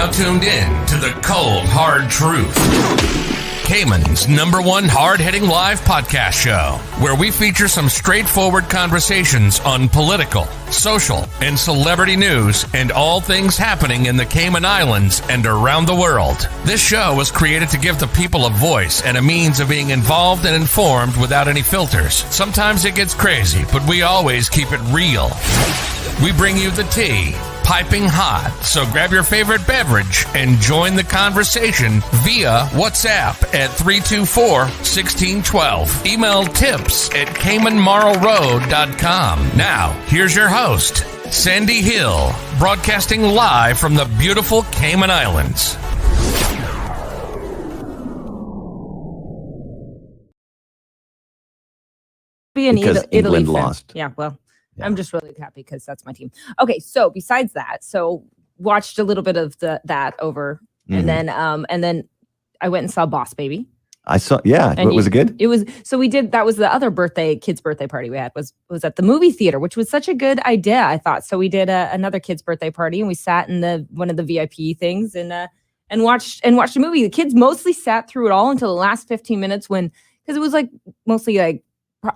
now tuned in to the cold, hard truth. Cayman's #1 hard-hitting live podcast show, where we feature some straightforward conversations on political, social, and celebrity news and all things happening in the Cayman Islands and around the world. This show was created to give the people a voice and a means of being involved and informed without any filters. Sometimes it gets crazy, but we always keep it real. We bring you the tea, piping hot, so grab your favorite beverage and join the conversation via WhatsApp at 324-1612. Email tips@CaymanMarlRoad.com. Now, here's your host, Sandy Hill, broadcasting live from the beautiful Cayman Islands. Because England lost. Yeah, well. Yeah. I'm just really happy because that's my team. Okay, so besides that, watched a little bit of that over, and then I went and saw Boss Baby. I saw, yeah. Was it good? It was. So we did. That was the other kid's birthday party we had was at the movie theater, which was such a good idea, I thought. So we did another kid's birthday party, and we sat in one of the VIP things and watched a movie. The kids mostly sat through it all until the last 15 minutes because it was like mostly like,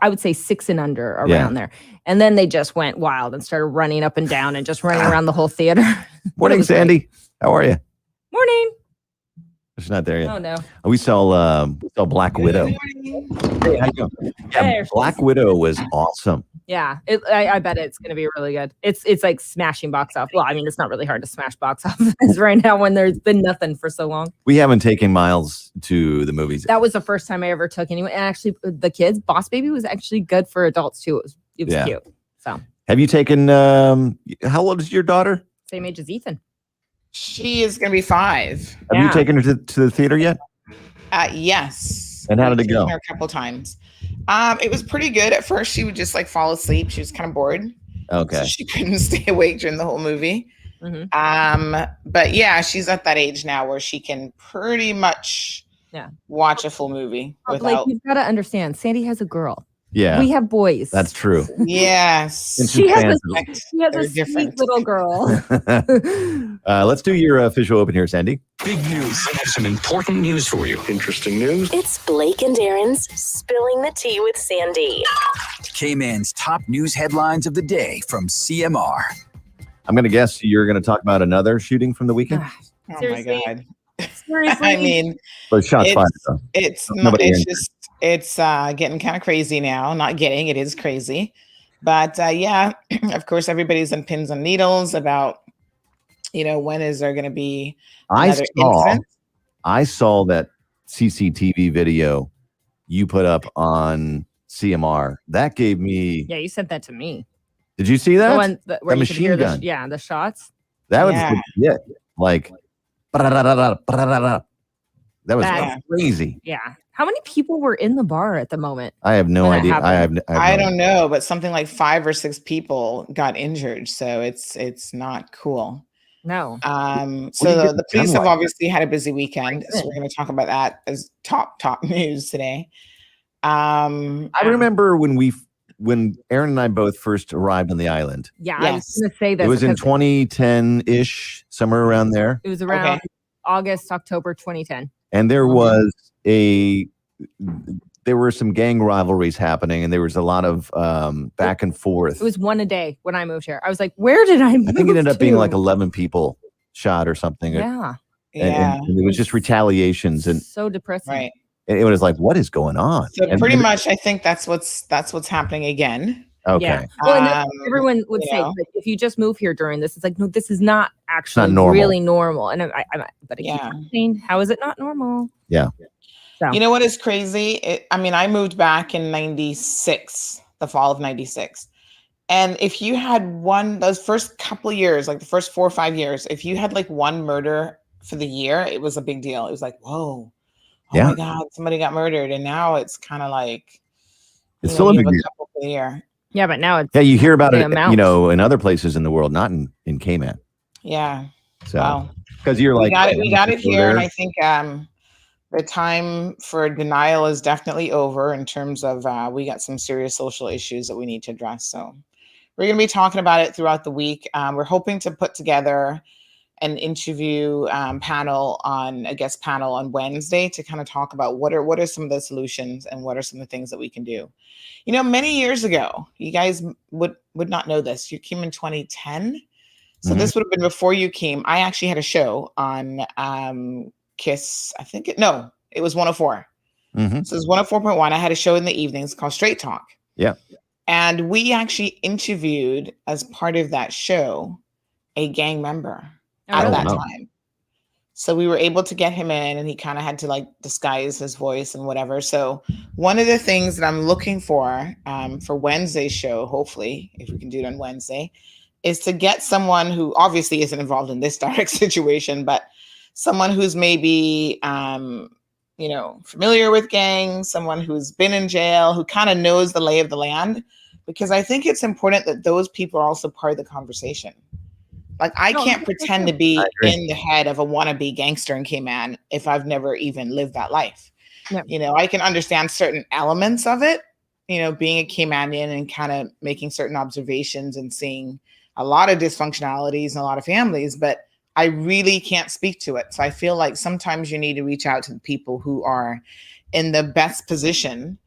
I would say 6 and under around there. And then they just went wild and started running up and down and just running around the whole theater. Morning, Sandy. Great. How are you? Morning. She's not there yet. Oh, no. We saw Black Widow. Hey, how you doing? Yeah, Black Widow was awesome. Yeah, I bet it's going to be really good. It's like smashing box office. Well, I mean, it's not really hard to smash box office right now when there's been nothing for so long. We haven't taken Miles to the movies. That was the first time I ever took anyone. And actually, the kids, Boss Baby was actually good for adults too. It was cute. So, have you taken? How old is your daughter? Same age as Ethan. She is going to be 5. Have you taken her to the theater yet? Yes. And how did it go? Her a couple times. It was pretty good. At first, she would just like fall asleep. She was kind of bored. Okay. So she couldn't stay awake during the whole movie. Mm-hmm. But yeah, she's at that age now where she can pretty much watch a full movie without. You've got to understand, Sandy has a girl. Yeah, we have boys. That's true. Yes, and she has a sweet little girl. Let's do your official open here, Sandy. Big news. I have some important news for you. Interesting news. It's Blake and Aaron's Spilling the Tea with Sandy. Cayman's top news headlines of the day from CMR. I'm going to guess you're going to talk about another shooting from the weekend. Oh my God. Seriously? I mean, but shots fired. It's getting kind of crazy now. It is crazy. But of course, everybody's on pins and needles about, when is there going to be another incident? I saw that CCTV video you put up on CMR. That gave me... Yeah, you sent that to me. Did you see that? The one where the you could hear gun. The shots. That was legit. Like... That was crazy. Yeah. How many people were in the bar at the moment? I have no idea. I don't know, but something like 5 or 6 people got injured, so it's not cool. No. So the police have obviously had a busy weekend, so we're going to talk about that as top news today. I remember when Aaron and I both first arrived on the island. Yeah, I was going to say that. It was in 2010-ish, somewhere around there. It was around October 2010. And there was there were some gang rivalries happening, and there was a lot of back and forth. It was one a day when I moved here. I was like, where did I move? I think it ended up being like 11 people shot or something. Yeah. And it was just retaliations. And so depressing. Right. And it was like, what is going on? So pretty much, I think that's what's happening again. Okay. Yeah. Well, and everyone would say, but if you just move here during this, it's like, no, this is not actually really normal. And but saying, how is it not normal? Yeah. So. You know what is crazy? I moved back in 96, the fall of 96. And if you had those first couple of years, like the first 4 or 5 years, if you had like one murder for the year, it was a big deal. It was like, whoa, my God, somebody got murdered. And now it's kind of like, it's still a big deal. Couple for the year. Yeah, but now it's you hear about it, in other places in the world, not in Cayman. Yeah. So because you're like, we got it here, and I think the time for denial is definitely over in terms of we got some serious social issues that we need to address. So we're going to be talking about it throughout the week. We're hoping to put together an interview panel on a guest panel on Wednesday to kind of talk about what are some of the solutions and what are some of the things that we can do. Many years ago, you guys would not know this. You came in 2010. So this would have been before you came. I actually had a show on KISS. It was 104. So it was 104.1. I had a show in the evenings called Straight Talk. Yeah. And we actually interviewed, as part of that show, a gang member at that time. So we were able to get him in, and he kind of had to like disguise his voice and whatever. So one of the things that I'm looking for Wednesday's show, hopefully, if we can do it on Wednesday, is to get someone who obviously isn't involved in this direct situation, but someone who's maybe, familiar with gangs, someone who's been in jail, who kind of knows the lay of the land, because I think it's important that those people are also part of the conversation. Like, I can't pretend to be in the head of a wannabe gangster in Cayman if I've never even lived that life. No. I can understand certain elements of it, being a Caymanian and kind of making certain observations and seeing a lot of dysfunctionalities and a lot of families, but I really can't speak to it. So I feel like sometimes you need to reach out to the people who are in the best position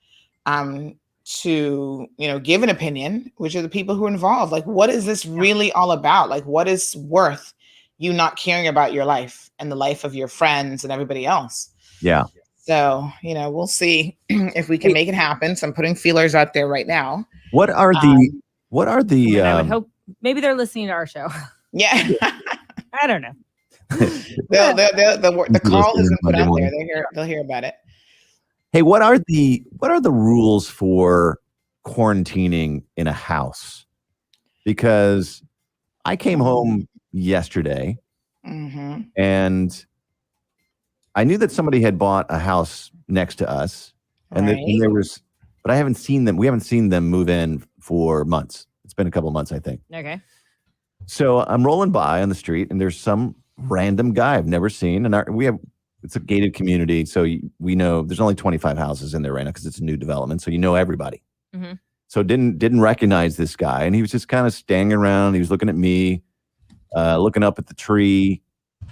to, give an opinion, which are the people who are involved. Like, what is this really all about? Like, what is worth you not caring about your life and the life of your friends and everybody else? Yeah. So, we'll see if we can make it happen. So I'm putting feelers out there right now. What are the I would hope maybe they're listening to our show. Yeah. I don't know. The call has been put out there. They'll hear about it. Hey, what are the rules for quarantining in a house? Because I came home yesterday and I knew that somebody had bought a house next to us, and there was, but I haven't seen them. We haven't seen them move in for months. It's been a couple of months, I think. Okay. So I'm rolling by on the street, and there's some random guy I've never seen, and it's a gated community, so we know there's only 25 houses in there right now because it's a new development, so everybody. So didn't recognize this guy, and he was just kind of standing around. He was looking at me, looking up at the tree,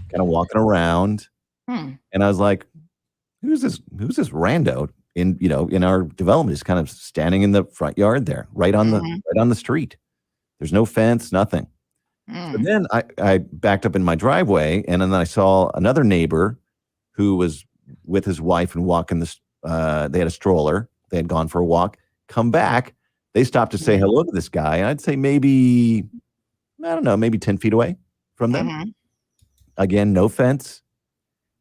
kind of walking around, and I was like, "Who's this rando in our development? Just kind of standing in the front yard there, right on the street. There's no fence, nothing." So then I backed up in my driveway, and then I saw another neighbor who was with his wife and walking this. They had a stroller. They had gone for a walk. Come back. They stopped to say hello to this guy. And I'd say maybe 10 feet away from them. Again, no fence.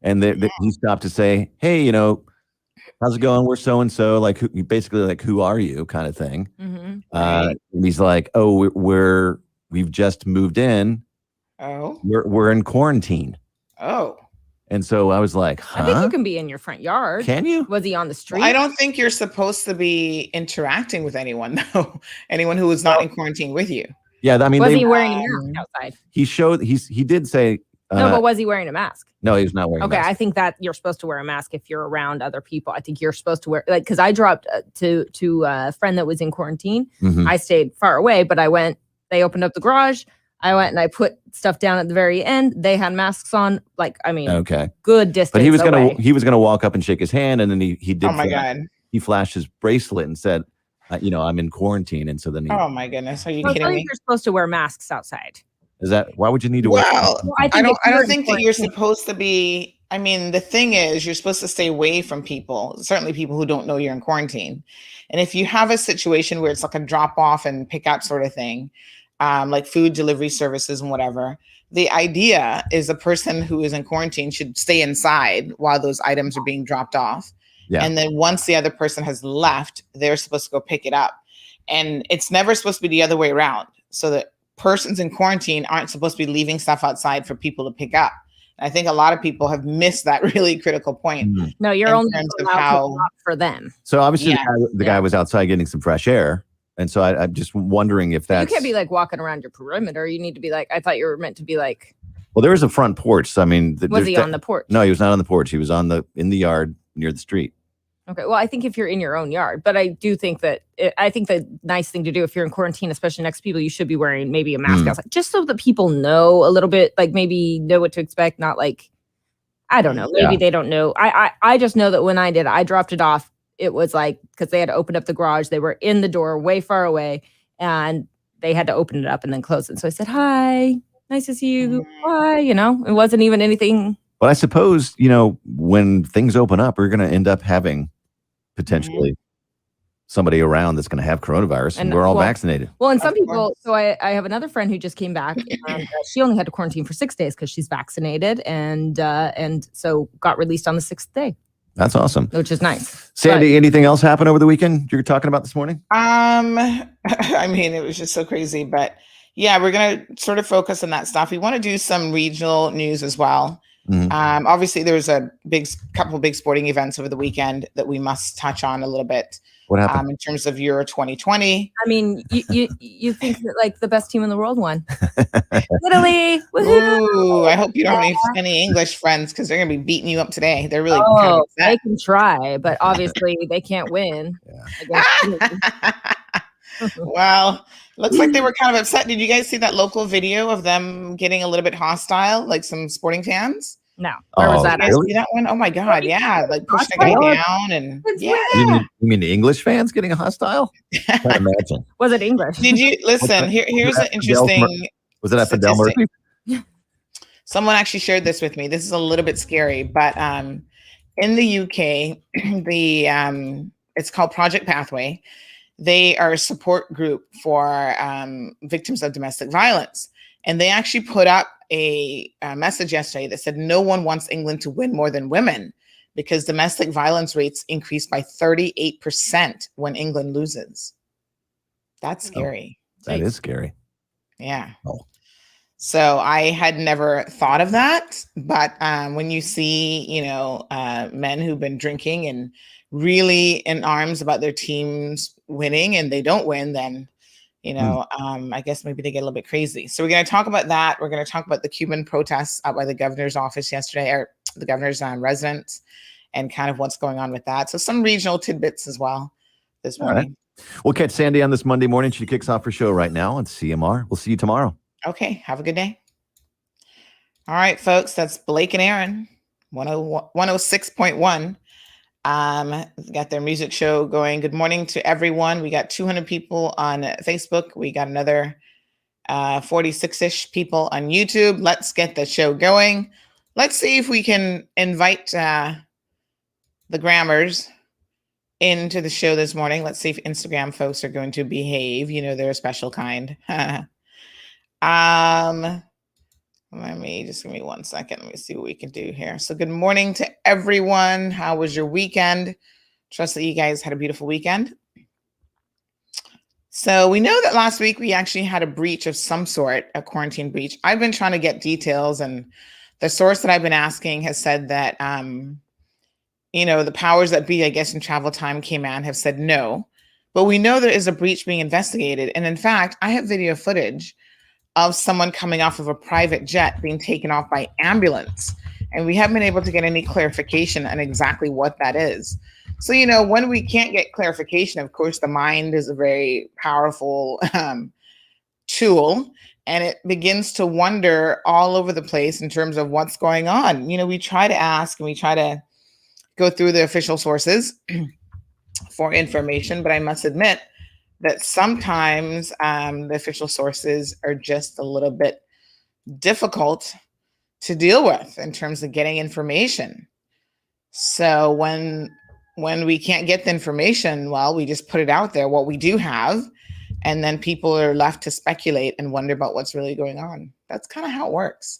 And he stopped to say, "Hey, how's it going? We're so and so. Like, who are you?" kind of thing. And he's like, "Oh, we've just moved in. Oh, we're in quarantine." Oh. And so I was like, "Huh? I think you can be in your front yard." Can you? Was he on the street? Well, I don't think you're supposed to be interacting with anyone, though. Anyone who is not in quarantine with you. Yeah, I mean, was he wearing a mask outside? He did say. No, but was he wearing a mask? No, he was not wearing a mask. Okay, I think that you're supposed to wear a mask if you're around other people. I think you're supposed to wear, because I dropped to a friend that was in quarantine. I stayed far away, but I went. They opened up the garage. I went and I put stuff down at the very end. They had masks on, good distance. But he was gonna walk up and shake his hand, and then he did. Oh my God! He flashed his bracelet and said, "I'm in quarantine," and so then. Oh my goodness! Are you kidding me? You're supposed to wear masks outside. Is that why would you need to wear? Well, I don't think that you're supposed to be. I mean, the thing is, you're supposed to stay away from people. Certainly, people who don't know you're in quarantine. And if you have a situation where it's like a drop off and pick up sort of thing. Like food delivery services and whatever. The idea is the person who is in quarantine should stay inside while those items are being dropped off. Yeah. And then once the other person has left, they're supposed to go pick it up. And it's never supposed to be the other way around. So that persons in quarantine aren't supposed to be leaving stuff outside for people to pick up. I think a lot of people have missed that really critical point. No, you're only allowed for them. So obviously the guy was outside getting some fresh air. And so I'm just wondering if that's... You can't be like walking around your perimeter. You need to be like, I thought you were meant to be like... Well, there was a front porch. So I mean... Was he on the porch? No, he was not on the porch. He was in the yard near the street. Okay. Well, I think if you're in your own yard, but I do think that I think the nice thing to do if you're in quarantine, especially next to people, you should be wearing maybe a mask outside, just so that people know a little bit, like maybe know what to expect. Not like, I don't know, maybe they don't know. I just know that when I dropped it off, it was like, because they had to open up the garage, they were in the door way far away, and they had to open it up and then close it. So I said, "Hi, nice to see you." Bye. It wasn't even anything. But I suppose, when things open up, we're going to end up having potentially somebody around that's going to have coronavirus, and we're all vaccinated. Well, and some people, so I have another friend who just came back, and she only had to quarantine for 6 days because she's vaccinated, and so got released on the 6th day. That's awesome. Which is nice. Sandy, anything else happen over the weekend you're talking about this morning? I mean, it was just so crazy, but yeah, we're going to sort of focus on that stuff. We want to do some regional news as well. Obviously, there was a couple big sporting events over the weekend that we must touch on a little bit. What happened? In terms of Euro 2020? I mean, you think that like the best team in the world won? Italy! Woohoo! Ooh, I hope you don't have any English friends because they're going to be beating you up today. They're really they can try, but obviously they can't win. Well, looks like they were kind of upset. Did you guys see that local video of them getting a little bit hostile, like some sporting fans? No. Where was that? Did you guys see that one? Oh my God. Yeah. Like pushing a guy down and You mean the English fans getting hostile? I can't imagine. Was it English? Did you listen? Here's an interesting. Was it at Fidel Murphy? Someone actually shared this with me. This is a little bit scary, but in the UK, it's called Project Pathway. They are a support group for victims of domestic violence. And they actually put up a message yesterday that said no one wants England to win more than women because domestic violence rates increase by 38% when England loses. That's scary. That is scary. Yeah. Oh. So I had never thought of that. But when you see, men who've been drinking and really in arms about their teams winning and they don't win, then I guess maybe they get a little bit crazy. So we're going to talk about that. We're going to talk about the Cuban protests out by the governor's office yesterday, or the governor's residence, and kind of what's going on with that. So some regional tidbits as well this morning. Right. We'll catch Sandy on this Monday morning. She kicks off her show right now on CMR. We'll see you tomorrow. Okay. Have a good day. All right, folks. That's Blake and Aaron, 106.1. Got their music show going. Good morning to everyone. We got 200 people on Facebook. We got another 46-ish people on YouTube. Let's get the show going. Let's see if we can invite the Grammars into the show this morning. Let's see if Instagram folks are going to behave. They're a special kind. Just give me 1 second. Let me see what we can do here. So good morning to everyone. How was your weekend? Trust that you guys had a beautiful weekend. So we know that last week we actually had a breach of some sort, a quarantine breach. I've been trying to get details, and the source that I've been asking has said that, the powers that be, I guess, in travel time command have said no. But we know there is a breach being investigated. And in fact, I have video footage of someone coming off of a private jet being taken off by ambulance. And we haven't been able to get any clarification on exactly what that is. So, when we can't get clarification, of course, the mind is a very powerful tool, and it begins to wander all over the place in terms of what's going on. We try to ask and we try to go through the official sources for information, but I must admit that sometimes the official sources are just a little bit difficult to deal with in terms of getting information. So when we can't get the information, well, we just put it out there, what we do have, and then people are left to speculate and wonder about what's really going on. That's kind of how it works.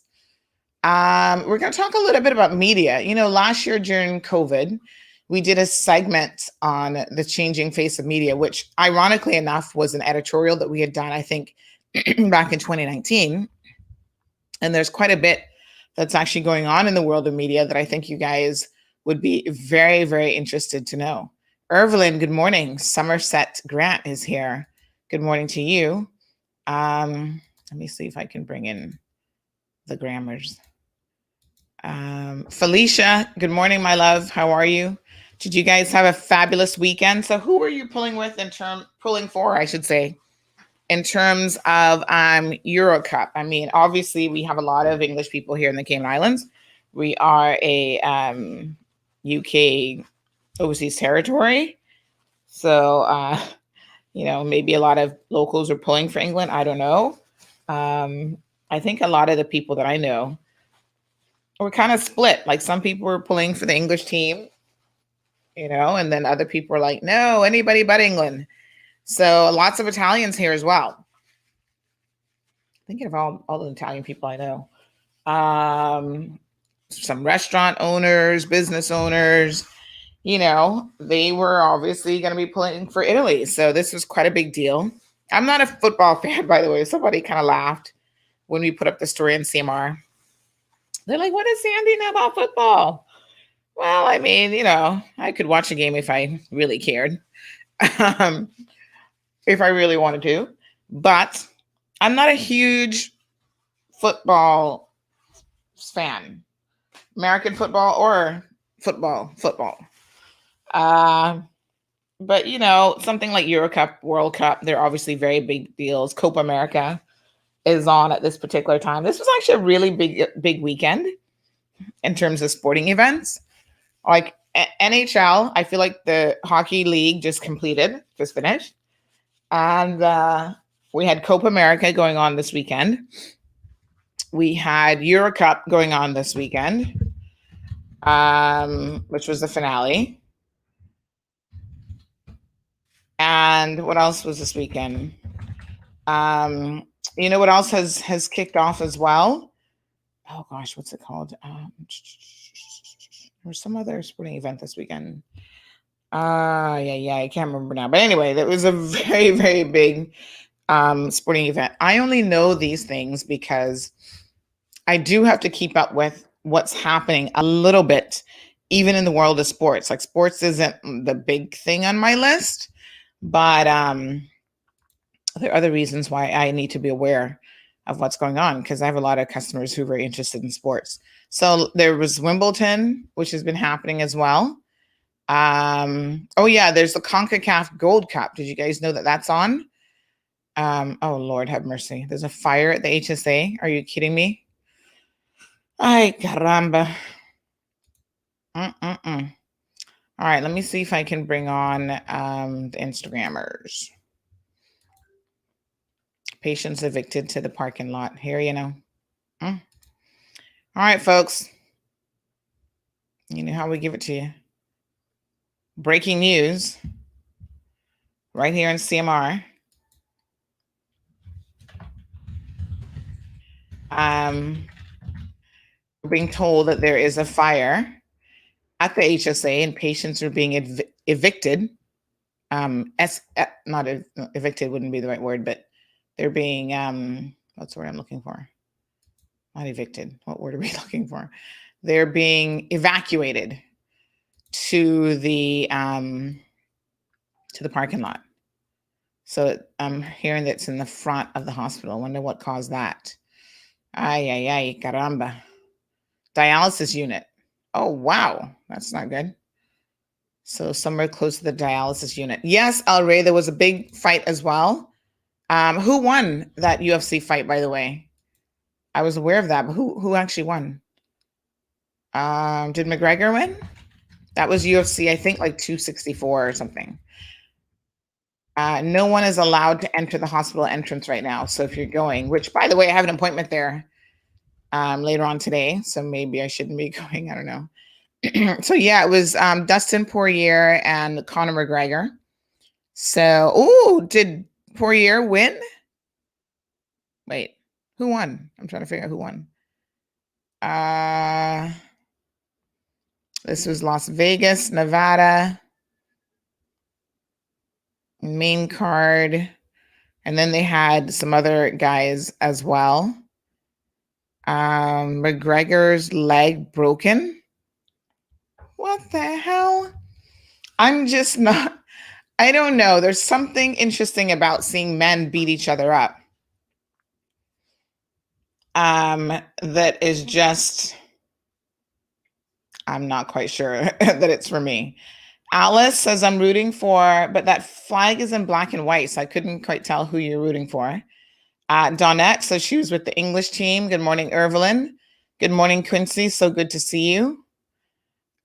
We're going to talk a little bit about media. Last year during COVID, we did a segment on the changing face of media, which ironically enough was an editorial that we had done, I think, back in 2019. And there's quite a bit that's actually going on in the world of media that I think you guys would be very, very interested to know. Evelyn, good morning. Somerset Grant is here. Good morning to you. Let me see if I can bring in the Grammars. Felicia, good morning, my love. How are you? Did you guys have a fabulous weekend? So who were you pulling for, I should say, in terms of Euro Cup? I mean, obviously we have a lot of English people here in the Cayman Islands. We are a UK overseas territory. So maybe a lot of locals are pulling for England. I don't know. I think a lot of the people that I know were kind of split. Like some people were pulling for the English team, and then other people were like, no, anybody but England. So lots of Italians here as well. Thinking of all the Italian people I know. Some restaurant owners, business owners, they were obviously going to be pulling for Italy. So this was quite a big deal. I'm not a football fan, by the way. Somebody kind of laughed when we put up the story in CMR. They're like, what does Sandy know about football? Well, I mean, I could watch a game if I really cared, if I really wanted to. But I'm not a huge football fan, American football or football. But something like Euro Cup, World Cup, they're obviously very big deals. Copa America is on at this particular time. This was actually a really big weekend in terms of sporting events. Like NHL, I feel like the hockey league just finished. And we had Copa America going on this weekend. We had Euro Cup going on this weekend, which was the finale. And what else was this weekend? What else has kicked off as well? Oh gosh, what's it called? There was some other sporting event this weekend. I can't remember now. But anyway, that was a very, very big sporting event. I only know these things because I do have to keep up with what's happening a little bit, even in the world of sports. Like sports isn't the big thing on my list, but there are other reasons why I need to be aware of what's going on because I have a lot of customers who are very interested in sports. So there was Wimbledon, which has been happening as well. There's the CONCACAF Gold Cup. Did you guys know that that's on? Oh Lord have mercy. There's a fire at the HSA. Are you kidding me? Ay, caramba. All right, let me see if I can bring on the Instagrammers. Patients evicted to the parking lot. Here, All right, folks. You know how we give it to you. Breaking news right here in CMR. We're being told that there is a fire at the HSA and patients are being evicted. Not evicted wouldn't be the right word, but they're being what's the word I'm looking for? Not evicted. What word are we looking for? They're being evacuated to the parking lot. So I'm hearing that's in the front of the hospital. I wonder what caused that. Ay, caramba. Dialysis unit. Oh, wow. That's not good. So somewhere close to the dialysis unit. Yes, El Rey, there was a big fight as well. Who won that UFC fight, by the way? I was aware of that, but who actually won? Did McGregor win? That was UFC, I think, like 264 or something. No one is allowed to enter the hospital entrance right now. So if you're going, which, by the way, I have an appointment there later on today, so maybe I shouldn't be going. I don't know. So yeah, it was Dustin Poirier and Conor McGregor. So, did Poirier win? Wait, who won? I'm trying to figure out who won. This was Las Vegas, Nevada. Main card. And then they had some other guys as well. McGregor's leg broken. What the hell? I'm just not, I don't know. There's something interesting about seeing men beat each other up. That is just, I'm not quite sure that it's for me. Alice says, I'm rooting for, but that flag is in black and white, so I couldn't quite tell who you're rooting for. Dawnette says she was with the English team. Good morning, Evelyn. Good morning, Quincy. So good to see you.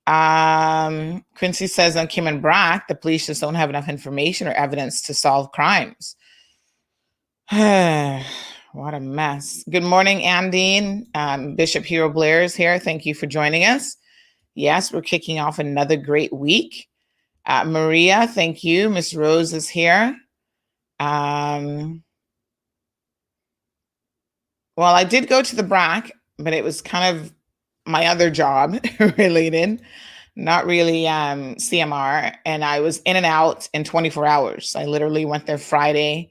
Quincy says on Kim and Brack, the police just don't have enough information or evidence to solve crimes. What a mess. Good morning, Andine. Bishop Hero Blair is here. Thank you for joining us. Yes, we're kicking off another great week. Maria, thank you. Miss Rose is here. Well, I did go to the BRAC, but it was kind of my other job related, not really CMR. And I was in and out in 24 hours. I literally went there Friday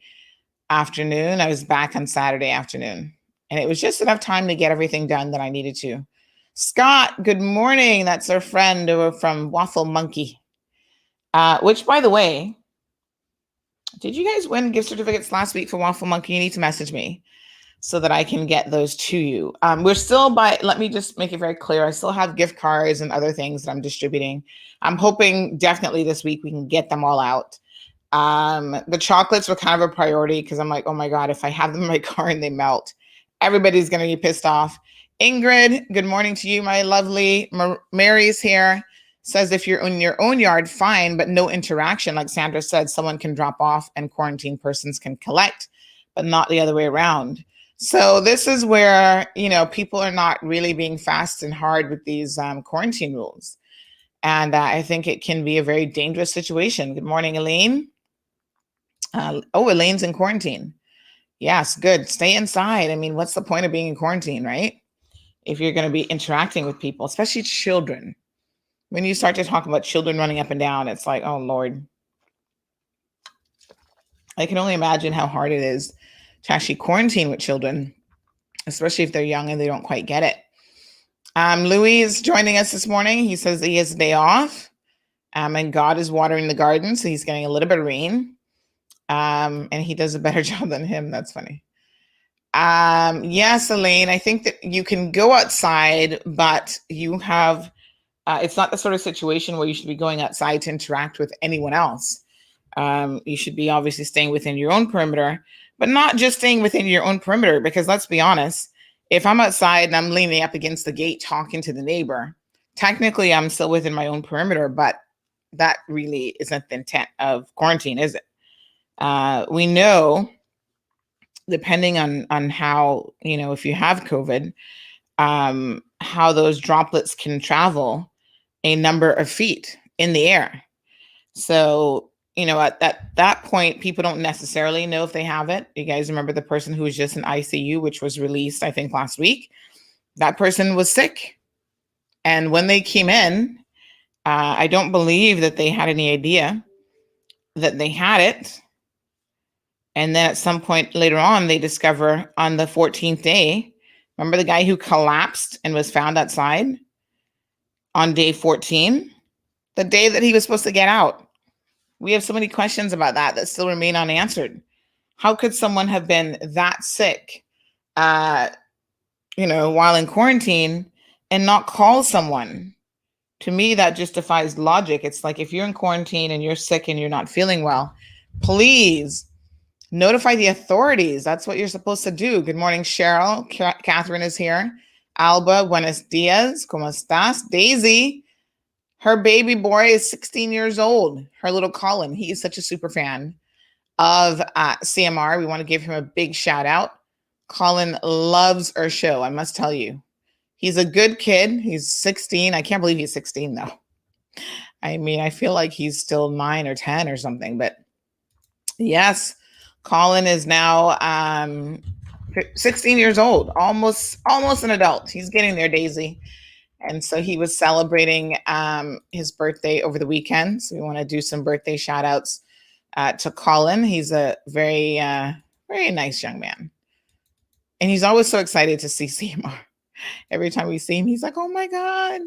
afternoon. I was back on Saturday afternoon. And it was just enough time to get everything done that I needed to. Scott, good morning. That's our friend over from Waffle Monkey. Which, by the way, did you guys win gift certificates last week for Waffle Monkey? You need to message me so that I can get those to you. We're still let me just make it very clear. I still have gift cards and other things that I'm distributing. I'm hoping definitely this week we can get them all out. The chocolates were kind of a priority because I'm like, oh my God, if I have them in my car and they melt, everybody's going to be pissed off. Ingrid, good morning to you, my lovely. Mary's here. Says if you're in your own yard, fine, but no interaction. Like Sandra said, someone can drop off and quarantine persons can collect, but not the other way around. So this is where, people are not really being fast and hard with these quarantine rules. And I think it can be a very dangerous situation. Good morning, Elaine. Elaine's in quarantine. Yes, good. Stay inside. I mean, what's the point of being in quarantine, right? If you're going to be interacting with people, especially children. When you start to talk about children running up and down, it's like, oh, Lord. I can only imagine how hard it is to actually quarantine with children, especially if they're young and they don't quite get it. Louis is joining us this morning. He says he has a day off and God is watering the garden. So he's getting a little bit of rain and he does a better job than him. That's funny. Yes, Elaine, I think that you can go outside, but you have, it's not the sort of situation where you should be going outside to interact with anyone else. You should be obviously staying within your own perimeter, but not just staying within your own perimeter, because let's be honest, if I'm outside and I'm leaning up against the gate talking to the neighbor, technically I'm still within my own perimeter, but that really isn't the intent of quarantine, is it? We know, depending on how, if you have COVID, how those droplets can travel a number of feet in the air. So, at that point, people don't necessarily know if they have it. You guys remember the person who was just in ICU, which was released, I think, last week. That person was sick. And when they came in, I don't believe that they had any idea that they had it. And then at some point later on, they discover on the 14th day, remember the guy who collapsed and was found outside on day 14, the day that he was supposed to get out. We have so many questions about that still remain unanswered. How could someone have been that sick, while in quarantine and not call someone? To me, that just defies logic. It's like, if you're in quarantine and you're sick and you're not feeling well, please notify the authorities. That's what you're supposed to do. Good morning, Cheryl. Catherine is here. Alba, buenos dias. ¿Cómo estás? Daisy. Her baby boy is 16 years old. Her little Colin. He is such a super fan of CMR. We want to give him a big shout out. Colin loves our show, I must tell you. He's a good kid. He's 16. I can't believe he's 16, though. I mean, I feel like he's still 9 or 10 or something. But yes, Colin is now 16 years old, almost an adult. He's getting there, Daisy. And so he was celebrating his birthday over the weekend. So we want to do some birthday shout outs to Colin. He's a very, very nice young man. And he's always so excited to see CMR. Every time we see him, he's like, oh my God,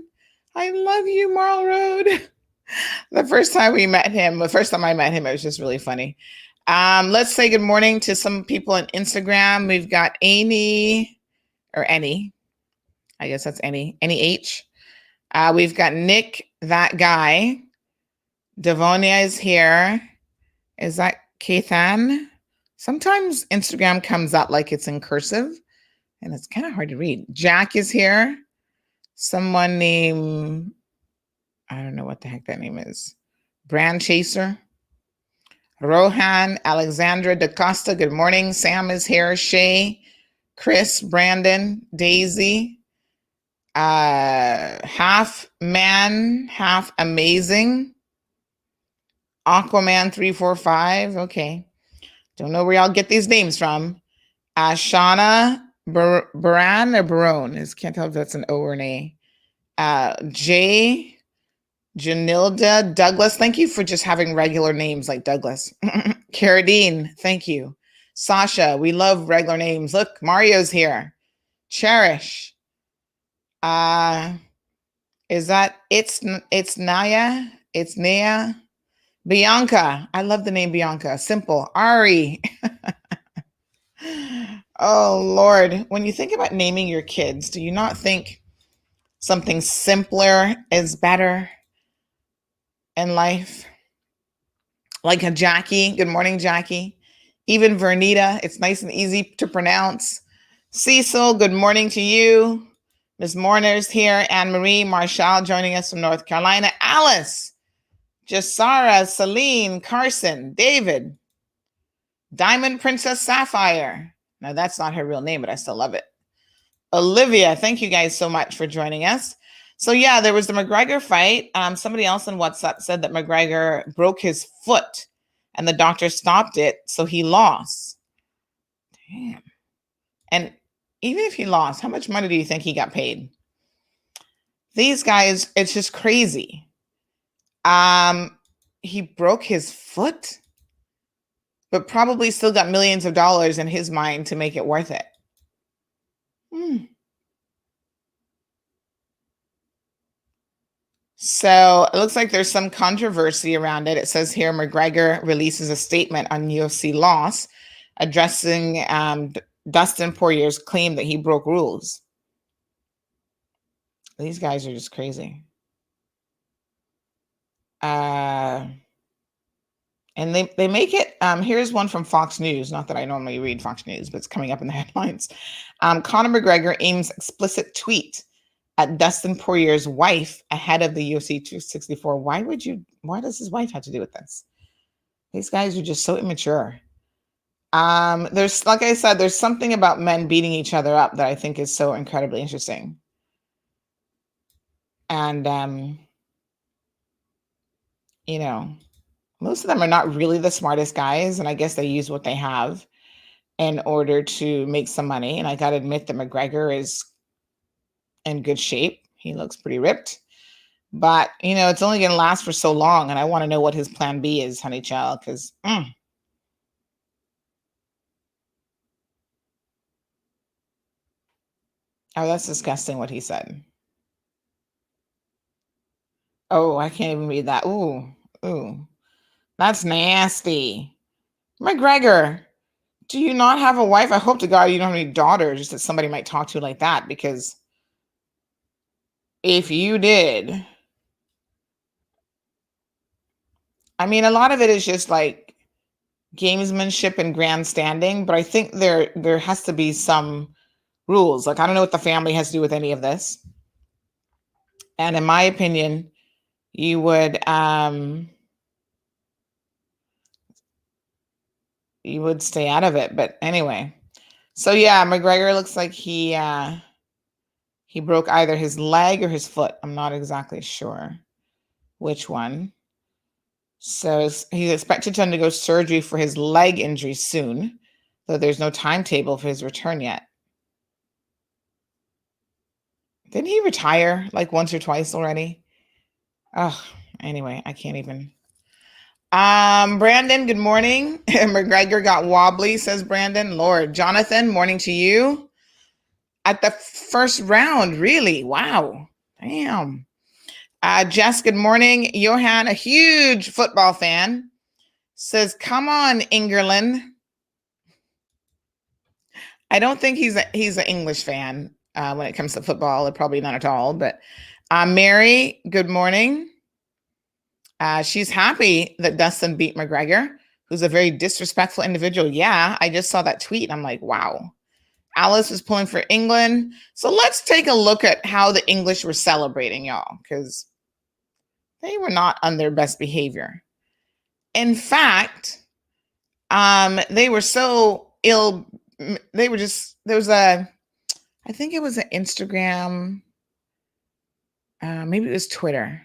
I love you, Marl Road. The first time I met him, it was just really funny. Let's say good morning to some people on Instagram. We've got Annie. I guess that's Annie H. We've got Nick, that guy. Devonia is here. Is that Kathan? Sometimes Instagram comes up like it's in cursive, and it's kind of hard to read. Jack is here. Someone named, I don't know what the heck that name is. Brand Chaser. Rohan, Alexandra DaCosta, good morning. Sam is here. Shay, Chris, Brandon, Daisy. Half man, half amazing. Aquaman 345. Okay. Don't know where y'all get these names from. Shauna Baran or Barone. Can't tell if that's an O or an A. Jay, Janilda, Douglas. Thank you for just having regular names like Douglas. Caradine, thank you. Sasha, we love regular names. Look, Mario's here. Cherish. Is that it's Naya? It's Naya. Bianca. I love the name Bianca. Simple. Ari. Oh, Lord. When you think about naming your kids, do you not think something simpler is better in life? Like a Jackie. Good morning, Jackie. Even Vernita. It's nice and easy to pronounce. Cecil, good morning to you. Ms. Mourner's here. Anne-Marie Marshall joining us from North Carolina. Alice. Jasara, Celine, Carson, David. Diamond Princess Sapphire. Now, that's not her real name, but I still love it. Olivia, thank you guys so much for joining us. So, yeah, there was the McGregor fight. Somebody else on WhatsApp said that McGregor broke his foot and the doctor stopped it, so he lost. Damn. And even if he lost, how much money do you think he got paid? These guys, it's just crazy. He broke his foot, but probably still got millions of dollars in his mind to make it worth it. So it looks like there's some controversy around it. It says here McGregor releases a statement on UFC loss, addressing Dustin Poirier's claim that he broke rules. These guys are just crazy. And they make it, here's one from Fox News. Not that I normally read Fox News, but it's coming up in the headlines. Conor McGregor aims explicit tweet at Dustin Poirier's wife ahead of the UFC 264. Why does his wife have to do with this? These guys are just so immature. There's, like I said, there's something about men beating each other up that I think is so incredibly interesting. And, you know, most of them are not really the smartest guys, and I guess they use what they have in order to make some money. And I got to admit that McGregor is in good shape. He looks pretty ripped. But, you know, it's only going to last for so long, and I want to know what his plan B is, honey child, because oh, that's disgusting what he said. Oh, I can't even read that. Ooh. That's nasty. McGregor, do you not have a wife? I hope to God you don't have any daughters, just that somebody might talk to you like that, because if you did, I mean, a lot of it is just like gamesmanship and grandstanding, but I think there has to be some rules. Like, I don't know what the family has to do with any of this. And in my opinion, you would stay out of it. But anyway, so yeah, McGregor looks like he broke either his leg or his foot. I'm not exactly sure which one. So he's expected to undergo surgery for his leg injury soon, though there's no timetable for his return yet. Didn't he retire like once or twice already? Oh, anyway, I can't even. Brandon, good morning. McGregor got wobbly, says Brandon. Lord, Jonathan, morning to you. At the first round, really? Wow. Damn. Jess, good morning. Johan, a huge football fan, says, come on, England. I don't think he's an English fan when it comes to football. Probably not at all. But Mary, good morning. She's happy that Dustin beat McGregor, who's a very disrespectful individual. Yeah, I just saw that tweet. And I'm like, wow. Alice is pulling for England. So let's take a look at how the English were celebrating, y'all, because they were not on their best behavior. In fact, they were so ill. They were just, I think it was an Instagram, maybe it was Twitter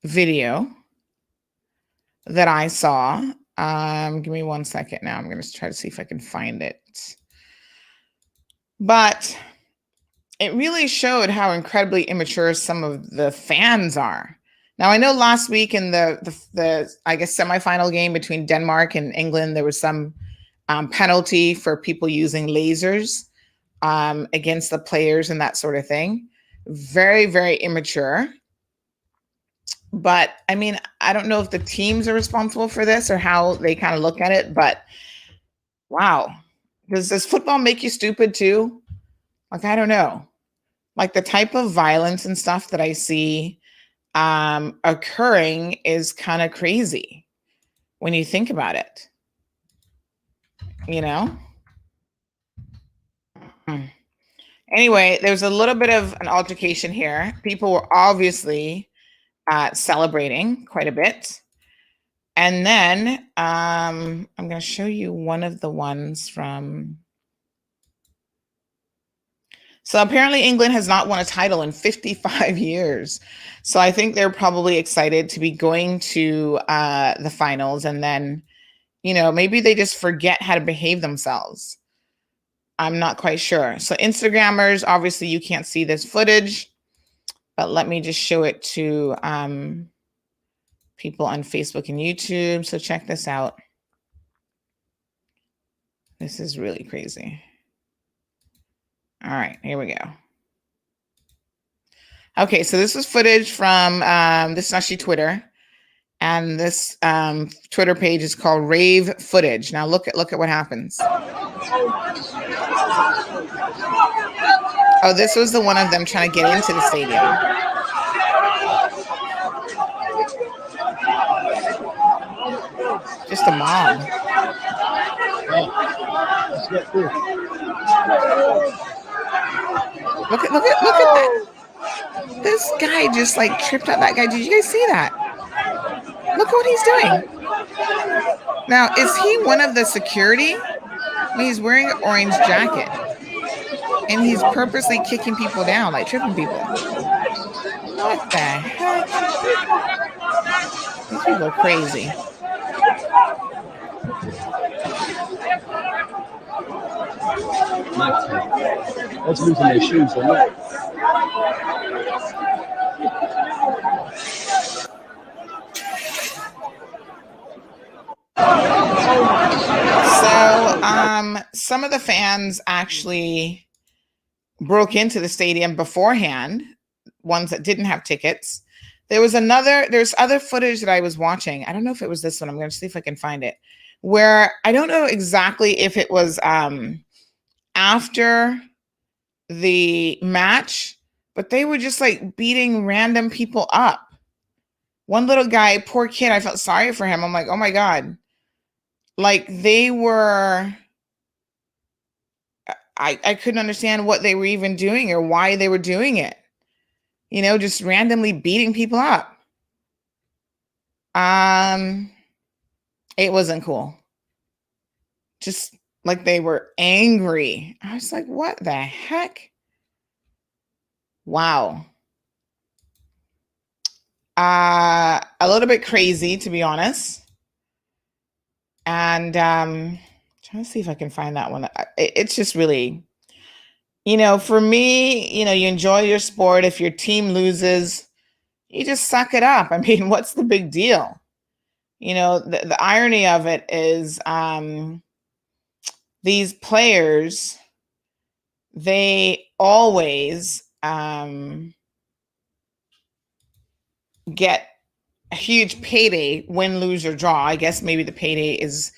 video that I saw. Give me 1 second now. I'm going to try to see if I can find it. But it really showed how incredibly immature some of the fans are. Now, I know last week in the I guess, semifinal game between Denmark and England, there was some penalty for people using lasers against the players and that sort of thing. Very, very immature. But I mean, I don't know if the teams are responsible for this or how they kind of look at it, but wow. Does football make you stupid too? Like, I don't know. Like the type of violence and stuff that I see occurring is kind of crazy when you think about it. You know? Anyway, there's a little bit of an altercation here. People were obviously celebrating quite a bit. And then I'm going to show you one of the ones from... So apparently England has not won a title in 55 years. So I think they're probably excited to be going to the finals. And then, you know, maybe they just forget how to behave themselves. I'm not quite sure. So Instagrammers, obviously you can't see this footage, but let me just show it to people on Facebook and YouTube. So check this out. This is really crazy. All right, here we go. Okay, so this is footage from, this is actually Twitter. And this Twitter page is called Rave Footage. Now look at what happens. Oh, this was the one of them trying to get into the stadium. Just a mob. Look at that. This guy just like tripped up that guy. Did you guys see that? Look what he's doing. Now, is he one of the security? I mean, he's wearing an orange jacket. And he's purposely kicking people down, like tripping people. What the heck? These people are crazy. That's losing their shoes or not. So some of the fans actually broke into the stadium beforehand, ones that didn't have tickets. There's other footage that I was watching. I don't know if it was this one. I'm going to see if I can find it, where I don't know exactly if it was after the match, but they were just like beating random people up. One little guy, poor kid, I felt sorry for him. I'm like, oh my God. Like they were, I couldn't understand what they were even doing or why they were doing it. You know, just randomly beating people up. It wasn't cool. Just like they were angry. I was like, what the heck? Wow. A little bit crazy, to be honest. And trying to see if I can find that one. It's just really, you know, for me, you know, you enjoy your sport. If your team loses, you just suck it up. I mean, what's the big deal? You know, the irony of it is these players, they always get a huge payday, win, lose, or draw. I guess maybe the payday is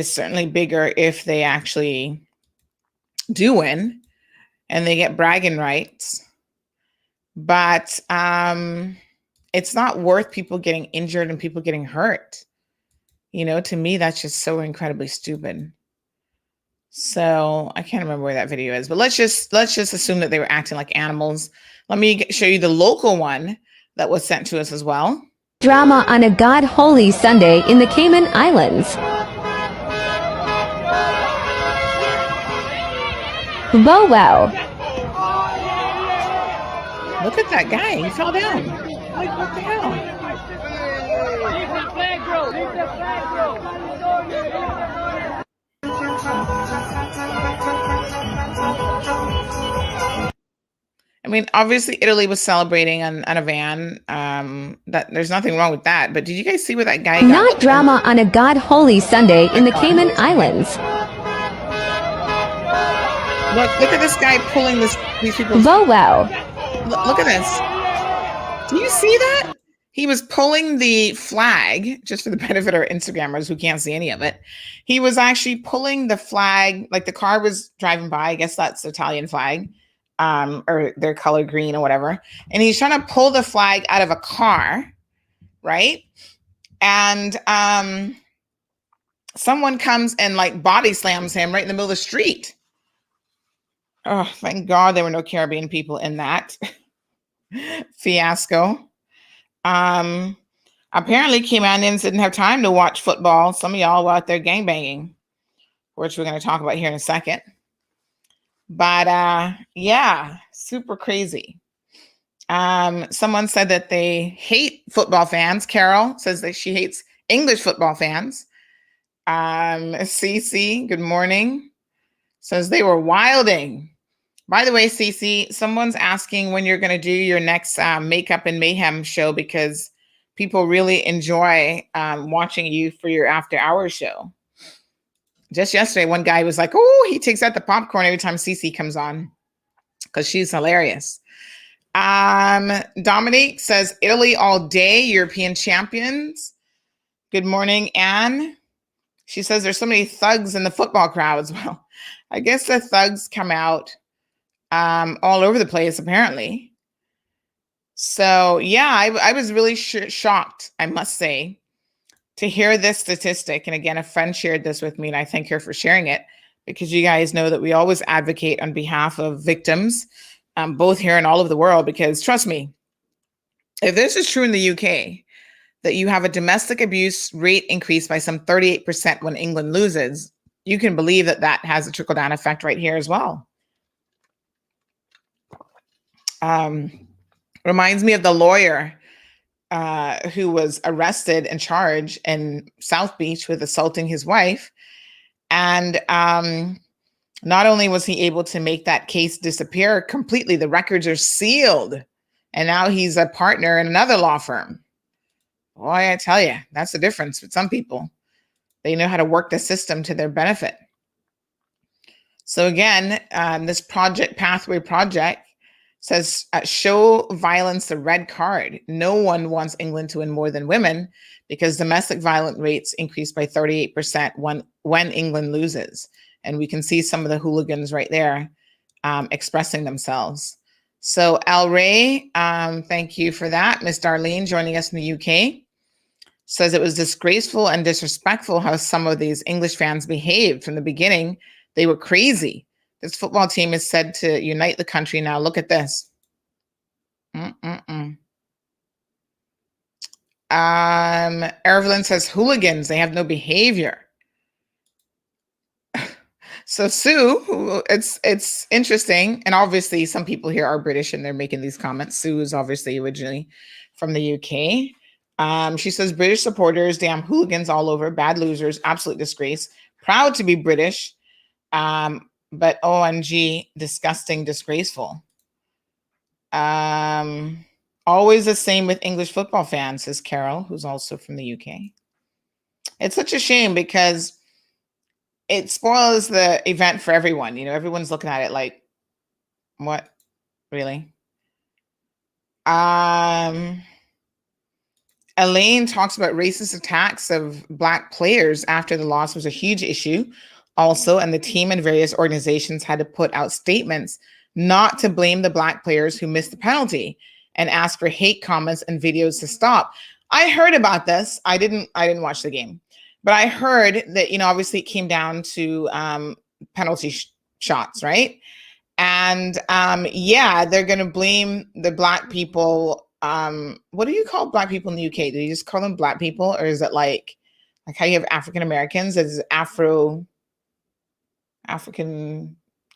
certainly bigger if they actually do win and they get bragging rights. But It's not worth people getting injured and people getting hurt. To me, that's just so incredibly stupid. So I can't remember where that video is, but let's just assume that they were acting like animals. Let me show you the local one that was sent to us as well. Drama on a God Holy Sunday in the Cayman Islands. Wow. Look at that guy. He fell down. Like, what the hell? I mean, obviously Italy was celebrating on a van. That there's nothing wrong with that. But did you guys see where that guy got? Not drama on a God Holy Sunday in the Cayman Islands. Look at this guy pulling these people. Wow. Look at this. Do you see that? He was pulling the flag, just for the benefit of our Instagrammers who can't see any of it. He was actually pulling the flag, like the car was driving by. I guess that's the Italian flag, or their color green or whatever. And he's trying to pull the flag out of a car, right? And someone comes and like body slams him right in the middle of the street. Oh, thank God there were no Caribbean people in that fiasco. Apparently Caymanians didn't have time to watch football. Some of y'all were out there gangbanging, which we're going to talk about here in a second. But yeah, super crazy. Someone said that they hate football fans. Carol says that she hates English football fans. Cece, good morning, says they were wilding. By the way, Cece, someone's asking when you're going to do your next Makeup and Mayhem show, because people really enjoy watching you for your after hours show. Just yesterday, one guy was like, oh, he takes out the popcorn every time Cece comes on because she's hilarious. Dominique says, Italy all day, European champions. Good morning, Anne. She says there's so many thugs in the football crowd as well. I guess the thugs come out all over the place, apparently. So yeah, I was really shocked, I must say, to hear this statistic. And again, a friend shared this with me, and I thank her for sharing it, because you guys know that we always advocate on behalf of victims, both here and all over the world. Because trust me, if this is true in the UK, that you have a domestic abuse rate increase by some 38% when England loses, you can believe that that has a trickle-down effect right here as well. Reminds me of the lawyer who was arrested and charged in South Beach with assaulting his wife. And not only was he able to make that case disappear completely, the records are sealed. And now he's a partner in another law firm. Boy, I tell you, that's the difference with some people. They know how to work the system to their benefit. So again, this Pathway Project says, show violence the red card. No one wants England to win more than women, because domestic violent rates increase by 38% when England loses. And we can see some of the hooligans right there expressing themselves. So Al Ray, thank you for that. Miss Darlene joining us in the UK says it was disgraceful and disrespectful how some of these English fans behaved from the beginning. They were crazy. This football team is said to unite the country. Now look at this. Evelyn says hooligans, they have no behavior. So Sue, it's interesting. And obviously some people here are British and they're making these comments. Sue is obviously originally from the UK. She says British supporters, damn hooligans all over, bad losers, absolute disgrace. Proud to be British. But OMG, disgusting, disgraceful. Always the same with English football fans, says Carol, who's also from the UK. It's such a shame because it spoils the event for everyone. You know, everyone's looking at it like, what? Really? Elaine talks about racist attacks of Black players after the loss was a huge issue. Also, and the team and various organizations had to put out statements not to blame the Black players who missed the penalty and asked for hate comments and videos to stop. I heard about this. I didn't watch the game, but I heard that, obviously it came down to penalty shots, right? And yeah, they're going to blame the Black people. What do you call Black people in the UK? Do you just call them Black people, or is it like how you have African Americans? Is African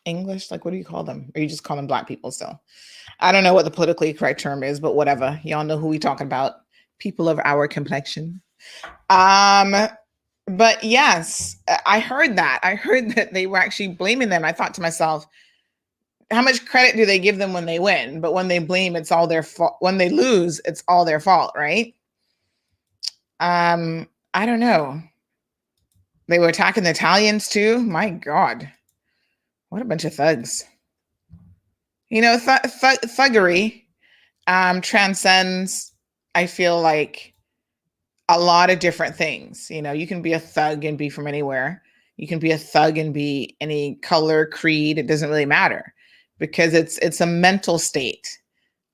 English? Like, what do you call them? Or you just call them Black people still? I don't know what the politically correct term is, but whatever. Y'all know who we talking about. People of our complexion. But yes, I heard that. I heard that they were actually blaming them. I thought to myself, how much credit do they give them when they win? But when they blame, it's all their fault. When they lose, it's all their fault, right? I don't know. They were attacking the Italians too. My God, what a bunch of thugs. Thuggery transcends, I feel like, a lot of different things. You can be a thug and be from anywhere. You can be a thug and be any color, creed. It doesn't really matter, because it's a mental state,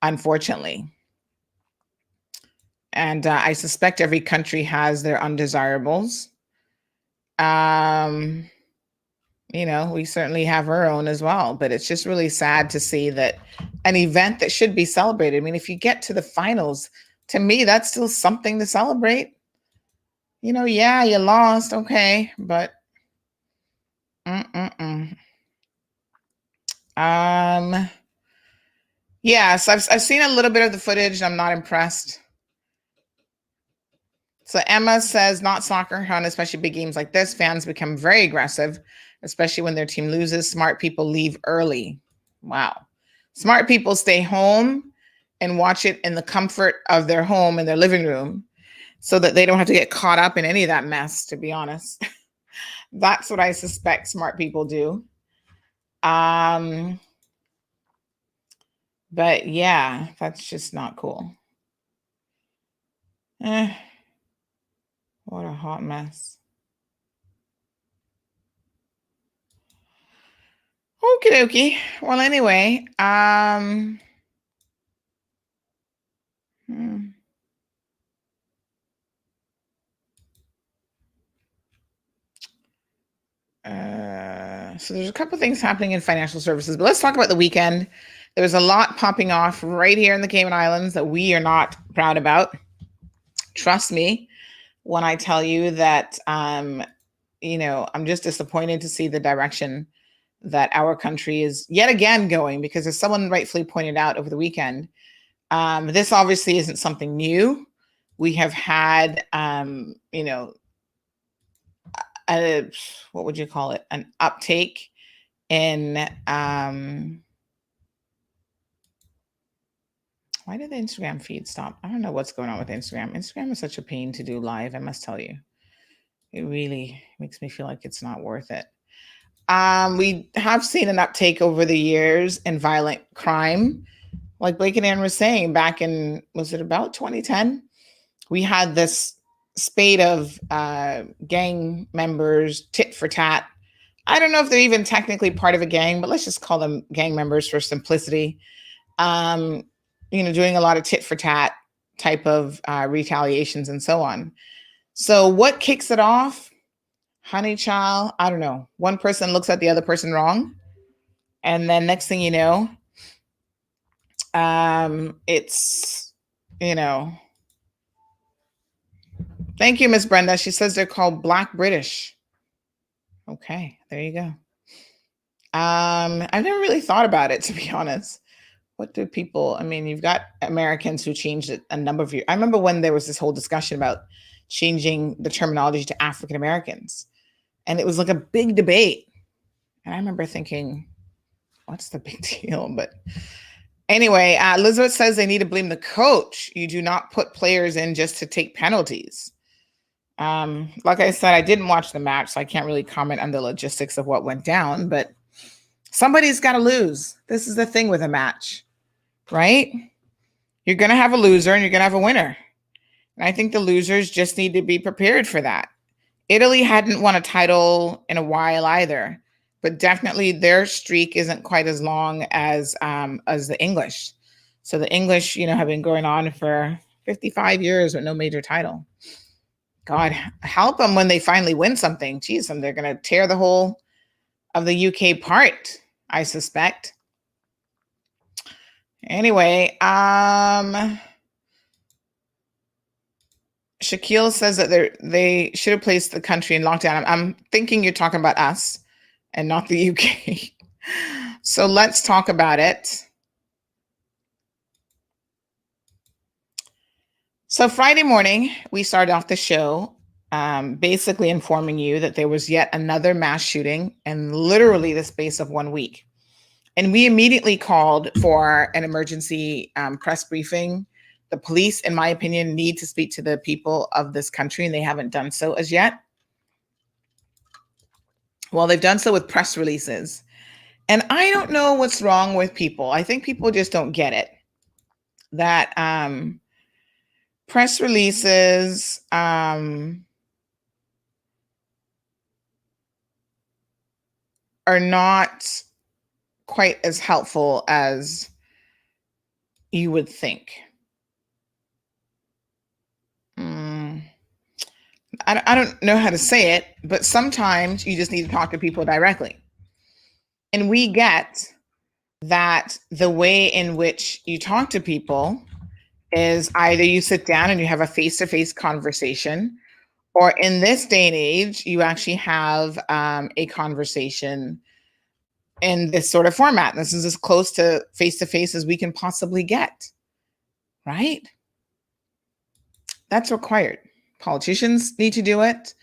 unfortunately. And I suspect every country has their undesirables. We certainly have our own as well, but it's just really sad to see that an event that should be celebrated. I mean, if you get to the finals, to me, that's still something to celebrate. Yeah, you lost. Okay. But, yeah, so I've seen a little bit of the footage. I'm not impressed. So Emma says, not soccer, huh? Especially big games like this, fans become very aggressive, especially when their team loses. Smart people leave early. Wow. Smart people stay home and watch it in the comfort of their home in their living room, so that they don't have to get caught up in any of that mess, to be honest. That's what I suspect smart people do. But yeah, that's just not cool. What a hot mess. Okie dokie. Well, anyway, so there's a couple of things happening in financial services, but let's talk about the weekend. There was a lot popping off right here in the Cayman Islands that we are not proud about. Trust me when I tell you that, I'm just disappointed to see the direction that our country is yet again going, because as someone rightfully pointed out over the weekend, this obviously isn't something new. We have had, what would you call it? An uptake in, why did the Instagram feed stop? I don't know what's going on with Instagram. Instagram is such a pain to do live, I must tell you. It really makes me feel like it's not worth it. We have seen an uptake over the years in violent crime. Like Blake and Ann was saying, back in, was it about 2010? We had this spate of gang members, tit for tat. I don't know if they're even technically part of a gang, but let's just call them gang members for simplicity. Doing a lot of tit for tat type of retaliations and so on. So what kicks it off? Honey child, I don't know. One person looks at the other person wrong. And then next thing you know, it's, thank you, Miss Brenda. She says they're called Black British. Okay, there you go. I've never really thought about it, to be honest. What do people, you've got Americans who changed it a number of years. I remember when there was this whole discussion about changing the terminology to African Americans. And it was like a big debate. And I remember thinking, what's the big deal? But anyway, Elizabeth says they need to blame the coach. You do not put players in just to take penalties. Like I said, I didn't watch the match, so I can't really comment on the logistics of what went down, but somebody's got to lose. This is the thing with a match, right? You're going to have a loser and you're going to have a winner. And I think the losers just need to be prepared for that. Italy hadn't won a title in a while either, but definitely their streak isn't quite as long as the English. So the English, have been going on for 55 years with no major title. God help them when they finally win something. Geez, and they're going to tear the whole of the UK apart, I suspect. Anyway, Shaquille says that they should have placed the country in lockdown. I'm thinking you're talking about us and not the UK. So let's talk about it. So Friday morning, we started off the show basically informing you that there was yet another mass shooting in literally the space of 1 week. And we immediately called for an emergency press briefing. The police, in my opinion, need to speak to the people of this country, and they haven't done so as yet. Well, they've done so with press releases. And I don't know what's wrong with people. I think people just don't get it. That press releases are not quite as helpful as you would think. I don't know how to say it, but sometimes you just need to talk to people directly. And we get that the way in which you talk to people is either you sit down and you have a face-to-face conversation, or in this day and age, you actually have a conversation in this sort of format. This is as close to face-to-face as we can possibly get, right? That's required. Politicians need to do it.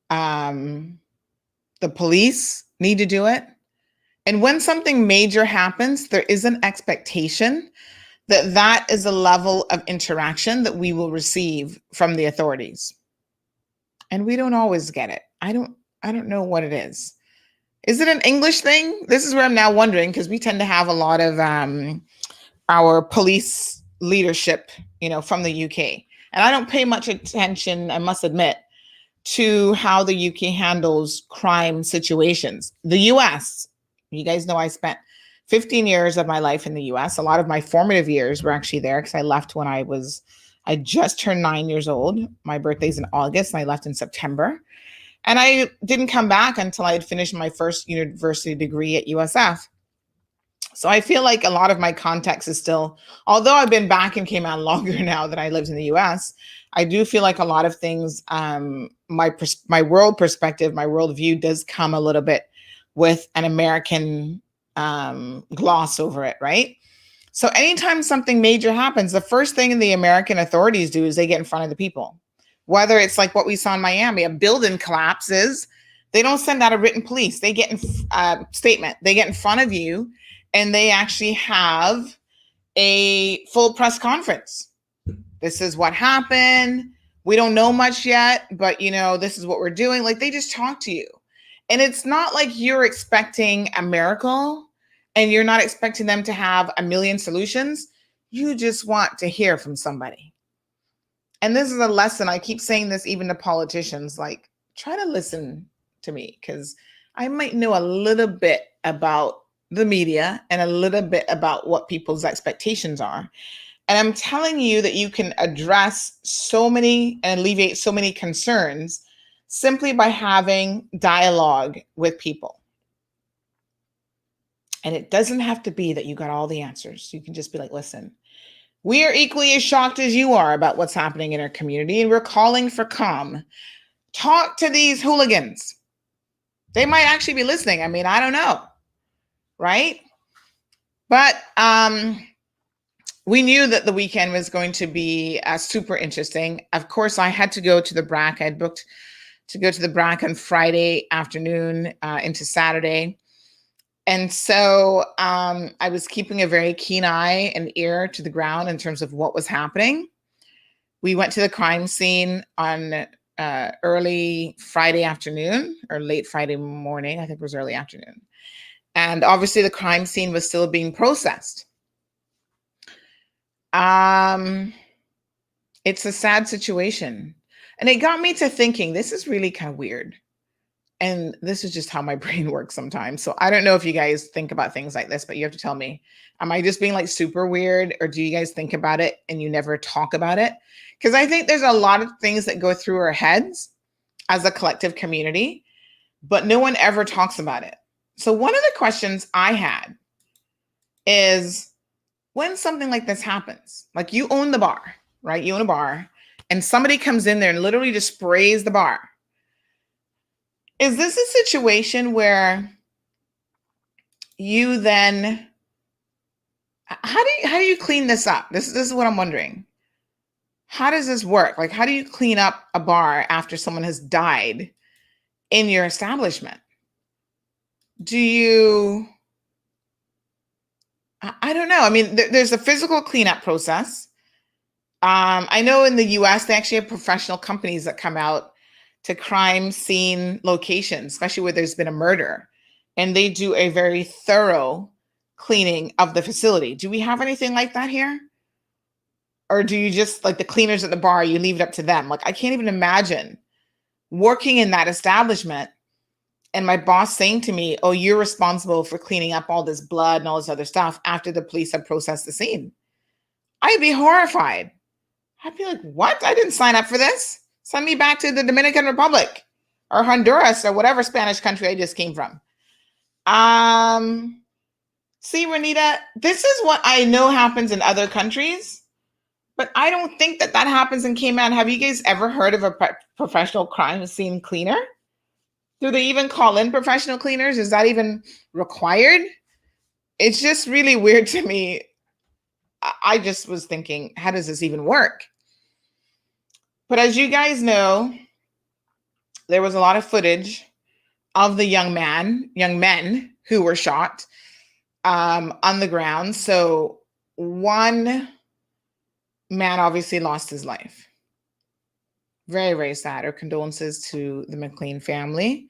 The police need to do it. And when something major happens, there is an expectation that that is a level of interaction that we will receive from the authorities. And we don't always get it. I don't know what it is. Is it an English thing? This is where I'm now wondering, because we tend to have a lot of our police leadership, from the UK. And I don't pay much attention, I must admit, to how the UK handles crime situations. The US, you guys know I spent 15 years of my life in the US. A lot of my formative years were actually there because I left when I just turned 9 years old. My birthday's in August and I left in September. And I didn't come back until I had finished my first university degree at USF. So I feel like a lot of my context is still, although I've been back and came out longer now than I lived in the US, I do feel like a lot of things, my world perspective, my world view does come a little bit with an American gloss over it, right? So anytime something major happens, the first thing the American authorities do is they get in front of the people. Whether it's like what we saw in Miami, a building collapses, they don't send out a written police. They get statement. They get in front of you and they actually have a full press conference. This is what happened. We don't know much yet, but this is what we're doing. Like, they just talk to you. And it's not like you're expecting a miracle and you're not expecting them to have a million solutions. You just want to hear from somebody. And this is a lesson. I keep saying this even to politicians, like, try to listen to me, because I might know a little bit about the media and a little bit about what people's expectations are. And I'm telling you that you can address so many and alleviate so many concerns simply by having dialogue with people. And it doesn't have to be that you got all the answers. You can just be like, listen, we are equally as shocked as you are about what's happening in our community, and we're calling for calm. Talk to these hooligans. They might actually be listening. I mean, I don't know, right? But we knew that the weekend was going to be super interesting. Of course, I had to go to the BRAC. I had booked to go to the BRAC on Friday afternoon into Saturday. And so I was keeping a very keen eye and ear to the ground in terms of what was happening. We went to the crime scene on early Friday afternoon or late Friday morning. I think it was early afternoon. And obviously the crime scene was still being processed. It's a sad situation. And it got me to thinking, this is really kind of weird. and this is just how my brain works sometimes. So I don't know if you guys think about things like this, but you have to tell me, am I just being like super weird, or do you guys think about it and you never talk about it? Because I think there's a lot of things that go through our heads as a collective community, but no one ever talks about it. So one of the questions I had is, when something like this happens, like you own the bar, right? You own a bar and somebody comes in there and literally just sprays the bar. Is this a situation where you then, how do you clean this up? This is what I'm wondering. How does this work? Like, how do you clean up a bar after someone has died in your establishment? Do you, I don't know. I mean, there's a physical cleanup process. I know in the US, they actually have professional companies that come out to crime scene locations, especially where there's been a murder, and they do a very thorough cleaning of the facility. Do we have anything like that here? Or do you just, like the cleaners at the bar, you leave it up to them? Like, I can't even imagine working in that establishment and my boss saying to me, oh, you're responsible for cleaning up all this blood and all this other stuff after the police have processed the scene. I'd be horrified. I'd be like, what? I didn't sign up for this. Send me back to the Dominican Republic or Honduras or whatever Spanish country I just came from. See, Renita, this is what I know happens in other countries, but I don't think that happens in Cayman. Have you guys ever heard of a professional crime scene cleaner? Do they even call in professional cleaners? Is that even required? It's just really weird to me. I just was thinking, how does this even work? But as you guys know, there was a lot of footage of the young men who were shot on the ground. So one man obviously lost his life. Very, very sad. Our condolences to the McLean family.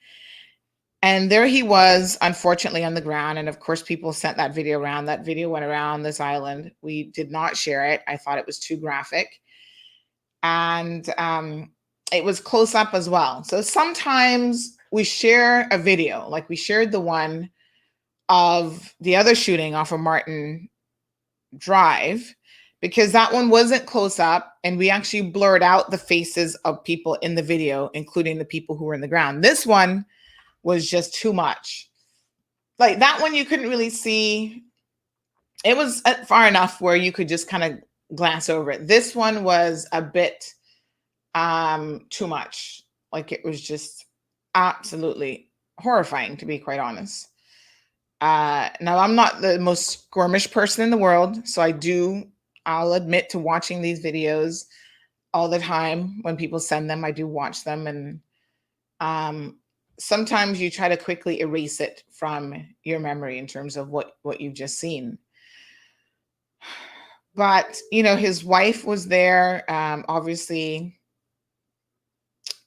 And there he was, unfortunately, on the ground. And of course, people sent that video around. That video went around this island. We did not share it. I thought it was too graphic. And it was close up as well. So sometimes we share a video, like we shared the one of the other shooting off of Martin Drive, because that one wasn't close up and we actually blurred out the faces of people in the video, including the people who were in the ground. This one was just too much. Like that one, you couldn't really see. It was far enough where you could just kind of glance over it. This one was a bit too much. Like it was just absolutely horrifying, to be quite honest. Now, I'm not the most squirmish person in the world, so I'll admit to watching these videos all the time. When people send them, I do watch them. And sometimes you try to quickly erase it from your memory in terms of what you've just seen. But, his wife was there, obviously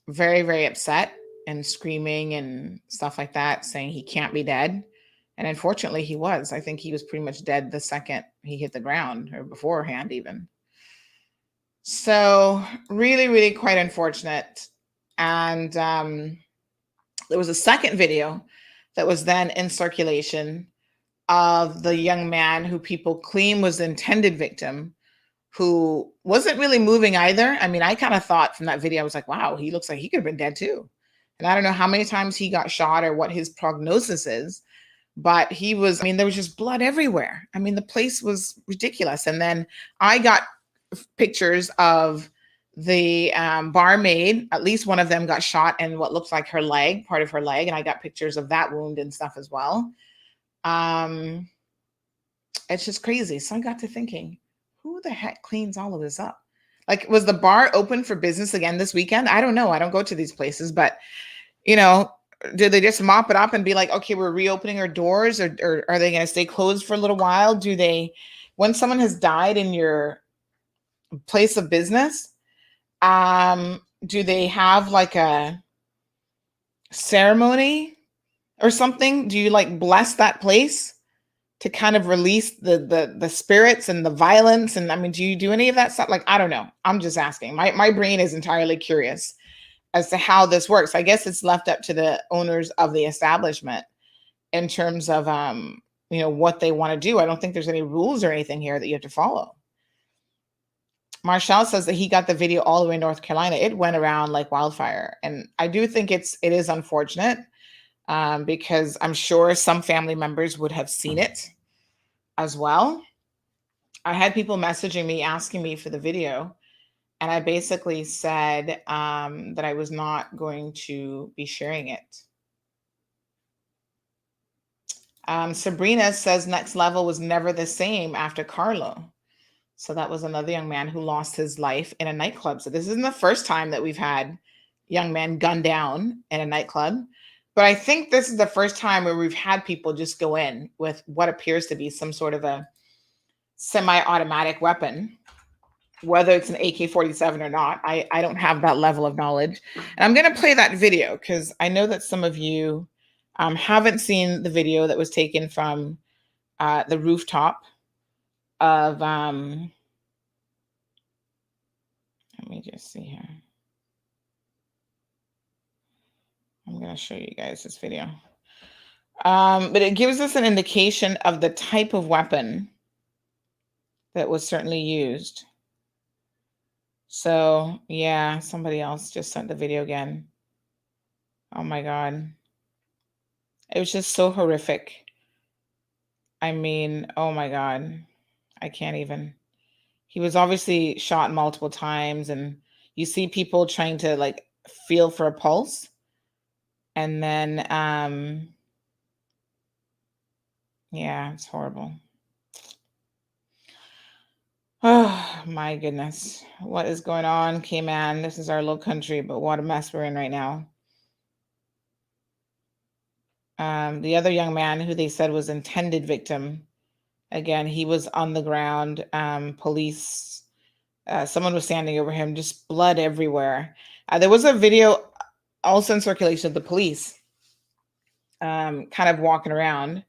very, very upset and screaming and stuff like that, saying he can't be dead. And unfortunately, he was. I think he was pretty much dead the second he hit the ground, or beforehand even. So really, really quite unfortunate. And there was a second video that was then in circulation of the young man who people claim was the intended victim, who wasn't really moving either. I mean, I kind of thought from that video, I was like, wow, he looks like he could have been dead too. And I don't know how many times he got shot or what his prognosis is, but there was just blood everywhere. I mean, the place was ridiculous. And then I got pictures of the barmaid. At least one of them got shot in what looks like her leg, part of her leg. And I got pictures of that wound and stuff as well. It's just crazy. So I got to thinking, who the heck cleans all of this up? Like, was the bar open for business again this weekend? I don't know. I don't go to these places, but did they just mop it up and be like, okay, we're reopening our doors, or are they going to stay closed for a little while? When someone has died in your place of business, do they have like a ceremony or something? Do you like bless that place to kind of release the spirits and the violence? And I mean, do you do any of that stuff? Like, I don't know. I'm just asking. My brain is entirely curious as to how this works. I guess it's left up to the owners of the establishment in terms of what they want to do. I don't think there's any rules or anything here that you have to follow. Marshall says that he got the video all the way in North Carolina. It went around like wildfire. And I do think it is unfortunate because I'm sure some family members would have seen it as well. I had people messaging me, asking me for the video. And I basically said that I was not going to be sharing it. Sabrina says Next Level was never the same after Carlo. So that was another young man who lost his life in a nightclub. So this isn't the first time that we've had young men gunned down in a nightclub. But I think this is the first time where we've had people just go in with what appears to be some sort of a semi-automatic weapon, whether it's an AK-47 or not. I don't have that level of knowledge. And I'm going to play that video because I know that some of you haven't seen the video that was taken from the rooftop of, let me just see here. I'm going to show you guys this video. But it gives us an indication of the type of weapon that was certainly used. So, yeah, somebody else just sent the video again. Oh my God. It was just so horrific. I mean, oh my God. I can't even. He was obviously shot multiple times, and you see people trying to like feel for a pulse. And then, yeah, it's horrible. Oh my goodness. What is going on, Cayman? This is our little country, but what a mess we're in right now. The other young man who they said was intended victim, again, he was on the ground. Police, someone was standing over him, just blood everywhere. There was a video also in circulation of the police kind of walking around,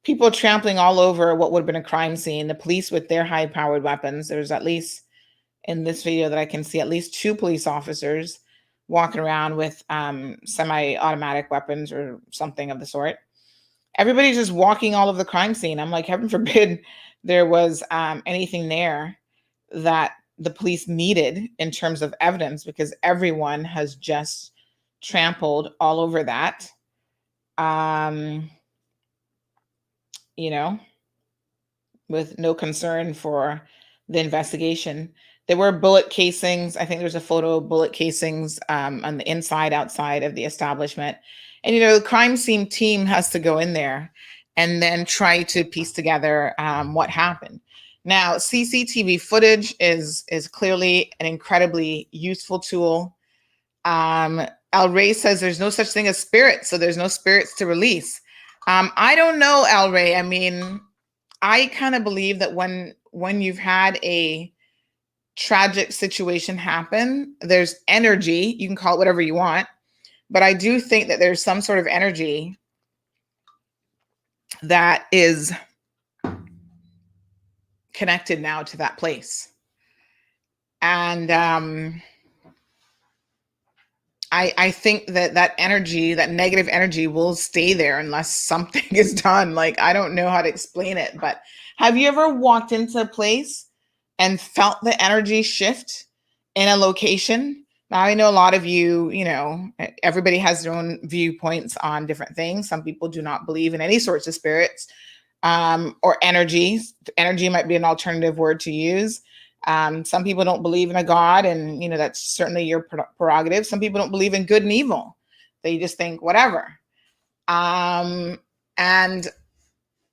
people trampling all over what would have been a crime scene, the police with their high-powered weapons. There's at least, in this video that I can see, at least 2 police officers walking around with semi-automatic weapons or something of the sort. Everybody's just walking all over the crime scene. I'm like, heaven forbid there was anything there that the police needed in terms of evidence, because everyone has just trampled all over that. With no concern for the investigation. There were bullet casings. I think there's a photo of bullet casings on the inside, outside of the establishment. And, the crime scene team has to go in there and then try to piece together what happened. Now, CCTV footage is clearly an incredibly useful tool. El Rey says there's no such thing as spirits, so there's no spirits to release. I don't know, El Rey. I mean, I kind of believe that when you've had a tragic situation happen, there's energy. You can call it whatever you want, but I do think that there's some sort of energy that is connected now to that place. And I think that energy, that negative energy, will stay there unless something is done. Like, I don't know how to explain it, but have you ever walked into a place and felt the energy shift in a location? Now, I know a lot of you, everybody has their own viewpoints on different things. Some people do not believe in any sorts of spirits or energy. Energy might be an alternative word to use. Some people don't believe in a God, and that's certainly your prerogative. Some people don't believe in good and evil. They just think whatever. And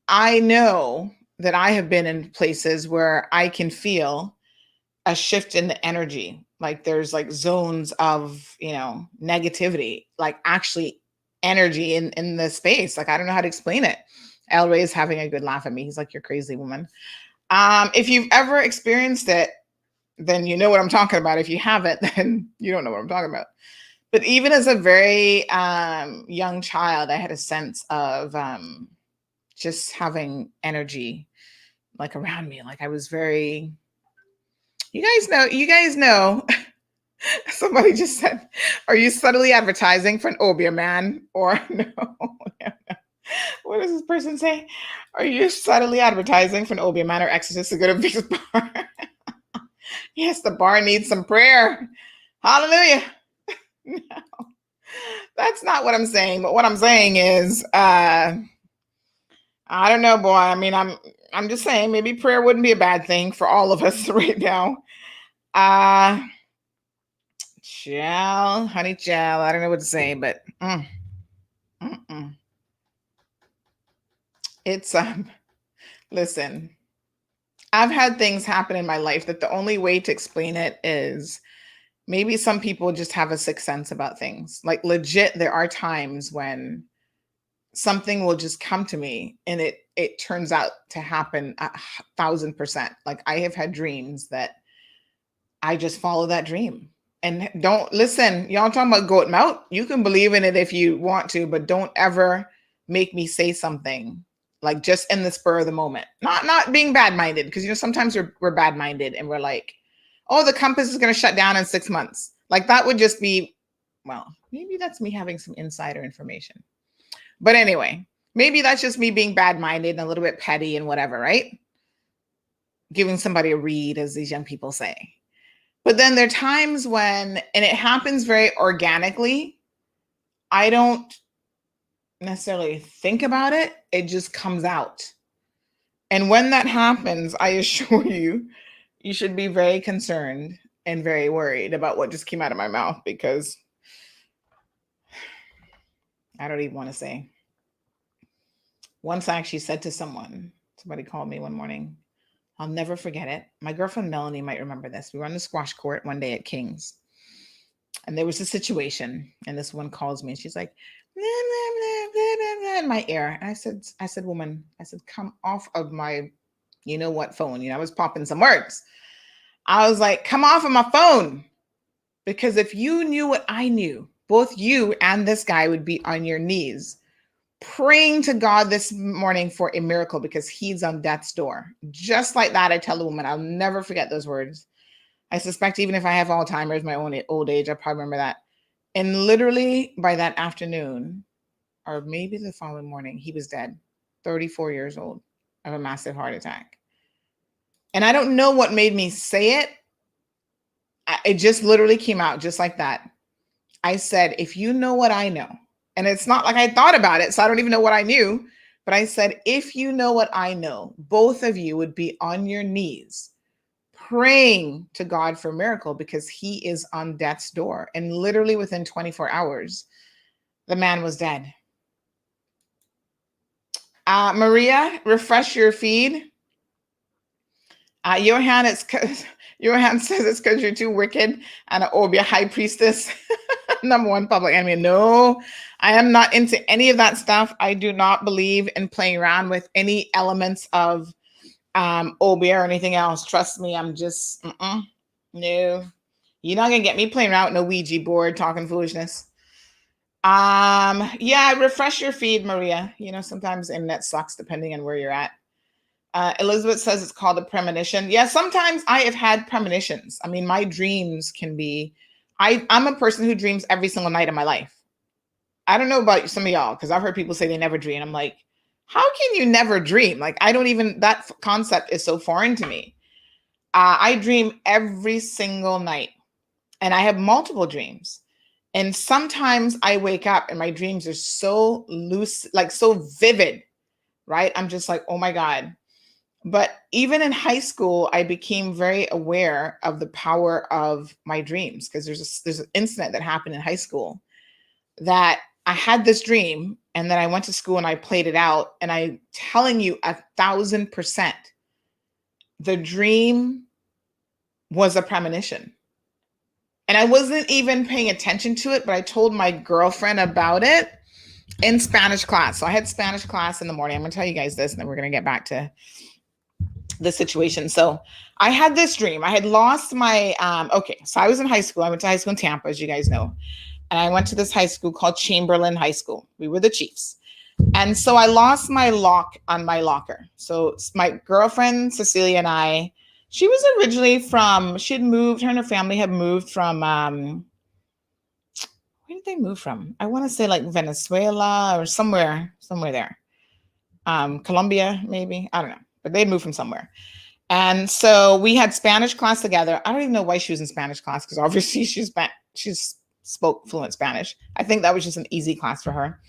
I know that I have been in places where I can feel a shift in the energy. Like there's like zones of, negativity, like actually energy in the space. Like, I don't know how to explain it. El Rey is having a good laugh at me. He's like, "You're crazy, woman." If you've ever experienced it, then you know what I'm talking about. If you haven't, then you don't know what I'm talking about. But even as a very young child, I had a sense of just having energy like around me. Like I was very, you guys know Somebody just said, are you subtly advertising for an Obia man? Or no? What does this person say? Are you subtly advertising for an Obia man or exorcist to go to Vic's bar? Yes, the bar needs some prayer. Hallelujah. No, that's not what I'm saying. But what I'm saying is, I don't know, boy. I mean, I'm just saying maybe prayer wouldn't be a bad thing for all of us right now. Honey child, I don't know what to say, but it's listen, I've had things happen in my life that the only way to explain it is maybe some people just have a sixth sense about things. Like legit, there are times when something will just come to me and it turns out to happen 1,000%. Like I have had dreams that I just follow that dream. And don't listen, y'all talking about goat mouth. You can believe in it if you want to, but don't ever make me say something like just in the spur of the moment. Not being bad-minded, because sometimes we're bad-minded and we're like, oh, the compass is going to shut down in 6 months. Like that would just be, well, maybe that's me having some insider information. But anyway, maybe that's just me being bad-minded and a little bit petty and whatever, right? Giving somebody a read, as these young people say. But then there are times when, and it happens very organically, I don't necessarily think about it. It just comes out. And when that happens, I assure you, you should be very concerned and very worried about what just came out of my mouth, because I don't even want to say. Once I actually said to somebody called me one morning. I'll never forget it. My girlfriend Melanie might remember this. We were on the squash court one day at King's, and there was a situation, and this one calls me and she's like, blah, blah, blah, blah, blah, in my ear. And I said, woman, come off of my, you know what, phone. I was popping some words. I was like, come off of my phone. Because if you knew what I knew, both you and this guy would be on your knees praying to God this morning for a miracle, because he's on death's door. Just like that, I tell the woman, I'll never forget those words. I suspect even if I have Alzheimer's, my own old age, I probably remember that. And literally by that afternoon, or maybe the following morning, he was dead, 34 years old, of a massive heart attack. And I don't know what made me say it. It just literally came out just like that. I said, if you know what I know, and it's not like I thought about it, so I don't even know what I knew, but I said, if you know what I know, both of you would be on your knees praying to God for a miracle, because he is on death's door. And literally within 24 hours, the man was dead. Maria, refresh your feed. Johan says it's because you're too wicked and an Obia high priestess. Number one public enemy. No, I am not into any of that stuff. I do not believe in playing around with any elements of Obia or anything else. Trust me, I'm just, no. You're not going to get me playing around with no Ouija board talking foolishness. Yeah, refresh your feed, Maria. Sometimes internet sucks depending on where you're at. Elizabeth says it's called a premonition. Yeah, sometimes I have had premonitions. I mean, my dreams can be, I'm a person who dreams every single night of my life. I don't know about some of y'all, because I've heard people say they never dream. I'm like, how can you never dream? Like, that concept is so foreign to me. I dream every single night, and I have multiple dreams. And sometimes I wake up and my dreams are so loose, like so vivid, right? I'm just like, oh my God. But even in high school, I became very aware of the power of my dreams, because there's an incident that happened in high school that I had this dream, and then I went to school and I played it out. And I'm telling you 1,000%, the dream was a premonition. And I wasn't even paying attention to it, but I told my girlfriend about it in Spanish class. So I had Spanish class in the morning. I'm going to tell you guys this, and then we're going to get back to the situation. So I had this dream. I had lost my, so I was in high school. I went to high school in Tampa, as you guys know. And I went to this high school called Chamberlain High School. We were the Chiefs. And so I lost my lock on my locker. So my girlfriend, Cecilia, and I, She was originally from, she had moved, her and her family had moved from, where did they move from? I want to say like Venezuela or somewhere there. Colombia, maybe. I don't know. But they'd moved from somewhere. And so we had Spanish class together. I don't even know why she was in Spanish class, because obviously she's spoke fluent Spanish. I think that was just an easy class for her.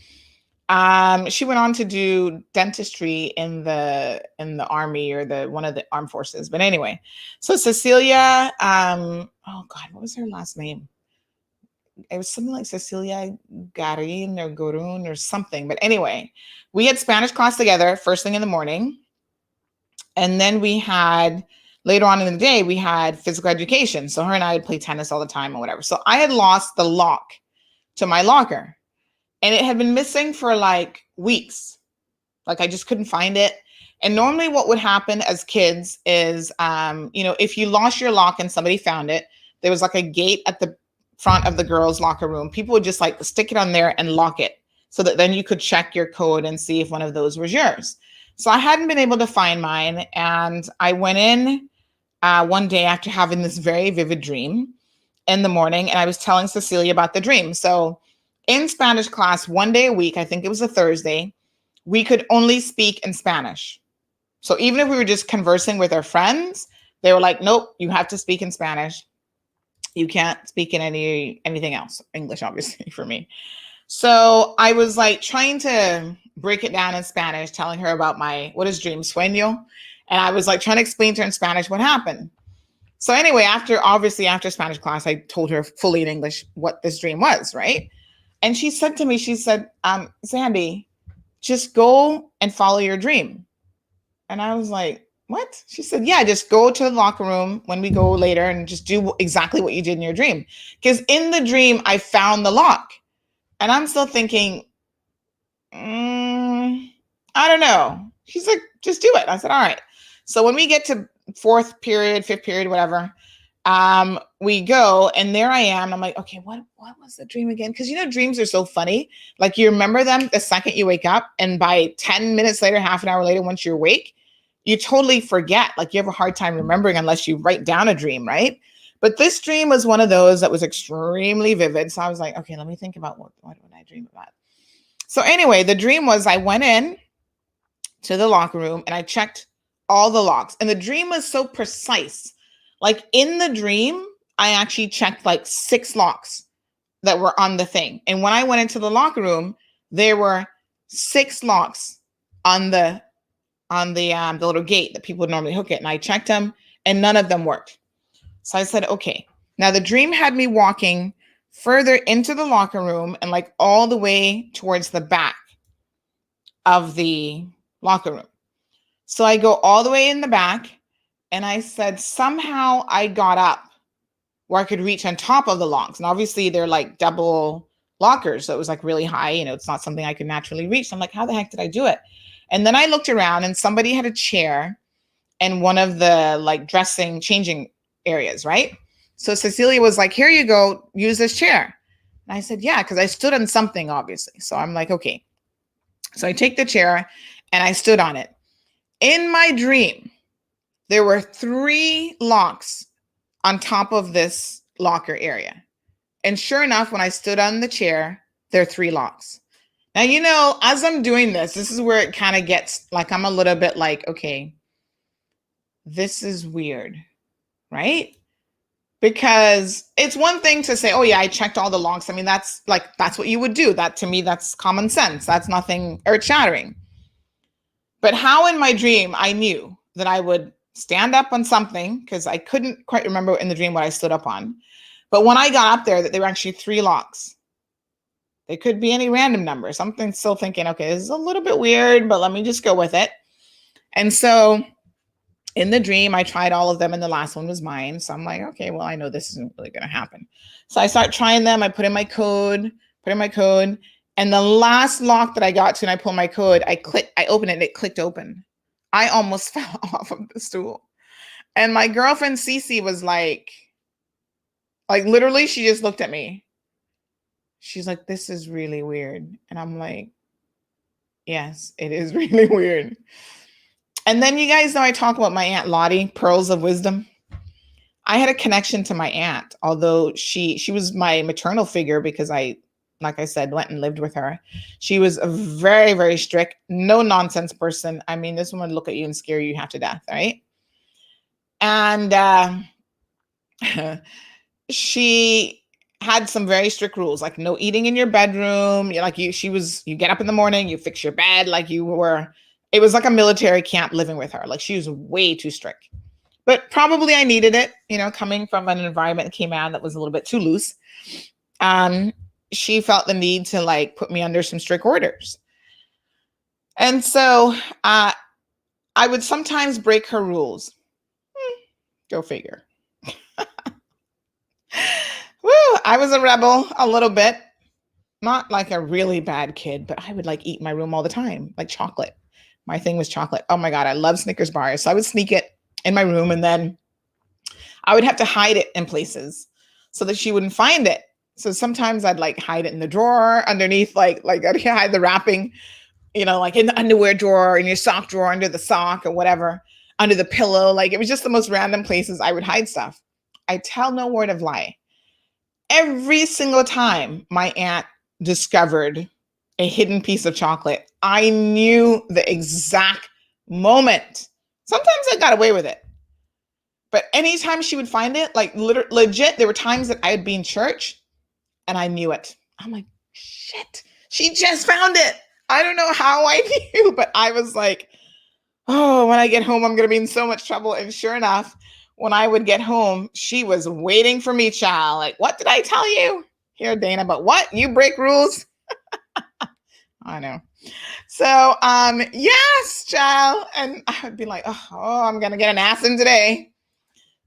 She went on to do dentistry in the army, or one of the armed forces. But anyway, so Cecilia, oh God, what was her last name? It was something like Cecilia Garin or Gorun or something. But anyway, we had Spanish class together first thing in the morning. And then we had, later on in the day, we had physical education. So her and I would play tennis all the time or whatever. So I had lost the lock to my locker, and it had been missing for like weeks. Like I just couldn't find it. And normally what would happen as kids is, if you lost your lock and somebody found it, there was like a gate at the front of the girls' locker room. People would just like stick it on there and lock it, so that then you could check your code and see if one of those was yours. So I hadn't been able to find mine. And I went in one day after having this very vivid dream in the morning, and I was telling Cecilia about the dream. So in Spanish class, one day a week, I think it was a Thursday, we could only speak in Spanish. So even if we were just conversing with our friends, they were like, nope, you have to speak in Spanish. You can't speak in anything else. English, obviously, for me. So I was like trying to break it down in Spanish, telling her about what is dream, sueño. And I was like trying to explain to her in Spanish what happened. So anyway, after Spanish class, I told her fully in English what this dream was, right? And she said to me, Sandy, just go and follow your dream. And I was like, what? She said, yeah, just go to the locker room when we go later and just do exactly what you did in your dream. Because in the dream, I found the lock. And I'm still thinking, I don't know. She's like, just do it. I said, all right. So when we get to fourth period, fifth period, whatever, we go, and there I am. And I'm like, okay, what was the dream again? Because dreams are so funny. Like you remember them the second you wake up, and by 10 minutes later, half an hour later, once you're awake, you totally forget. Like you have a hard time remembering unless you write down a dream, right? But this dream was one of those that was extremely vivid. So I was like, okay, let me think about what would I dream about. So anyway, the dream was I went in to the locker room and I checked all the locks. And the dream was so precise. Like in the dream, I actually checked like 6 locks that were on the thing. And when I went into the locker room, there were 6 locks on the little gate that people would normally hook it. And I checked them and none of them worked. So I said, okay. Now the dream had me walking further into the locker room and like all the way towards the back of the locker room. So I go all the way in the back, and I said, somehow I got up where I could reach on top of the locks. And obviously they're like double lockers. So it was like really high, it's not something I could naturally reach. So I'm like, how the heck did I do it? And then I looked around and somebody had a chair in one of the like changing areas, right? So Cecilia was like, here you go, use this chair. And I said, yeah, because I stood on something, obviously. So I'm like, okay. So I take the chair and I stood on it. In my dream, there were 3 locks on top of this locker area. And sure enough, when I stood on the chair, there are 3 locks. Now, as I'm doing this is where it kind of gets like, I'm a little bit like, okay, this is weird, right? Because it's one thing to say, oh yeah, I checked all the locks. I mean, that's what you would do. That to me, that's common sense. That's nothing earth-shattering. But how in my dream, I knew that I would stand up on something, because I couldn't quite remember in the dream what I stood up on. But when I got up there, that there were actually 3 locks. They could be any random number. Something still thinking, okay, this is a little bit weird, but let me just go with it. And so in the dream, I tried all of them, and the last one was mine. So I'm like, okay, well, I know this isn't really going to happen. So I start trying them. I put in my code, and the last lock that I got to, and I pull my code, I open it, and it clicked open. I almost fell off of the stool. And my girlfriend, Cece, was like literally, she just looked at me. She's like, this is really weird. And I'm like, yes, it is really weird. And then you guys know I talk about my Aunt Lottie, pearls of wisdom. I had a connection to my aunt, although she was my maternal figure because like I said, went and lived with her. She was a very, very strict, no nonsense person. I mean, this woman would look at you and scare you half to death, right? And she had some very strict rules, like no eating in your bedroom. You get up in the morning, you fix your bed, it was like a military camp living with her. Like she was way too strict. But probably I needed it, coming from an environment that came out that was a little bit too loose. She felt the need to put me under some strict orders. And so I would sometimes break her rules. Go figure. Woo, I was a rebel a little bit. Not like a really bad kid, but I would eat in my room all the time, like chocolate. My thing was chocolate. Oh my God, I love Snickers bars. So I would sneak it in my room, and then I would have to hide it in places so that she wouldn't find it. So sometimes I'd hide it in the drawer underneath, I'd hide the wrapping, in the underwear drawer, in your sock drawer, under the sock or whatever, under the pillow. It was just the most random places I would hide stuff. I tell no word of lie. Every single time my aunt discovered a hidden piece of chocolate, I knew the exact moment. Sometimes I got away with it. But anytime she would find it, legit, there were times that I'd be in church and I knew it. I'm like, shit, she just found it. I don't know how I knew, but I was like, oh, when I get home, I'm going to be in so much trouble. And sure enough, when I would get home, she was waiting for me, child. What did I tell you? Here, Dana, but what? You break rules? I know. So, yes, child. And I would be like, oh, I'm going to get an ass in today.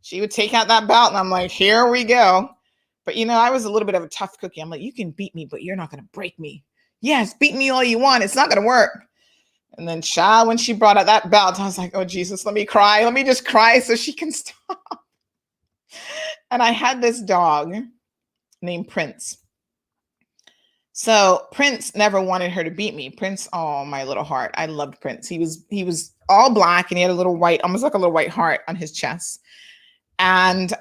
She would take out that belt and I'm like, here we go. But, I was a little bit of a tough cookie. I'm like, you can beat me, but you're not going to break me. Yes, beat me all you want. It's not going to work. And then, child, when she brought out that belt, I was like, oh, Jesus, let me cry. Let me just cry so she can stop. And I had this dog named Prince. So Prince never wanted her to beat me. Prince, oh, my little heart. I loved Prince. He was all black and he had a little white, almost like a little white heart on his chest. And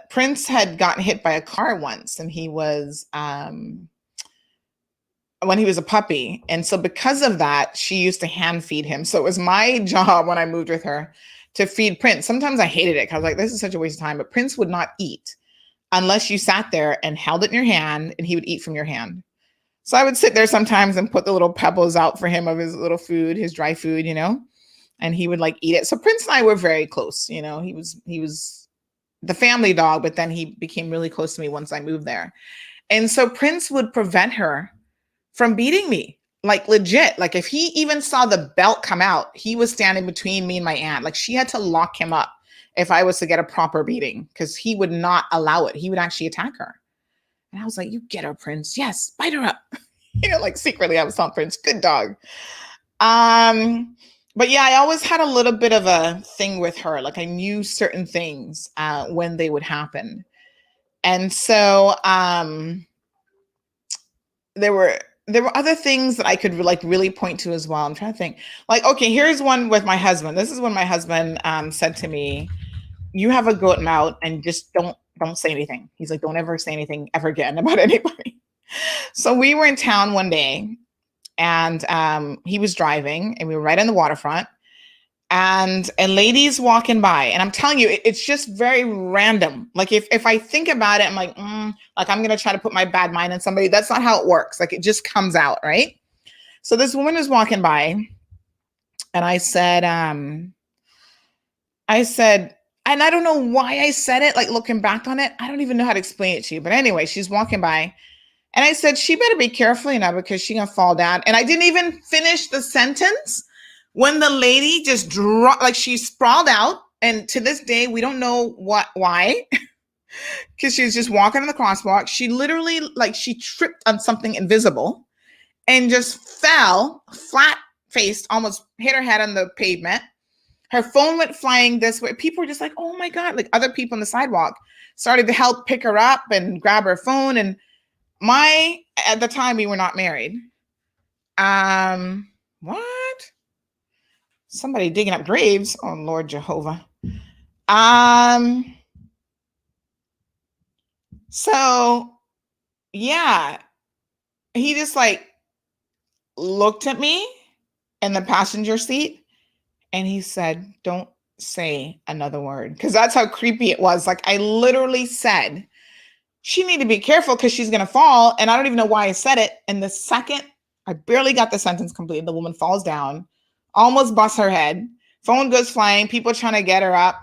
Prince had gotten hit by a car once, and he was when he was a puppy. And so because of that, she used to hand feed him. So it was my job when I moved with her to feed Prince. Sometimes I hated it because I was like, this is such a waste of time. But Prince would not eat unless you sat there and held it in your hand, and he would eat from your hand. So I would sit there sometimes and put the little pebbles out for him of his little food, his dry food, and he would eat it. So Prince and I were very close. He was the family dog, but then he became really close to me once I moved there. And so Prince would prevent her from beating me, legit. If he even saw the belt come out, he was standing between me and my aunt. She had to lock him up if I was to get a proper beating, because he would not allow it. He would actually attack her. And I was like, you get her, Prince. Yes, bite her up. Secretly I was telling Prince, good dog. But yeah, I always had a little bit of a thing with her. I knew certain things when they would happen. And so there were other things that I could really point to as well. I'm trying to think. Okay, here's one with my husband. This is when my husband said to me, you have a goat mouth and just don't say anything. He's like, don't ever say anything ever again about anybody. So we were in town one day, and he was driving, and we were right on the waterfront, and a lady's walking by, and I'm telling you, it's just very random. If I think about it, I'm like, I'm going to try to put my bad mind on somebody. That's not how it works. It just comes out, right? So this woman is walking by, and I said, and I don't know why I said it, looking back on it, I don't even know how to explain it to you. But anyway, she's walking by, and I said, she better be careful, because she's going to fall down. And I didn't even finish the sentence when the lady just dropped, she sprawled out. And to this day, we don't know why, because she was just walking on the crosswalk. She literally, she tripped on something invisible and just fell flat-faced, almost hit her head on the pavement. Her phone went flying this way. People were just like, oh my God. Other people on the sidewalk started to help pick her up and grab her phone. And at the time, we were not married. What? Somebody digging up graves. Oh, Lord Jehovah. So yeah, he just like looked at me in the passenger seat and he said, "Don't say another word." Because that's how creepy it was. Like, I literally said, she need to be careful because she's gonna fall. And I don't even know why I said it. And the second I barely got the sentence completed, the woman falls down, almost busts her head. Phone goes flying, people trying to get her up.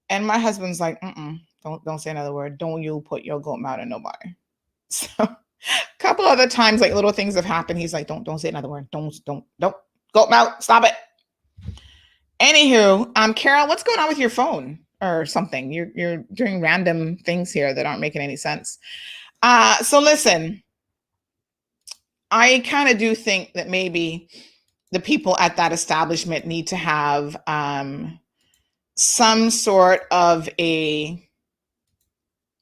And my husband's like, don't say another word. Don't you put your goat mouth in nobody. So a couple other times, like little things have happened. He's like, don't say another word. Don't goat mouth. Stop it. Anywho, Carol, what's going on with your phone or something? You're doing random things here that aren't making any sense. So listen, I kind of do think that maybe the people at that establishment need to have some sort of a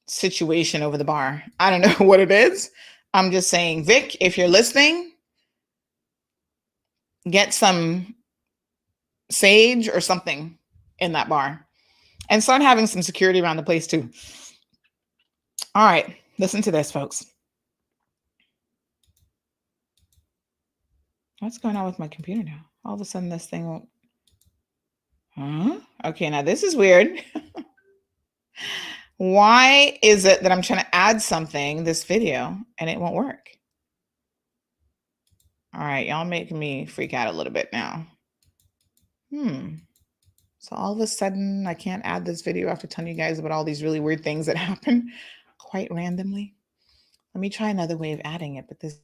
situation over the bar. I don't know what it is. I'm just saying, Vic, if you're listening, get some sage or something in that bar and start having some security around the place too. All right, listen to this, folks. What's going on with my computer now? All of a sudden this thing won't. Huh? Okay, now this is weird. Why is it that I'm trying to add something, this video, and it won't work? All right, y'all making me freak out a little bit now. So all of a sudden I can't add this video after telling you guys about all these really weird things that happen quite randomly. Let me try another way of adding it, but this.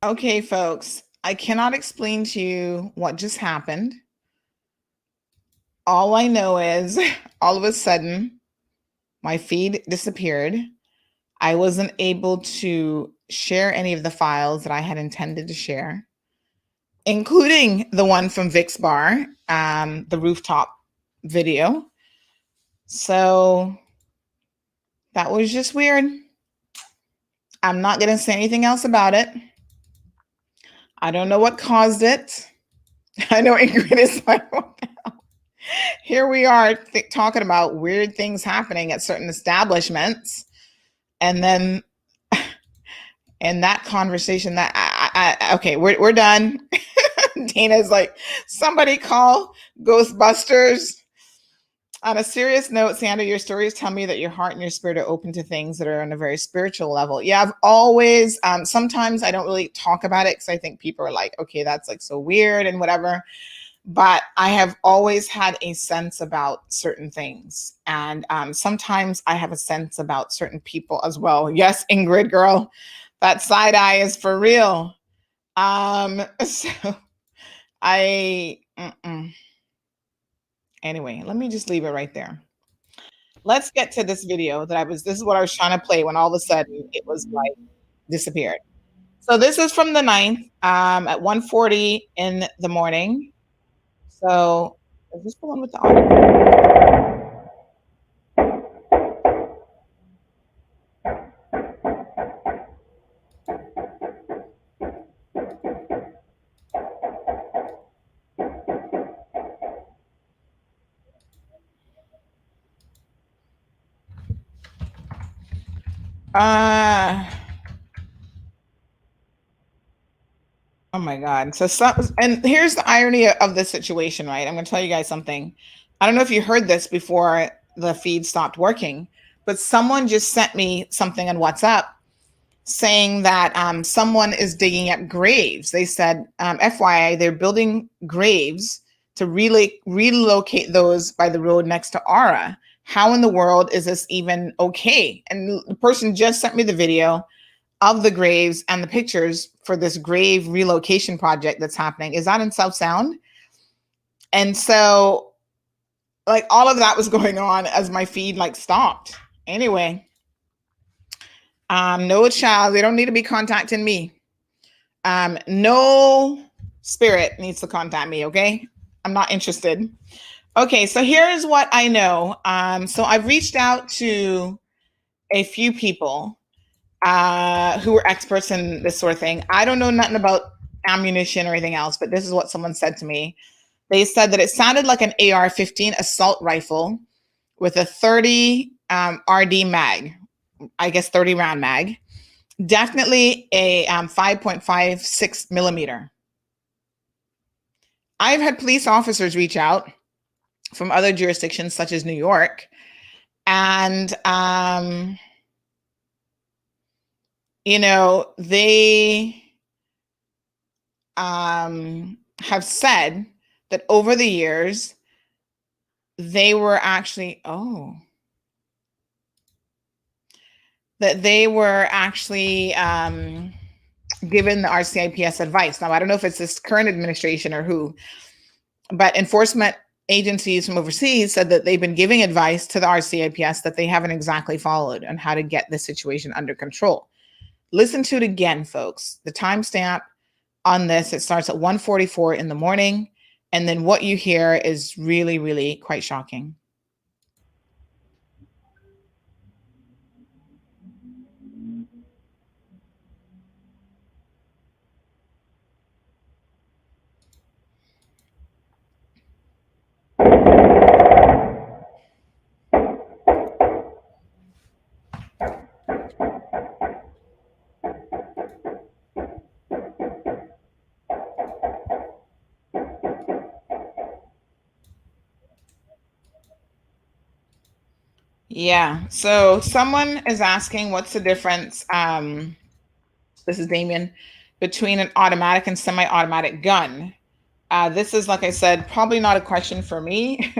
Okay, folks, I cannot explain to you what just happened. All I know is all of a sudden my feed disappeared. I wasn't able to share any of the files that I had intended to share, including the one from Vic's bar, the rooftop video. So that was just weird. I'm not going to say anything else about it. I don't know what caused it. I know Ingrid is like, what the hell? Here we are talking about weird things happening at certain establishments. And then in that conversation okay, we're done. Dana's like, somebody call Ghostbusters. On a serious note, Sandra, your stories tell me that your heart and your spirit are open to things that are on a very spiritual level. Yeah, I've always, sometimes I don't really talk about it because I think people are like, okay, that's like so weird and whatever. But I have always had a sense about certain things. And sometimes I have a sense about certain people as well. Yes, Ingrid, girl, that side eye is for real. So I, Anyway, let me just leave it right there. Let's get to this video this is what I was trying to play when all of a sudden it was like disappeared. So this is from the 9th at 1:40 in the morning. So is this the one with the audio? Oh my God. And here's the irony of this situation, right? I'm going to tell you guys something. I don't know if you heard this before the feed stopped working, but someone just sent me something on WhatsApp saying that someone is digging up graves. They said, FYI, they're building graves to relocate those by the road next to Ara. How in the world is this even okay? And the person just sent me the video of the graves and the pictures for this grave relocation project that's happening. Is that in South Sound? And so like all of that was going on as my feed like stopped. Anyway, no child, they don't need to be contacting me. No spirit needs to contact me, okay? I'm not interested. Okay, so here's what I know. So I've reached out to a few people who are experts in this sort of thing. I don't know nothing about ammunition or anything else, but this is what someone said to me. They said that it sounded like an AR-15 assault rifle with a 30 RD mag, I guess 30 round mag. Definitely a 5.56 millimeter. I've had police officers reach out from other jurisdictions, such as New York, and you know, they have said that over the years, they were actually, given the RCIPS advice. Now, I don't know if it's this current administration or who, but enforcement agencies from overseas said that they've been giving advice to the RCIPS that they haven't exactly followed on how to get the situation under control. Listen to it again, folks. The timestamp on this, it starts at 1:44 in the morning. And then what you hear is really, really quite shocking. Yeah. So someone is asking, what's the difference? This is Damien, between an automatic and semi-automatic gun. This is, like I said, probably not a question for me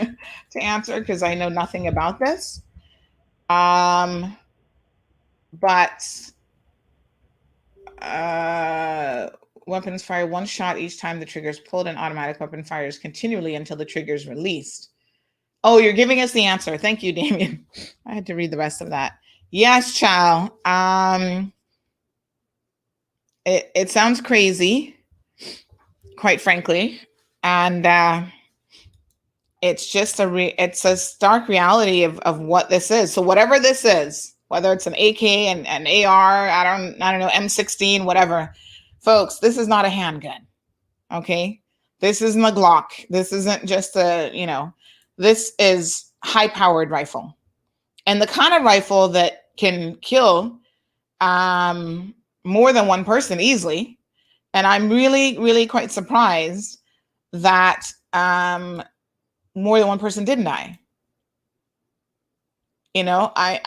to answer because I know nothing about this. But weapons fire one shot each time the trigger is pulled, and automatic weapon fires continually until the trigger is released. Oh, you're giving us the answer. Thank you, Damien. I had to read the rest of that. Yes, child. It sounds crazy, quite frankly, and it's just it's a stark reality of what this is. So whatever this is, whether it's an AK and an AR, I don't know, M16, whatever, folks, this is not a handgun. Okay, this isn't a Glock. This isn't just this is high-powered rifle, and the kind of rifle that can kill more than one person easily. And I'm really, really quite surprised that more than one person didn't die. You know, I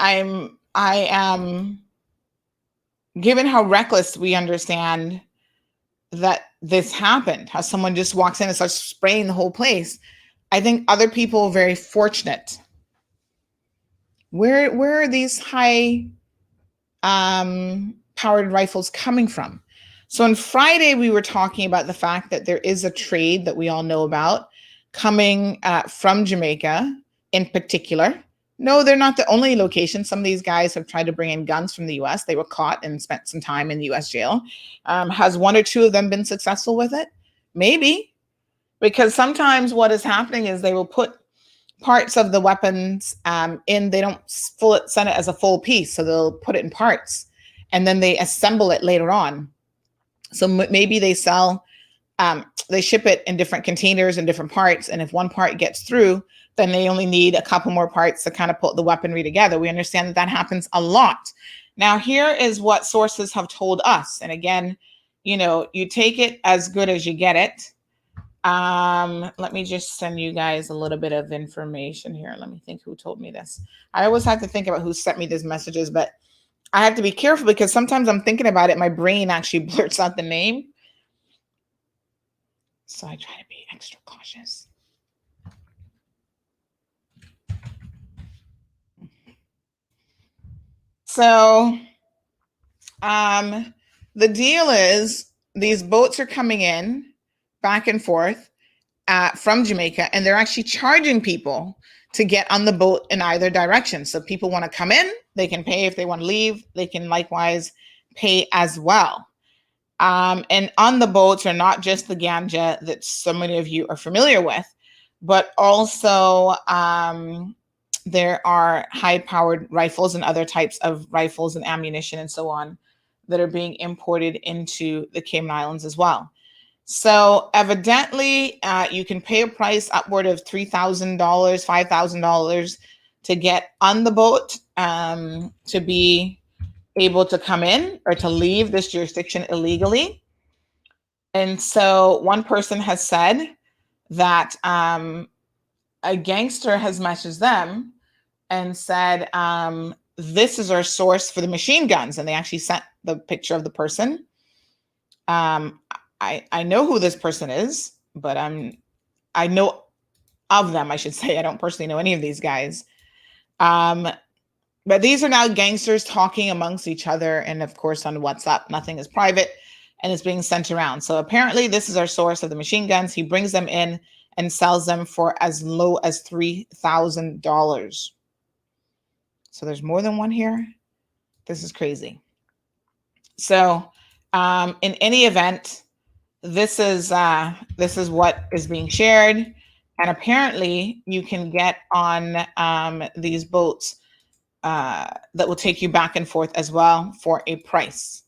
am, given how reckless we understand that this happened, how someone just walks in and starts spraying the whole place. I think other people are very fortunate. Where are these high powered rifles coming from? So on Friday, we were talking about the fact that there is a trade that we all know about coming from Jamaica in particular. No, they're not the only location. Some of these guys have tried to bring in guns from the US. They were caught and spent some time in the US jail. Has one or two of them been successful with it? Maybe. Because sometimes what is happening is they will put parts of the weapons in, they don't send it as a full piece. So they'll put it in parts and then they assemble it later on. So maybe they they ship it in different containers and different parts. And if one part gets through, then they only need a couple more parts to kind of put the weaponry together. We understand that that happens a lot. Now, here is what sources have told us. And again, you take it as good as you get it. Let me just send you guys a little bit of information here. Let me think who told me this. I always have to think about who sent me these messages, but I have to be careful because sometimes I'm thinking about it. My brain actually blurts out the name. So I try to be extra cautious. So the deal is these boats are coming in back and forth from Jamaica, and they're actually charging people to get on the boat in either direction. So people want to come in, they can pay. If they want to leave, they can likewise pay as well. And on the boats are not just the ganja that so many of you are familiar with, but also there are high-powered rifles and other types of rifles and ammunition and so on that are being imported into the Cayman Islands as well. So evidently, you can pay a price upward of $3,000, $5,000 to get on the boat to be able to come in or to leave this jurisdiction illegally. And so one person has said that a gangster has messaged them and said, this is our source for the machine guns. And they actually sent the picture of the person. I know who this person is, but I know of them, I should say. I don't personally know any of these guys. But these are now gangsters talking amongst each other. And of course, on WhatsApp, nothing is private and it's being sent around. So apparently this is our source of the machine guns. He brings them in and sells them for as low as $3,000. So there's more than one here. This is crazy. So in any event, this is what is being shared. And apparently you can get on these boats that will take you back and forth as well for a price.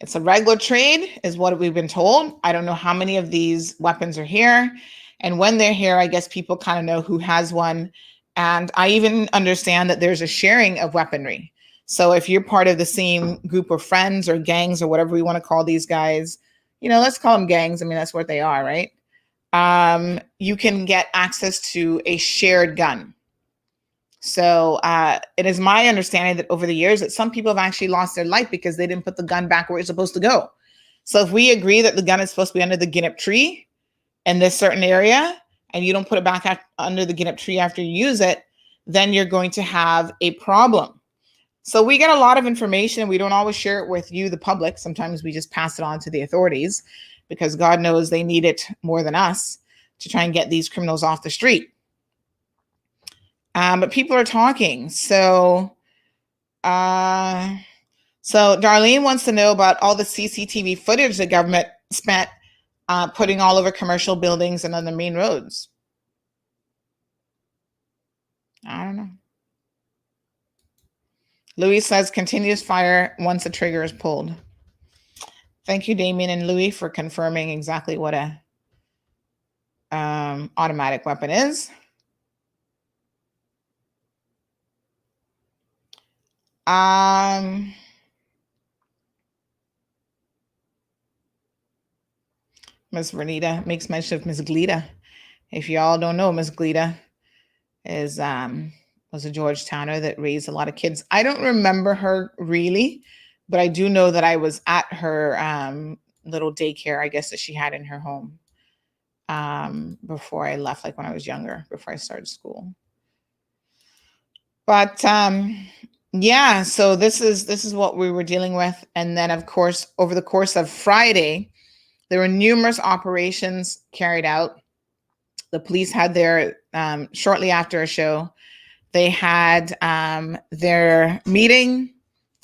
It's a regular trade is what we've been told. I don't know how many of these weapons are here. And when they're here, I guess people kind of know who has one. And I even understand that there's a sharing of weaponry. So if you're part of the same group of friends or gangs or whatever we want to call these guys, let's call them gangs. I mean, that's what they are, right? You can get access to a shared gun. So it is my understanding that over the years that some people have actually lost their life because they didn't put the gun back where it's supposed to go. So if we agree that the gun is supposed to be under the guinea tree in this certain area, and you don't put it back under the guinea tree after you use it, then you're going to have a problem. So we get a lot of information. We don't always share it with you, the public. Sometimes we just pass it on to the authorities because God knows they need it more than us to try and get these criminals off the street. But people are talking. So Darlene wants to know about all the CCTV footage the government spent putting all over commercial buildings and on the main roads. I don't know. Louis says continuous fire once the trigger is pulled. Thank you, Damien and Louis, for confirming exactly what a automatic weapon is. Miss Renita makes mention of Miss Glida. If y'all don't know, Miss Glida is was a Georgetowner that raised a lot of kids. I don't remember her really, but I do know that I was at her little daycare, I guess, that she had in her home before I left, like when I was younger, before I started school. But yeah, so this is what we were dealing with. And then, of course, over the course of Friday, There were numerous operations carried out. The police had their, shortly after a show, they had their meeting,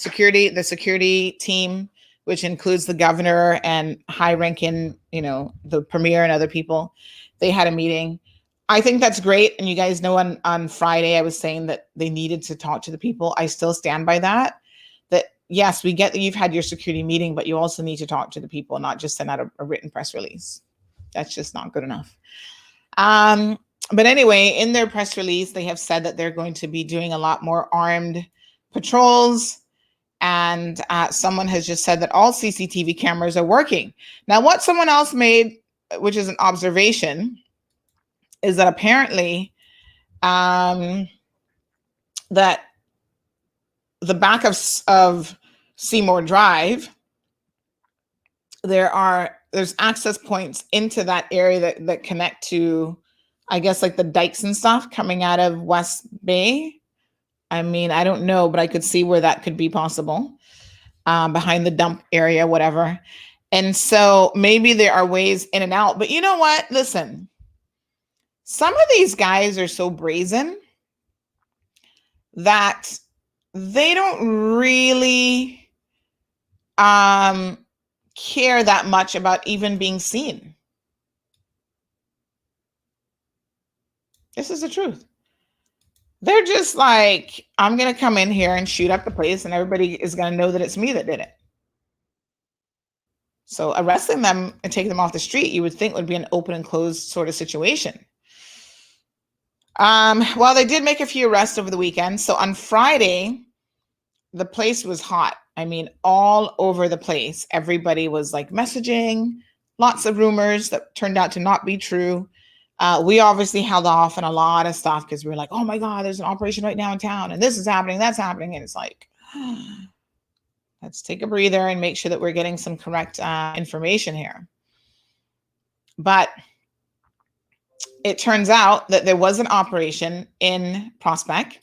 the security team, which includes the governor and high-ranking, the premier and other people. They had a meeting. I think that's great. And you guys know on Friday, I was saying that they needed to talk to the people. I still stand by that yes, we get that you've had your security meeting, but you also need to talk to the people, not just send out a written press release. That's just not good enough. But anyway, in their press release, they have said that they're going to be doing a lot more armed patrols. And someone has just said that all CCTV cameras are working. Now, what someone else made, which is an observation, is that apparently that the back of Seymour Drive, there's access points into that area that connect to, I guess, like the dikes and stuff coming out of West Bay. I mean, I don't know, but I could see where that could be possible, behind the dump area, whatever. And so maybe there are ways in and out. But you know what? Listen, some of these guys are so brazen that they don't really care that much about even being seen. This is the truth. They're just like, I'm going to come in here and shoot up the place and everybody is going to know that it's me that did it. So arresting them and taking them off the street, you would think would be an open and closed sort of situation. Well, they did make a few arrests over the weekend. So on Friday, the place was hot. I mean, all over the place. Everybody was like messaging, lots of rumors that turned out to not be true. We obviously held off on a lot of stuff because we were like, oh my God, there's an operation right now in town and this is happening, that's happening. And it's like, let's take a breather and make sure that we're getting some correct information here. But it turns out that there was an operation in Prospect.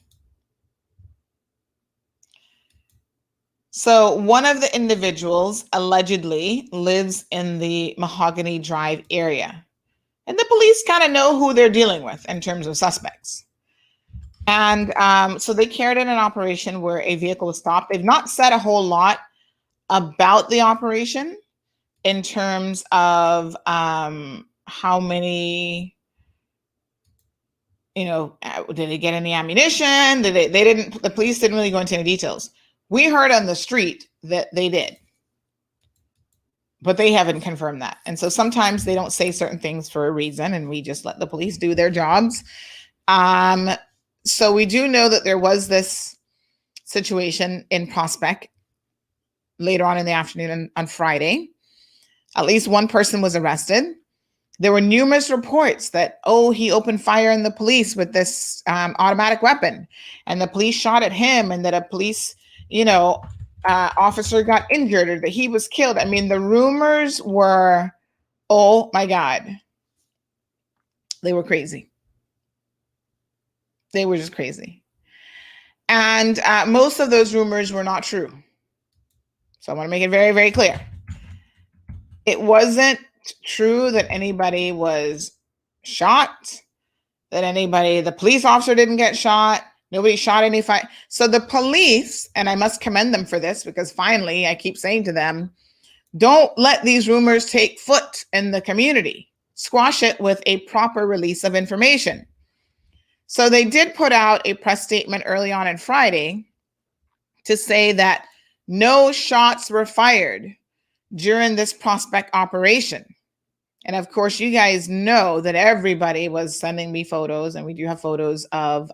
So one of the individuals allegedly lives in the Mahogany Drive area. And the police kind of know who they're dealing with in terms of suspects. And so they carried out an operation where a vehicle was stopped. They've not said a whole lot about the operation in terms of how many, did they get any ammunition? The police didn't really go into any details. We heard on the street that they did, but they haven't confirmed that. And so sometimes they don't say certain things for a reason, and we just let the police do their jobs. So we do know that there was this situation in Prospect later on in the afternoon on Friday. At least one person was arrested. There were numerous reports that, he opened fire on the police with this automatic weapon, and the police shot at him, and that a police officer got injured or that he was killed. I mean, the rumors were, oh my God, they were crazy. They were just crazy. And most of those rumors were not true. So I want to make it very, very clear. It wasn't true that anybody was shot, the police officer didn't get shot. Nobody shot any fight. So the police, and I must commend them for this because finally I keep saying to them, don't let these rumors take foot in the community. Squash it with a proper release of information. So they did put out a press statement early on Friday to say that no shots were fired during this Prospect operation. And of course, you guys know that everybody was sending me photos, and we do have photos of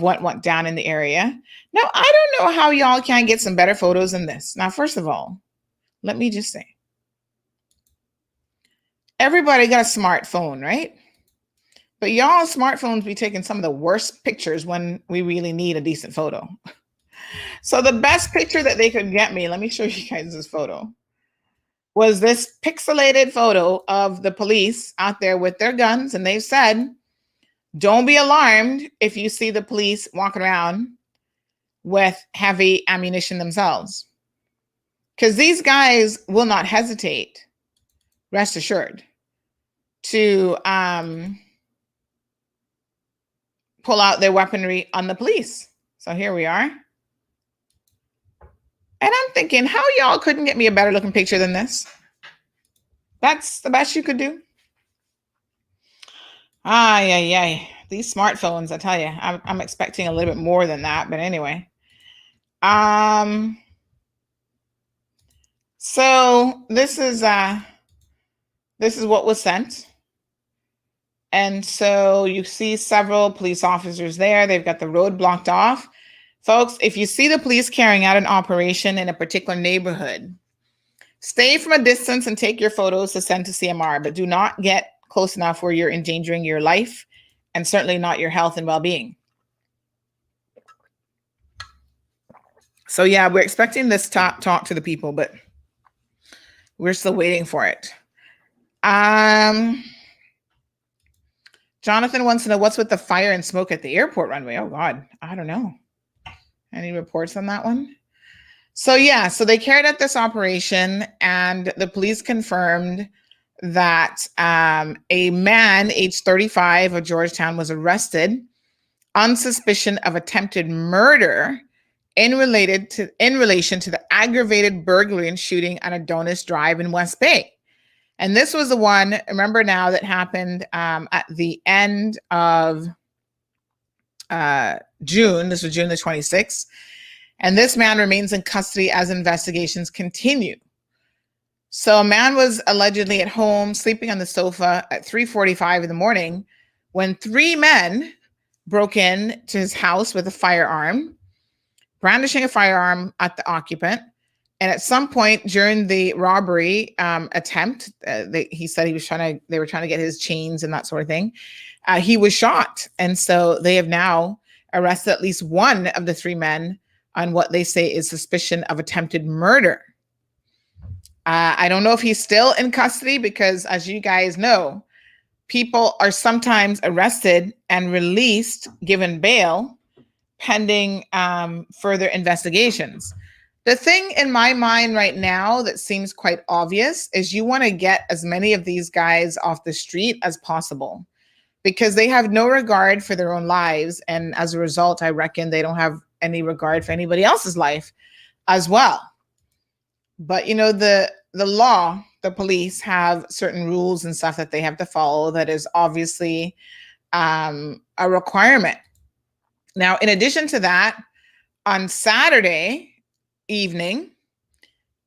what went down in the area. Now, I don't know how y'all can't get some better photos than this. Now, first of all, let me just say, everybody got a smartphone, right? But y'all smartphones be taking some of the worst pictures when we really need a decent photo. So the best picture that they could get me, let me show you guys this photo, was this pixelated photo of the police out there with their guns. And they've said, don't be alarmed if you see the police walking around with heavy ammunition themselves. Because these guys will not hesitate, rest assured, to pull out their weaponry on the police. So here we are. And I'm thinking, how y'all couldn't get me a better looking picture than this? That's the best you could do. These smartphones, I tell you, I'm expecting a little bit more than that. But anyway. So this is what was sent. And so you see several police officers there. They've got the road blocked off. Folks, if you see the police carrying out an operation in a particular neighborhood, stay from a distance and take your photos to send to CMR, but do not get close enough where you're endangering your life and certainly not your health and well-being. So yeah, we're expecting this talk to the people, but we're still waiting for it. Jonathan wants to know what's with the fire and smoke at the airport runway. Oh God, I don't know. Any reports on that one? So yeah, so they carried out this operation and the police confirmed that a man aged 35 of Georgetown was arrested on suspicion of attempted murder in relation to the aggravated burglary and shooting on Adonis Drive in West Bay. And this was the one, remember now, that happened at the end of June. This was June the 26th. And this man remains in custody as investigations continue. So a man was allegedly at home sleeping on the sofa at 3:45 in the morning when 3 men broke in to his house with a firearm, brandishing a firearm at the occupant. And at some point during the robbery attempt, he said they were trying to get his chains and that sort of thing. He was shot. And so they have now arrested at least one of the 3 men on what they say is suspicion of attempted murder. I don't know if he's still in custody because, as you guys know, people are sometimes arrested and released, given bail, pending further investigations. The thing in my mind right now that seems quite obvious is you want to get as many of these guys off the street as possible because they have no regard for their own lives. And as a result, I reckon they don't have any regard for anybody else's life as well. But, you know, the law, the police have certain rules and stuff that they have to follow that is obviously a requirement. Now, in addition to that, on Saturday evening,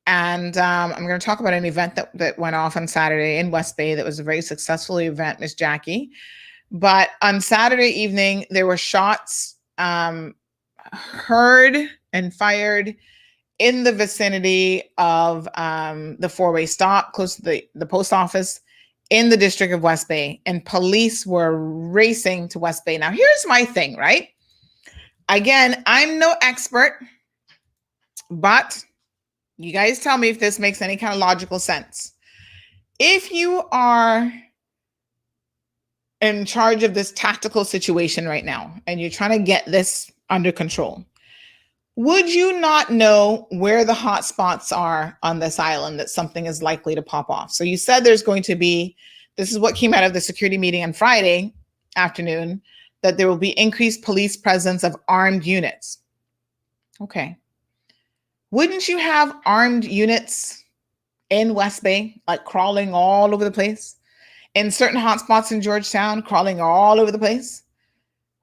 and I'm going to talk about an event that went off on Saturday in West Bay that was a very successful event, Miss Jackie. But on Saturday evening, there were shots heard and fired in the vicinity of the 4-way stop close to the post office in the district of West Bay, and police were racing to West Bay. Now, here's my thing, right? Again, I'm no expert, but you guys tell me if this makes any kind of logical sense. If you are in charge of this tactical situation right now, and you're trying to get this under control, would you not know where the hot spots are on this island that something is likely to pop off? So you said there's going to be, this is what came out of the security meeting on Friday afternoon, that there will be increased police presence of armed units. Okay. Wouldn't you have armed units in West Bay, like crawling all over the place? In certain hotspots in Georgetown, crawling all over the place?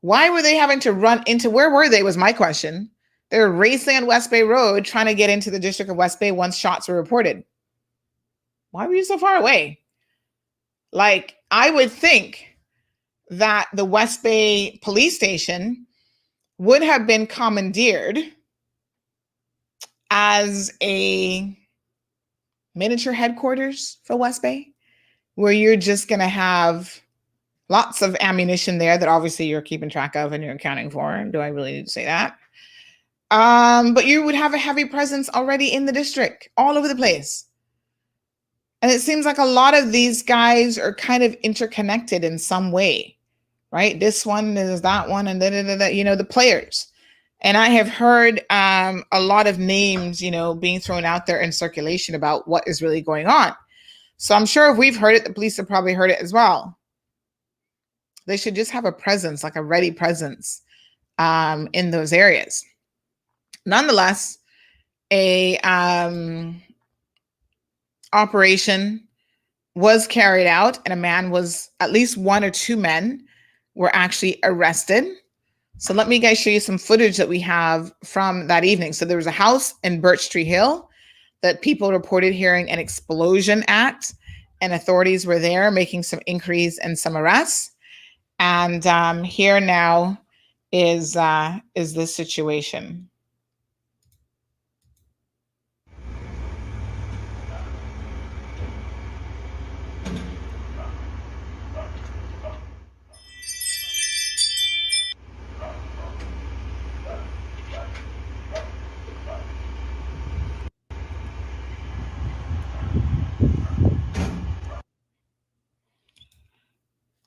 Why were they having to run into, where were they was my question. They were racing on West Bay Road trying to get into the district of West Bay once shots were reported. Why were you so far away? Like, I would think that the West Bay police station would have been commandeered as a miniature headquarters for West Bay, where you're just going to have lots of ammunition there that obviously you're keeping track of and you're accounting for. Do I really need to say that? But you would have a heavy presence already in the district, all over the place. And it seems like a lot of these guys are kind of interconnected in some way, right? This one is that one, and you know, the players. And I have heard a lot of names, being thrown out there in circulation about what is really going on. So I'm sure if we've heard it, the police have probably heard it as well. They should just have a presence, like a ready presence in those areas. Nonetheless, a operation was carried out, and at least one or two men were actually arrested. So let me guys show you some footage that we have from that evening. So there was a house in Birch Tree Hill that people reported hearing an explosion at, and authorities were there making some inquiries and some arrests. And here now is this situation.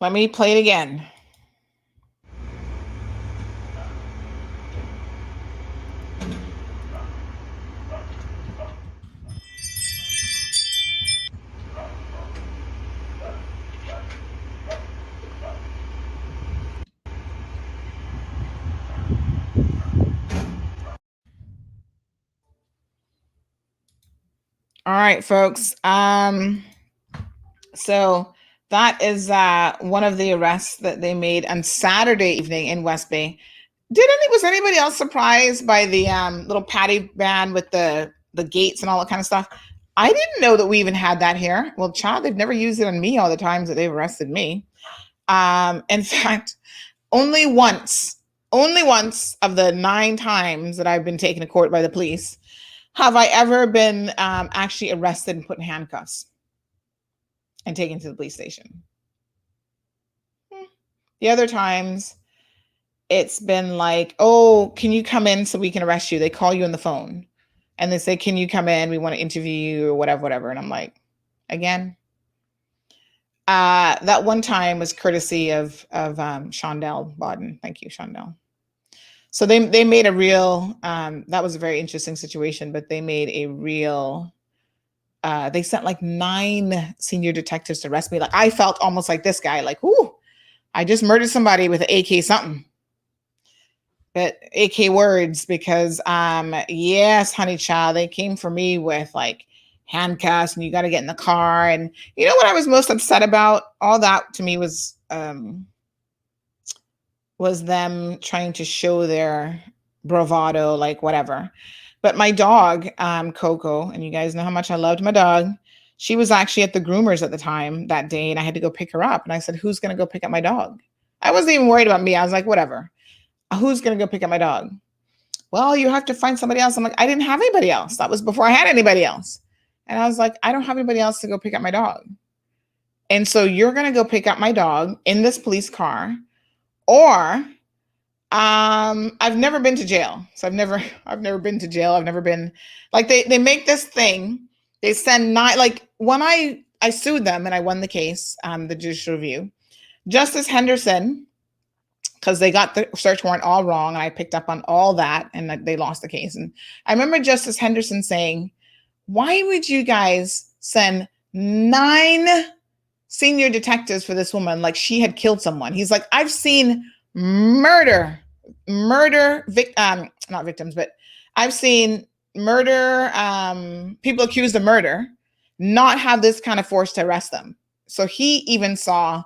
Let me play it again. All right, folks. So that is one of the arrests that they made on Saturday evening in West Bay. Was anybody else surprised by the little paddy van with the gates and all that kind of stuff? I didn't know that we even had that here. Well, child, they've never used it on me all the times that they've arrested me. In fact, only once of the 9 times that I've been taken to court by the police have I ever been actually arrested and put in handcuffs and taken to the police station. The other times, it's been like, oh, can you come in so we can arrest you? They call you on the phone and they say, can you come in? We want to interview you or whatever. And I'm like, again? That one time was courtesy of Shondell Bodden. Thank you, Shondell. So they made a real, that was a very interesting situation, but they made a real, they sent like 9 senior detectives to arrest me. Like I felt almost like this guy, like, ooh, I just murdered somebody with an AK something. But AK words, because yes, honey child, they came for me with like handcuffs and you got to get in the car. And you know what I was most upset about? All that to me was them trying to show their bravado, like whatever. But my dog, Coco, and you guys know how much I loved my dog. She was actually at the groomers at the time that day, and I had to go pick her up. And I said, who's going to go pick up my dog? I wasn't even worried about me. I was like, whatever. Who's going to go pick up my dog? Well, you have to find somebody else. I'm like, I didn't have anybody else. That was before I had anybody else. And I was like, I don't have anybody else to go pick up my dog. And so you're going to go pick up my dog in this police car, or I've never been to jail. So I've never been to jail. I've never been like, they make this thing. They send 9, like when I sued them and I won the case, the judicial review, Justice Henderson, because they got the search warrant all wrong. And I picked up on all that and they lost the case. And I remember Justice Henderson saying, why would you guys send 9 senior detectives for this woman like she had killed someone? He's like, I've seen not victims, but I've seen murder, people accused of murder, not have this kind of force to arrest them. So he even saw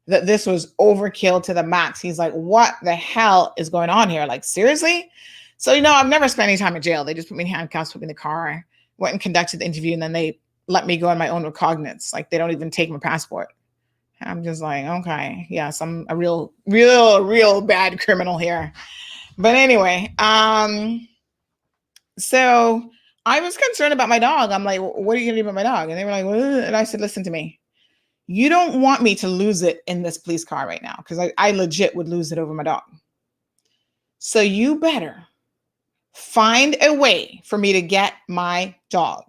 that this was overkill to the max. He's like, what the hell is going on here? Like, seriously? So, I've never spent any time in jail. They just put me in handcuffs, put me in the car, went and conducted the interview, and then they let me go on my own recognizance. Like, they don't even take my passport. I'm just like, okay, yes, I'm a real bad criminal here. But anyway, so I was concerned about my dog. I'm like, what are you going to do about my dog? And they were like, what? And I said, listen to me. You don't want me to lose it in this police car right now, because I legit would lose it over my dog. So you better find a way for me to get my dog.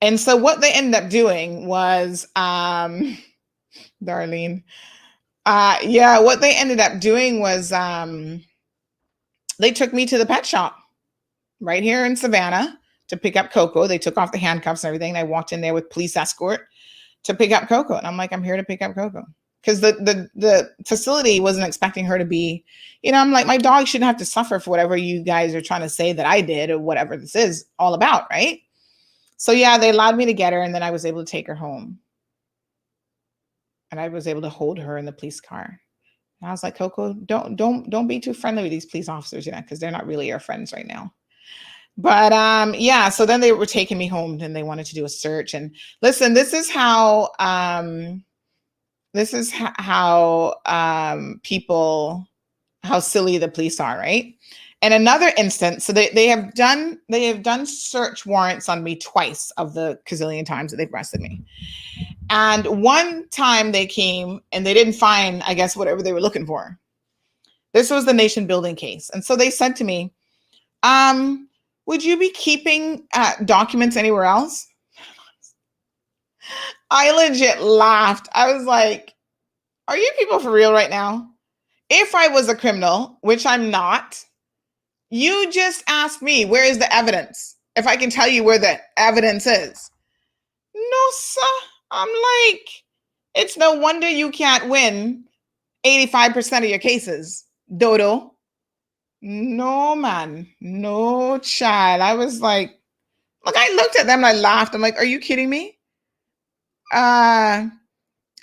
And so what they ended up doing was, Darlene, what they ended up doing was they took me to the pet shop right here in Savannah to pick up Coco. They took off the handcuffs and everything. And I walked in there with police escort to pick up Coco. And I'm like, I'm here to pick up Coco. Because the facility wasn't expecting her to be, I'm like, my dog shouldn't have to suffer for whatever you guys are trying to say that I did or whatever this is all about, right? So yeah, they allowed me to get her, and then I was able to take her home. And I was able to hold her in the police car. And I was like, Coco, don't be too friendly with these police officers, because they're not really your friends right now. But yeah, so then they were taking me home and they wanted to do a search. And listen, this is how how silly the police are, right? And another instance, so they have done search warrants on me twice of the gazillion times that they've arrested me. And one time they came and they didn't find, I guess, whatever they were looking for. This was the nation building case. And so they said to me, would you be keeping documents anywhere else? I legit laughed. I was like, are you people for real right now? If I was a criminal, which I'm not, you just ask me, where is the evidence? If I can tell you where the evidence is. No, sir. I'm like, it's no wonder you can't win 85% of your cases, Dodo. No, man. No, child. I was like, look, I looked at them and I laughed. I'm like, are you kidding me? Okay, I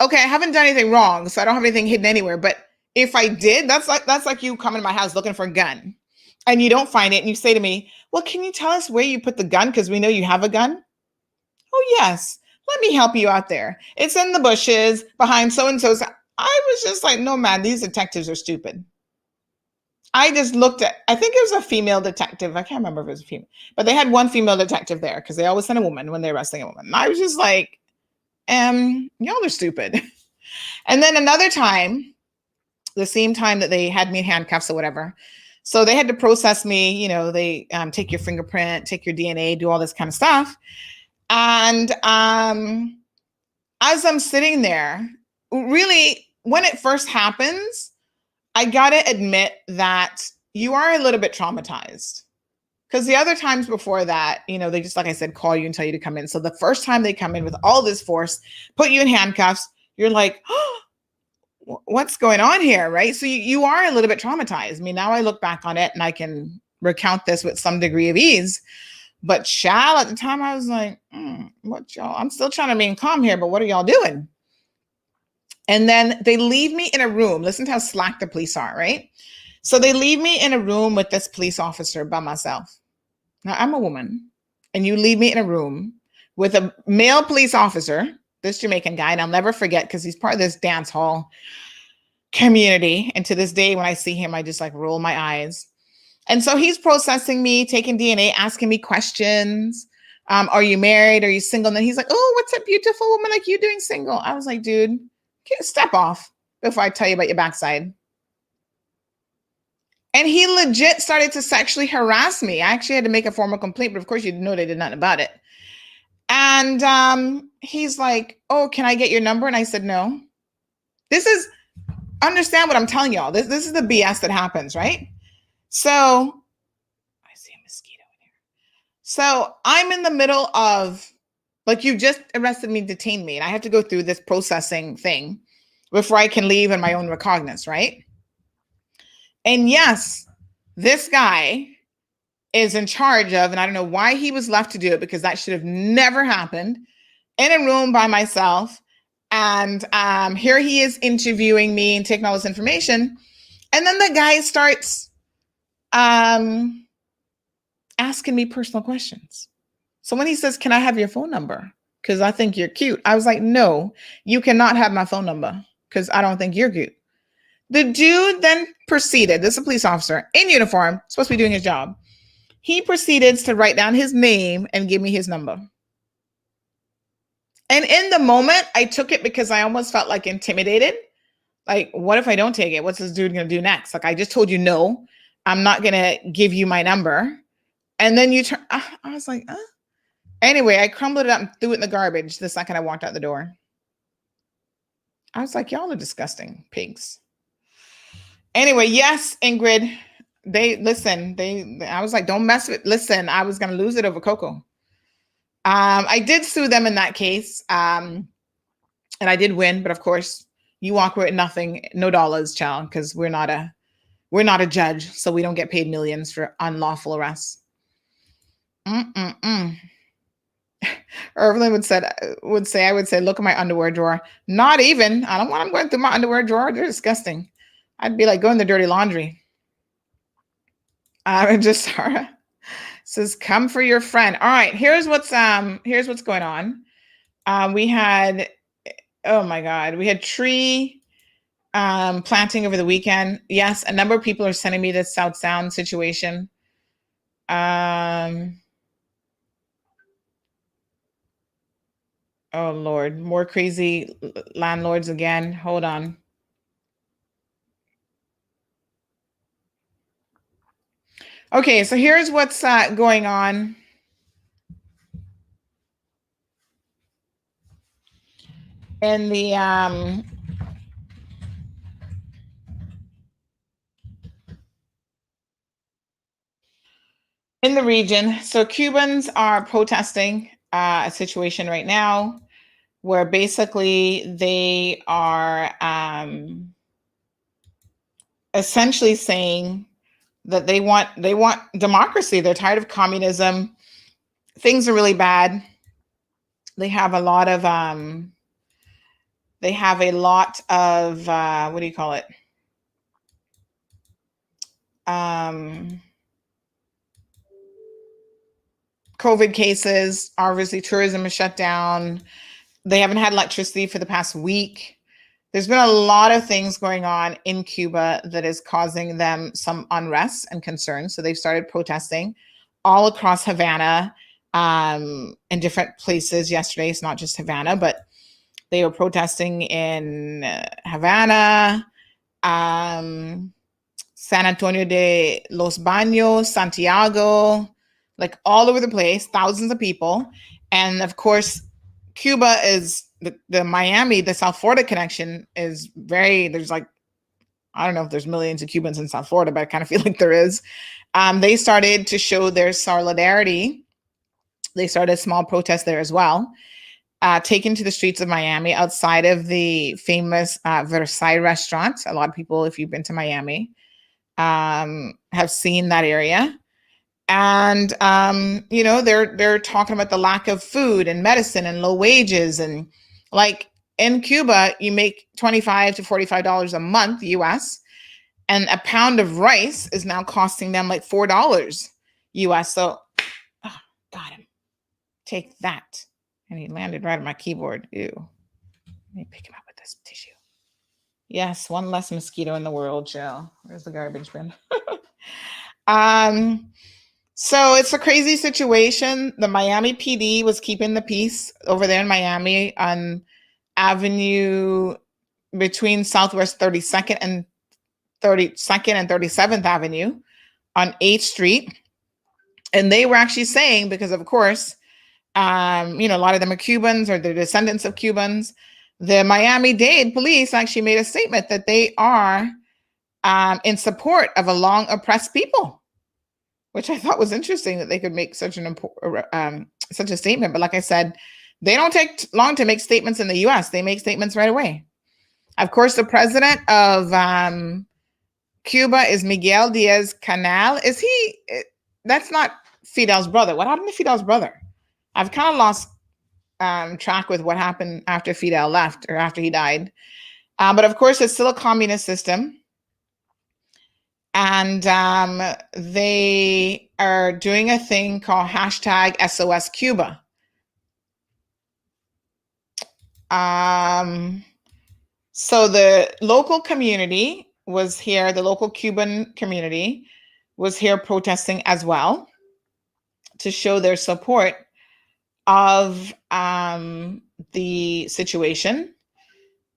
haven't done anything wrong, so I don't have anything hidden anywhere. But if I did, that's like you coming to my house looking for a gun and you don't find it and you say to me, well, can you tell us where you put the gun? Because we know you have a gun. Oh, yes. Let me help you out there. It's in the bushes behind so-and-so's. I was just like, no, man, these detectives are stupid. I just looked at, I think it was a female detective. I can't remember if it was a female, but they had one female detective there because they always send a woman when they're arresting a woman. And I was just like, y'all are stupid. And then another time, the same time that they had me in handcuffs or whatever. So they had to process me, they take your fingerprint, take your DNA, do all this kind of stuff. And as I'm sitting there, really, when it first happens, I got to admit that you are a little bit traumatized. Because the other times before that, they just, like I said, call you and tell you to come in. So the first time they come in with all this force, put you in handcuffs, you're like, oh, what's going on here, right? So you are a little bit traumatized. I mean, now I look back on it and I can recount this with some degree of ease. But child, at the time, I was like, what y'all? I'm still trying to remain calm here, but what are y'all doing? And then they leave me in a room. Listen to how slack the police are, right? So they leave me in a room with this police officer by myself. Now, I'm a woman, and you leave me in a room with a male police officer, this Jamaican guy, and I'll never forget because he's part of this dance hall community. And to this day, when I see him, I just like roll my eyes. And so he's processing me, taking DNA, asking me questions. Are you married? Are you single? And then he's like, oh, what's a beautiful woman like you doing single? I was like, dude, step off before I tell you about your backside. And he legit started to sexually harass me. I actually had to make a formal complaint, but of course you know they did nothing about it. And he's like, oh, can I get your number? And I said, no. Understand what I'm telling y'all. This is the BS that happens, right? So I see a mosquito in here. So I'm in the middle of, like, you just arrested me, detained me, and I have to go through this processing thing before I can leave in my own recognizance, right? And yes, this guy is in charge of, and I don't know why he was left to do it because that should have never happened, in a room by myself. And here he is interviewing me and taking all this information. And then the guy starts asking me personal questions. So when he says, can I have your phone number? Because I think you're cute. I was like, no, you cannot have my phone number because I don't think you're cute. The dude then proceeded, this is a police officer in uniform, supposed to be doing his job. He proceeded to write down his name and give me his number. And in the moment, I took it because I almost felt like intimidated. Like, what if I don't take it? What's this dude going to do next? Like, I just told you, no, I'm not going to give you my number. And then you turn, I was like, Anyway, I crumbled it up and threw it in the garbage the second I walked out the door. I was like, y'all are disgusting pigs. Anyway, yes, Ingrid, I was like, don't mess with, listen, I was going to lose it over cocoa. I did sue them in that case. And I did win, but of course you walk away with nothing, no dollars, child, because we're not a judge, so we don't get paid millions for unlawful arrests. Evelyn would say, I would say, look at my underwear drawer. Not even. I don't want them going through my underwear drawer. They're disgusting. I'd be like, go in the dirty laundry. Just Sarah says, come for your friend. All right, here's what's going on. We had, oh my God, we had tree planting over the weekend. Yes, a number of people are sending me this South Sound situation. Oh Lord, more crazy landlords again. Hold on. Okay, so here's what's going on. In the region. So Cubans are protesting a situation right now where basically they are essentially saying that they want democracy. They're tired of communism. Things are really bad. They have a lot of what do you call it? COVID cases. Obviously, tourism is shut down. They haven't had electricity for the past week. There's been a lot of things going on in Cuba that is causing them some unrest and concern. So they've started protesting all across Havana, in different places yesterday. It's not just Havana, but they were protesting in Havana, San Antonio de los Baños, Santiago, like all over the place, thousands of people. And of course, Cuba is the Miami, the South Florida connection is there's like, I don't know if there's millions of Cubans in South Florida, but I kind of feel like there is. They started to show their solidarity. They started a small protest there as well, taken to the streets of Miami outside of the famous Versailles restaurant. A lot of people, if you've been to Miami, have seen that area. And, they're talking about the lack of food and medicine and low wages. And like in Cuba, you make $25 to $45 a month US, and a pound of rice is now costing them like $4 US. So, got him. Take that. And he landed right on my keyboard. Ew. Let me pick him up with this tissue. Yes, one less mosquito in the world, Jill. Where's the garbage bin? So it's a crazy situation. The Miami PD was keeping the peace over there in Miami on Avenue between Southwest 32nd and 37th Avenue on 8th Street. And they were actually saying, because of course, a lot of them are Cubans or they're descendants of Cubans. The Miami-Dade police actually made a statement that they are in support of a long oppressed people, which I thought was interesting that they could make such a statement. But like I said, they don't take long to make statements in the U.S. They make statements right away. Of course, the president of Cuba is Miguel Diaz-Canel. That's not Fidel's brother. What happened to Fidel's brother? I've kind of lost track with what happened after Fidel left or after he died. But of course, it's still a communist system. And they are doing a thing called hashtag SOS Cuba. So the local community was here, the local Cuban community was here protesting as well to show their support of the situation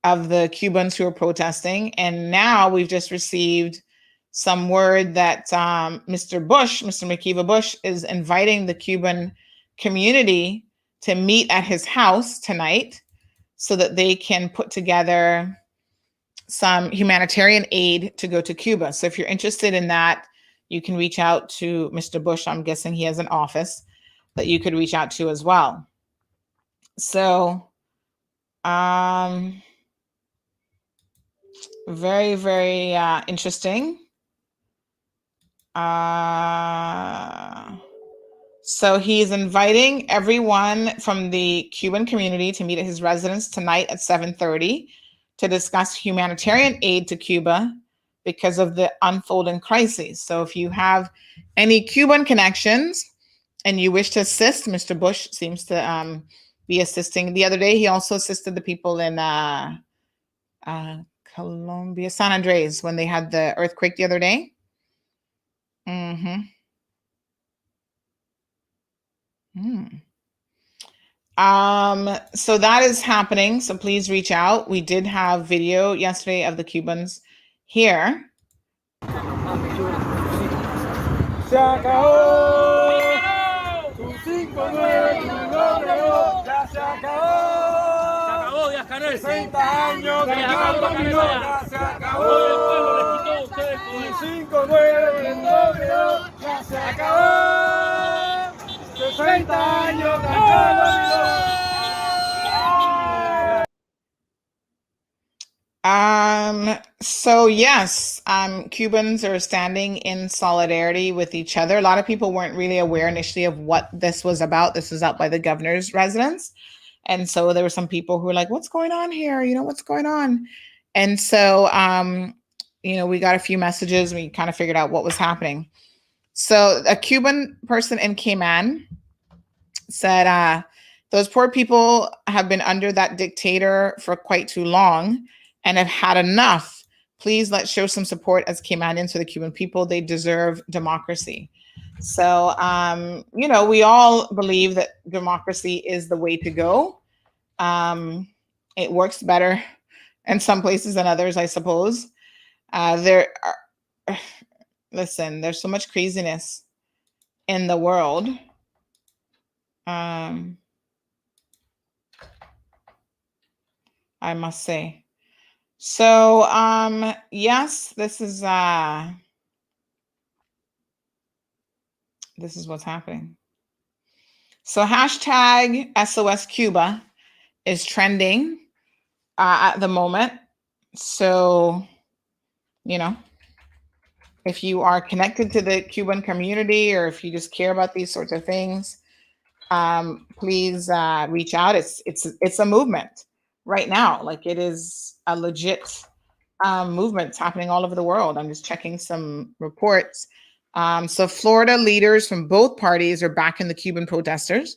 of the Cubans who are protesting. And now we've just received some word that Mr. McKeever Bush is inviting the Cuban community to meet at his house tonight so that they can put together some humanitarian aid to go to Cuba. So if you're interested in that, you can reach out to Mr. Bush. I'm guessing he has an office that you could reach out to as well. So, very, very interesting. So he's inviting everyone from the Cuban community to meet at his residence tonight at 7:30 to discuss humanitarian aid to Cuba because of the unfolding crises. So if you have any Cuban connections and you wish to assist, Mr. Bush seems to be assisting. The other day, he also assisted the people in Colombia, San Andres, when they had the earthquake the other day. So that is happening. So please reach out. We did have video yesterday of the Cubans here. Se acabó. Tu 5-9, tu logro, ya se acabó. Se acabó, Díaz Canel. 60 años de ya se acabó. El pueblo les quitó a ustedes tu 5-9, tu logro, ya se acabó. 60 años de So yes, Cubans are standing in solidarity with each other. A lot of people weren't really aware initially of what this was about. This was out by the governor's residence. And so there were some people who were like, what's going on here? What's going on? And so, we got a few messages. We kind of figured out what was happening. So a Cuban person in Cayman said, those poor people have been under that dictator for quite too long and have had enough. Please let's show some support as Caymanians for the Cuban people. They deserve democracy. So, we all believe that democracy is the way to go. It works better in some places than others, I suppose. Listen, there's so much craziness in the world. I must say. So, yes, this is what's happening. So hashtag SOS Cuba is trending at the moment. So, if you are connected to the Cuban community or if you just care about these sorts of things, please reach out. It's a movement right now. Like, it is a legit movement. It's happening all over the world. I'm just checking some reports. So Florida leaders from both parties are backing the Cuban protesters.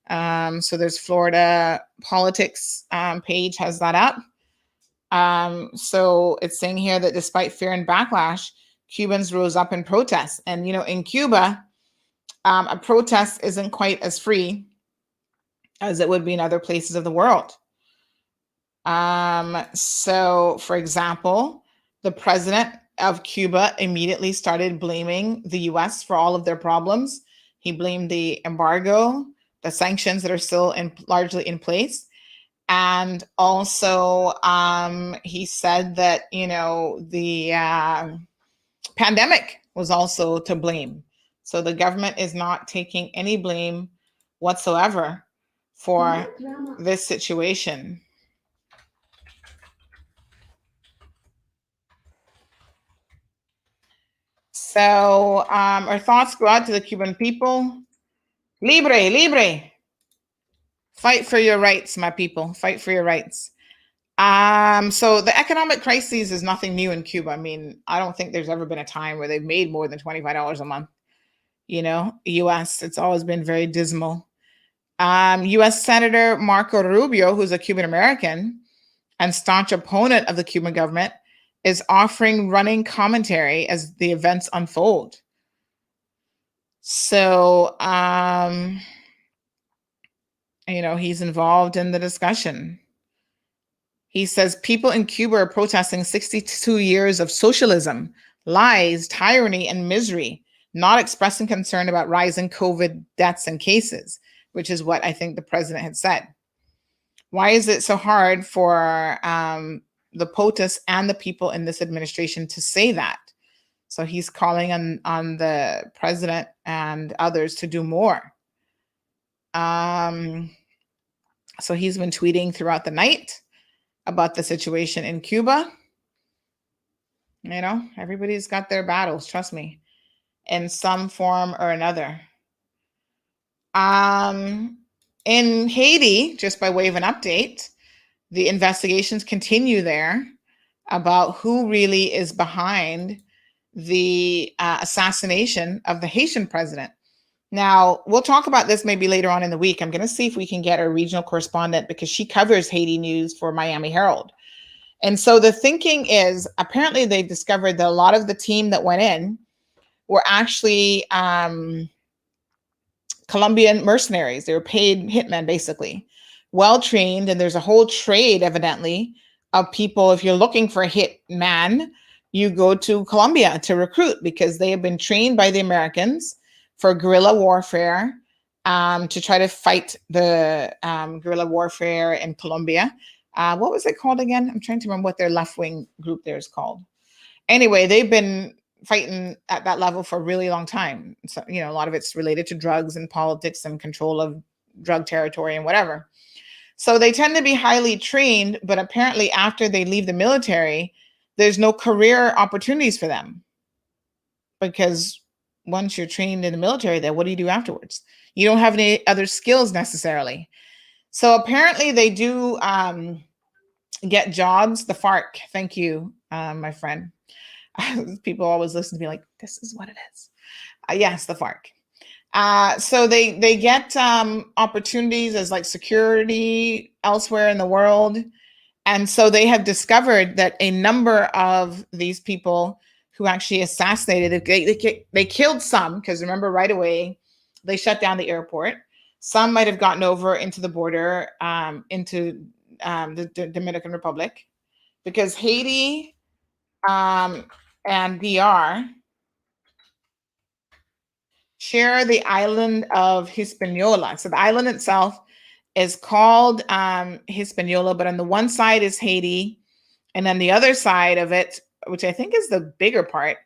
So there's Florida Politics page has that up. So it's saying here that despite fear and backlash, Cubans rose up in protest. And, in Cuba, a protest isn't quite as free as it would be in other places of the world. So, for example, the president of Cuba immediately started blaming the U.S. for all of their problems. He blamed the embargo, the sanctions that are still largely in place. And also, he said that, the pandemic was also to blame. So the government is not taking any blame whatsoever for this situation. So our thoughts go out to the Cuban people. Libre, libre. Fight for your rights, my people. Fight for your rights. So the economic crisis is nothing new in Cuba. I mean, I don't think there's ever been a time where they've made more than $25 a month. US, it's always been very dismal. US Senator Marco Rubio, who's a Cuban American and staunch opponent of the Cuban government, is offering running commentary as the events unfold. So, he's involved in the discussion. He says people in Cuba are protesting 62 years of socialism, lies, tyranny, and misery, not expressing concern about rising COVID deaths and cases, which is what I think the president had said. Why is it so hard for the POTUS and the people in this administration to say that? So he's calling on the president and others to do more. So he's been tweeting throughout the night about the situation in Cuba. You know, everybody's got their battles, trust me, in some form or another. In Haiti, just by way of an update, the investigations continue there about who really is behind the assassination of the Haitian president. Now, we'll talk about this maybe later on in the week. I'm going to see if we can get a regional correspondent because she covers Haiti news for Miami Herald. And so the thinking is apparently they've discovered that a lot of the team that went in were actually Colombian mercenaries. They were paid hitmen, basically, well trained. And there's a whole trade, evidently, of people. If you're looking for a hit man, you go to Colombia to recruit because they have been trained by the Americans for guerrilla warfare, to try to fight the guerrilla warfare in Colombia. What was it called again? I'm trying to remember what their left-wing group there is called. Anyway, they've been fighting at that level for a really long time. So, you know, a lot of it's related to drugs and politics and control of drug territory and whatever. So they tend to be highly trained, but apparently after they leave the military, there's no career opportunities for them. Because once you're trained in the military, then what do you do afterwards? You don't have any other skills necessarily. So apparently they do get jobs. The FARC, thank you, my friend. People always listen to me like, this is what it is. Yes, the FARC. So they get opportunities as like security elsewhere in the world. And so they have discovered that a number of these people who actually assassinated, they killed some, because remember right away, they shut down the airport. Some might have gotten over into the border, into the Dominican Republic, because Haiti and DR share the island of Hispaniola. So the island itself is called Hispaniola, but on the one side is Haiti, and then the other side of it, which I think is the bigger part,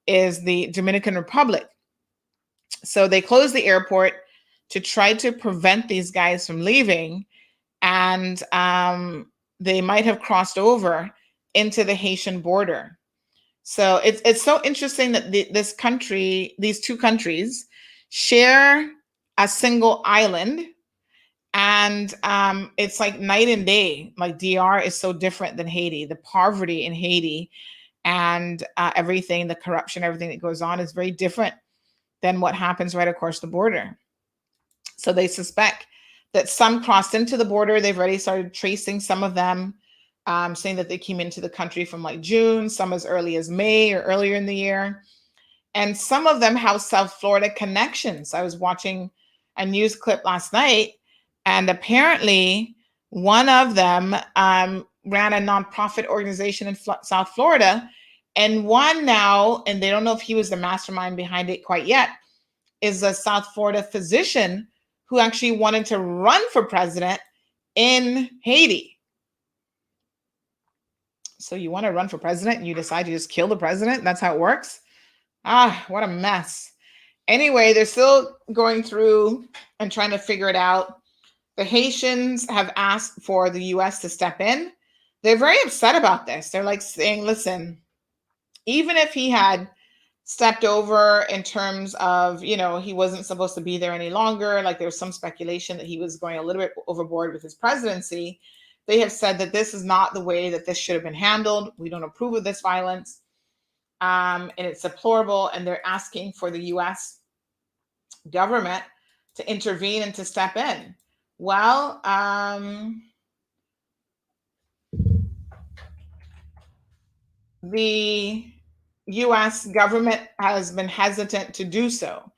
is the Dominican Republic. So they closed the airport to try to prevent these guys from leaving, and they might have crossed over into the Haitian border. So it's so interesting that these two countries share a single island, and it's like night and day. Like DR is so different than Haiti. The poverty in Haiti and everything, the corruption, everything that goes on is very different than what happens right across the border. So they suspect that some crossed into the border. They've already started tracing some of them, saying that they came into the country from like June, some as early as May or earlier in the year. And some of them have South Florida connections. I was watching a news clip last night, and apparently one of them ran a nonprofit organization in South Florida. And one now, and they don't know if he was the mastermind behind it quite yet, is a South Florida physician who actually wanted to run for president in Haiti. So you want to run for president and you decide to just kill the president? That's how it works? What a mess. Anyway, they're still going through and trying to figure it out. The Haitians have asked for the US to step in. They're very upset about this. They're like saying, listen, even if he had stepped over in terms of, you know, he wasn't supposed to be there any longer, like there was some speculation that he was going a little bit overboard with his presidency, they have said that this is not the way that this should have been handled. We don't approve of this violence. And it's deplorable. And they're asking for the US government to intervene and to step in. Well, the US government has been hesitant to do so.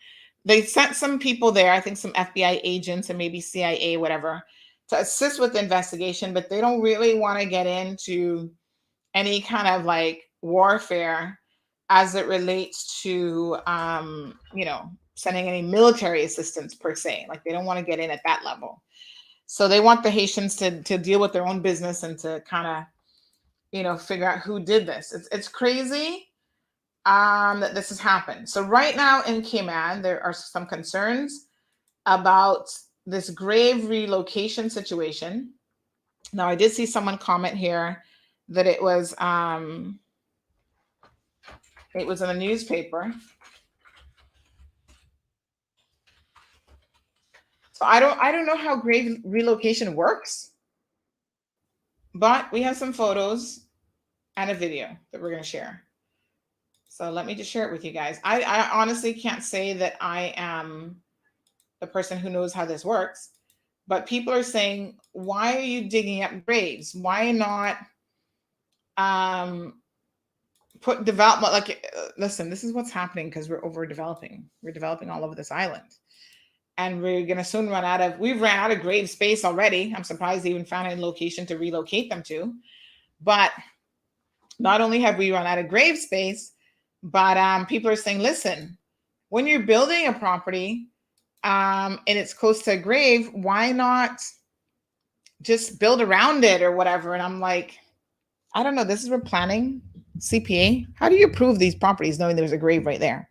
They sent some people there, I think some FBI agents and maybe CIA, whatever, to assist with the investigation, but they don't really want to get into any kind of like warfare as it relates to, you know, sending any military assistance per se. Like they don't want to get in at that level. So they want the Haitians to deal with their own business and to kind of, you know, figure out who did this. It's crazy. that this has happened. So right now in Cayman, there are some concerns about this grave relocation situation. Now, I did see someone comment here that it was in a newspaper. So I don't know how grave relocation works, but we have some photos and a video that we're going to share. So let me just share it with you guys. I honestly can't say that I am the person who knows how this works, but people are saying, why are you digging up graves? Why not put development? Like, listen, this is what's happening because we're overdeveloping. We're developing all over this island. And we're going to soon we've ran out of grave space already. I'm surprised they even found a location to relocate them to. But not only have we run out of grave space, but people are saying, listen, when you're building a property and it's close to a grave, why not just build around it or whatever? And I'm like, I don't know. This is where planning, CPA. How do you approve these properties knowing there's a grave right there?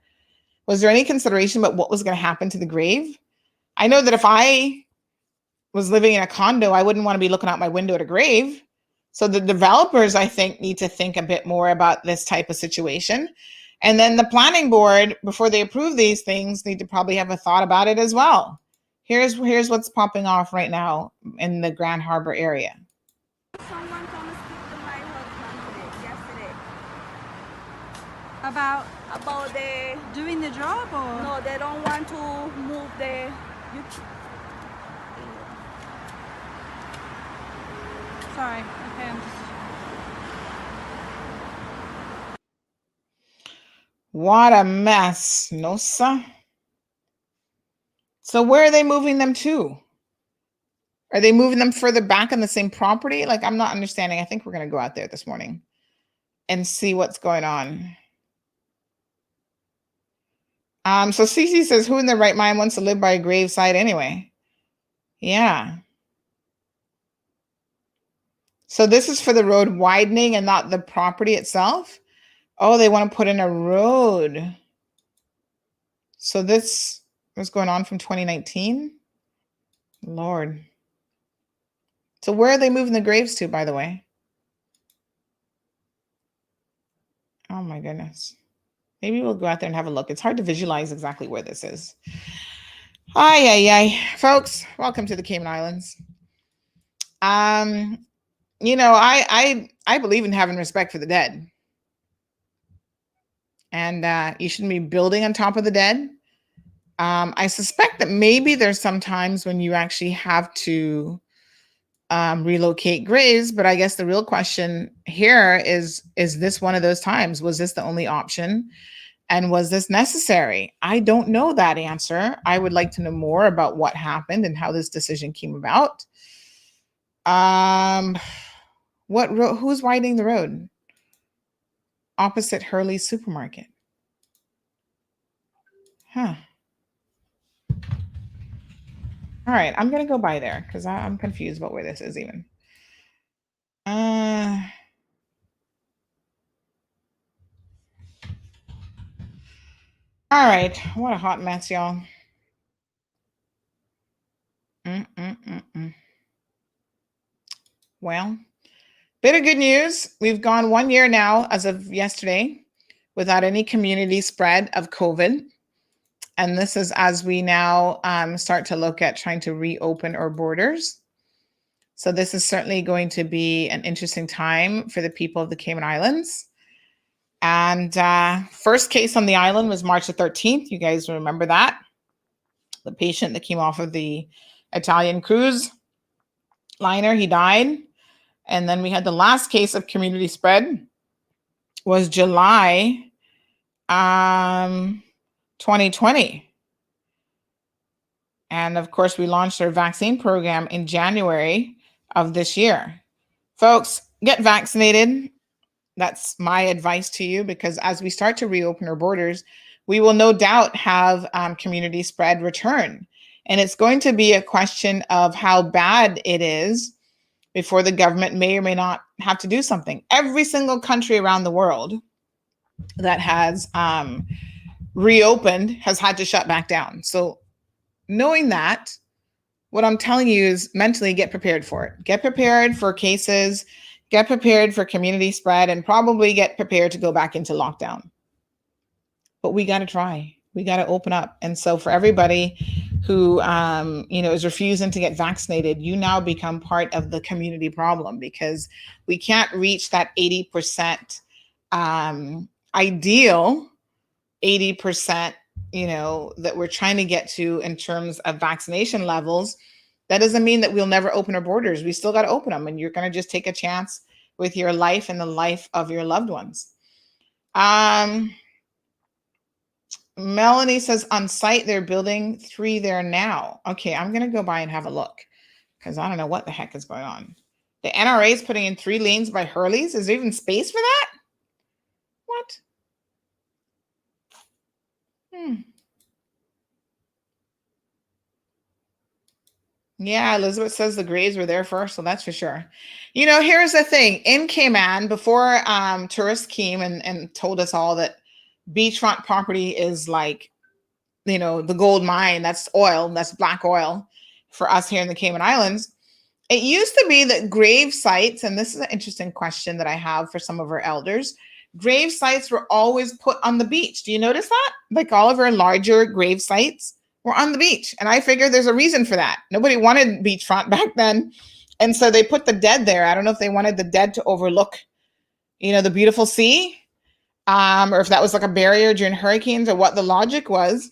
Was there any consideration about what was going to happen to the grave? I know that if I was living in a condo, I wouldn't want to be looking out my window at a grave. So the developers, I think, need to think a bit more about this type of situation. And then the planning board, before they approve these things, need to probably have a thought about it as well. Here's what's popping off right now in the Grand Harbor area. Someone come and speak to my husband yesterday. About the doing the job, or no? They don't want to move the. Sorry. Okay, I'm just. What a mess, no sir. So where are they moving them to? Are they moving them further back on the same property? Like, I'm not understanding. I think we're going to go out there this morning and see what's going on. So Cece says, who in their right mind wants to live by a gravesite anyway? Yeah. So this is for the road widening and not the property itself. Oh, they want to put in a road. So this was going on from 2019. Lord. So where are they moving the graves to, by the way? Oh my goodness. Maybe we'll go out there and have a look. It's hard to visualize exactly where this is. Ay. Folks, welcome to the Cayman Islands. You know, I believe in having respect for the dead. And you shouldn't be building on top of the dead. I suspect that maybe there's some times when you actually have to relocate graves, but I guess the real question here is this one of those times? Was this the only option? And was this necessary? I don't know that answer. I would like to know more about what happened and how this decision came about. Who's widening the road? Opposite Hurley's supermarket. Huh. All right, I'm going to go by there because I'm confused about where this is even. All right, what a hot mess, y'all. Well, bit of good news. We've gone 1 year now as of yesterday without any community spread of COVID. And this is as we now start to look at trying to reopen our borders. So this is certainly going to be an interesting time for the people of the Cayman Islands. And first case on the island was March the 13th. You guys remember that? The patient that came off of the Italian cruise liner, he died. And then we had the last case of community spread was July 2020. And of course, we launched our vaccine program in January of this year. Folks, get vaccinated. That's my advice to you, because as we start to reopen our borders, we will no doubt have community spread return. And it's going to be a question of how bad it is before the government may or may not have to do something. Every single country around the world that has reopened has had to shut back down. So knowing that, what I'm telling you is mentally get prepared for it. Get prepared for cases, get prepared for community spread, and probably get prepared to go back into lockdown. But we got to try. We got to open up. And so for everybody who is refusing to get vaccinated, you now become part of the community problem, because we can't reach that 80% ideal 80%, that we're trying to get to in terms of vaccination levels. That doesn't mean that we'll never open our borders. We still got to open them, and you're going to just take a chance with your life and the life of your loved ones. Melanie says on site, they're building 3 there now. Okay, I'm going to go by and have a look, because I don't know what the heck is going on. The NRA is putting in 3 lanes by Hurley's. Is there even space for that? What? Yeah, Elizabeth says the Grays were there first, so that's for sure. Here's the thing. In Cayman, before tourists came and told us all that beachfront property is like, the gold mine, that's oil, that's black oil for us here in the Cayman Islands. It used to be that grave sites, and this is an interesting question that I have for some of our elders, grave sites were always put on the beach. Do you notice that? Like all of our larger grave sites were on the beach. And I figure there's a reason for that. Nobody wanted beachfront back then. And so they put the dead there. I don't know if they wanted the dead to overlook, the beautiful sea, or if that was like a barrier during hurricanes, or what the logic was.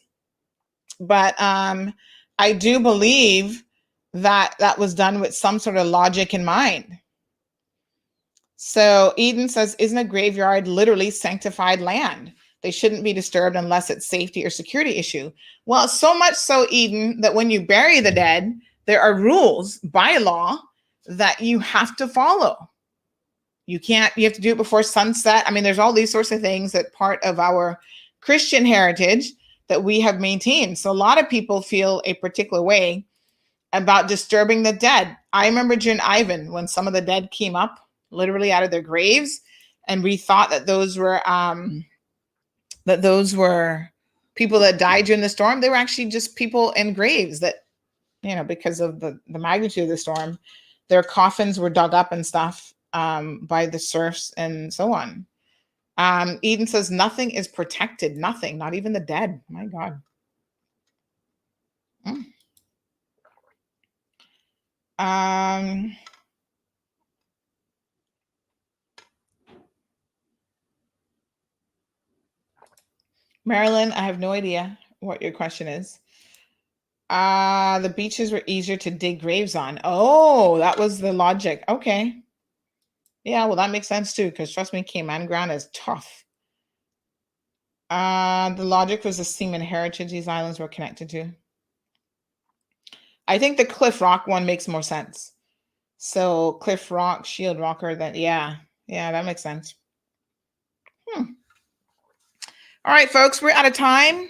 But I do believe that was done with some sort of logic in mind. So Eden says, isn't a graveyard literally sanctified land? They shouldn't be disturbed unless it's safety or security issue. Well, so much so, Eden, that when you bury the dead, there are rules by law that you have to follow. You have to do it before sunset. I mean, there's all these sorts of things that part of our Christian heritage that we have maintained. So a lot of people feel a particular way about disturbing the dead. I remember during Ivan, when some of the dead came up literally out of their graves, and we thought that those were people that died during the storm. They were actually just people in graves that, because of the magnitude of the storm, their coffins were dug up and stuff by the surfs and so on. Eden says nothing is protected. Nothing, not even the dead. My God. Marilyn, I have no idea what your question is. The beaches were easier to dig graves on. Oh, that was the logic. Okay. Yeah, well, that makes sense too, because trust me, Cayman ground is tough. The logic was the seaman heritage these islands were connected to. I think the Cliff Rock one makes more sense. So Cliff Rock, Shield Rocker, yeah, that makes sense. All right, folks, we're out of time.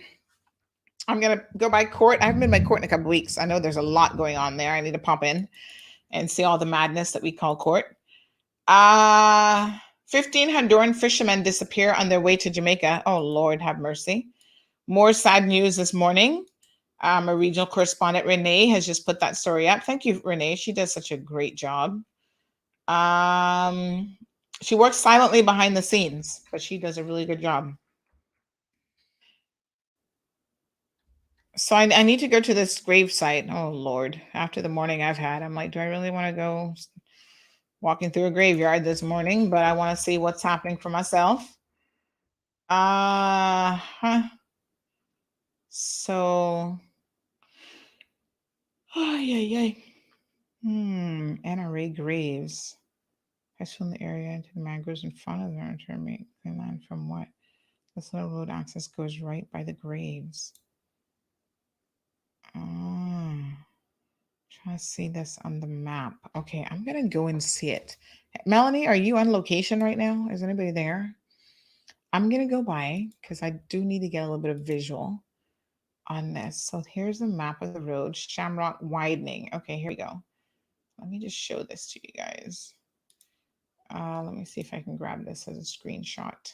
I'm going to go by court. I haven't been by court in a couple of weeks. I know there's a lot going on there. I need to pop in and see all the madness that we call court. 15 Honduran fishermen disappear on their way to Jamaica. Oh, Lord, have mercy. More sad news this morning. A regional correspondent, Renee, has just put that story up. Thank you, Renee. She does such a great job. She works silently behind the scenes, but she does a really good job. So I need to go to this grave site. Oh, Lord. After the morning I've had, I'm like, do I really want to go walking through a graveyard this morning? But I want to see what's happening for myself. So, NRA graves. I swim the area into the mangroves in front of them to make the land from what? This little road access goes right by the graves. Trying to see this on the map. Okay, I'm gonna go and see it. Melanie, are you on location right now? Is anybody there? I'm gonna go by because I do need to get a little bit of visual on this. So here's the map of the road, Shamrock widening. Okay, here we go. Let me just show this to you guys. Let me see if I can grab this as a screenshot.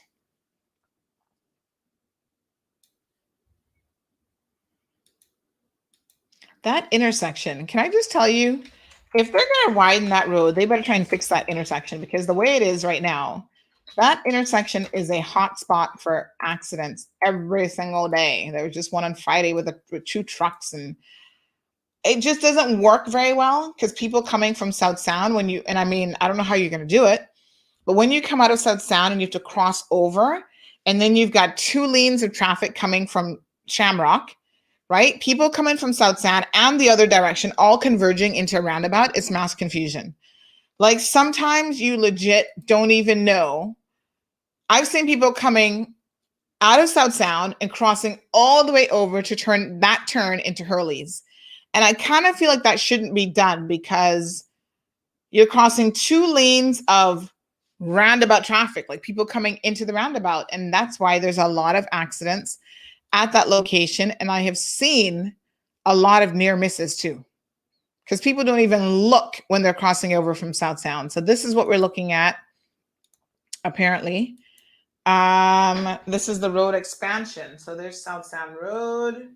That intersection, can I just tell you, if they're going to widen that road, they better try and fix that intersection, because the way it is right now, that intersection is a hot spot for accidents every single day. There was just one on Friday with 2 trucks, and it just doesn't work very well because people coming from South Sound, and I mean, I don't know how you're going to do it, but when you come out of South Sound and you have to cross over, and then you've got 2 lanes of traffic coming from Shamrock, right? People coming from South Sound and the other direction, all converging into a roundabout. It's mass confusion. Like, sometimes you legit don't even know. I've seen people coming out of South Sound and crossing all the way over to turn into Hurley's. And I kind of feel like that shouldn't be done, because you're crossing 2 lanes of roundabout traffic, like people coming into the roundabout. And that's why there's a lot of accidents at that location. And I have seen a lot of near misses too, because people don't even look when they're crossing over from South Sound. So this is what we're looking at, apparently. This is the road expansion. So there's South Sound Road.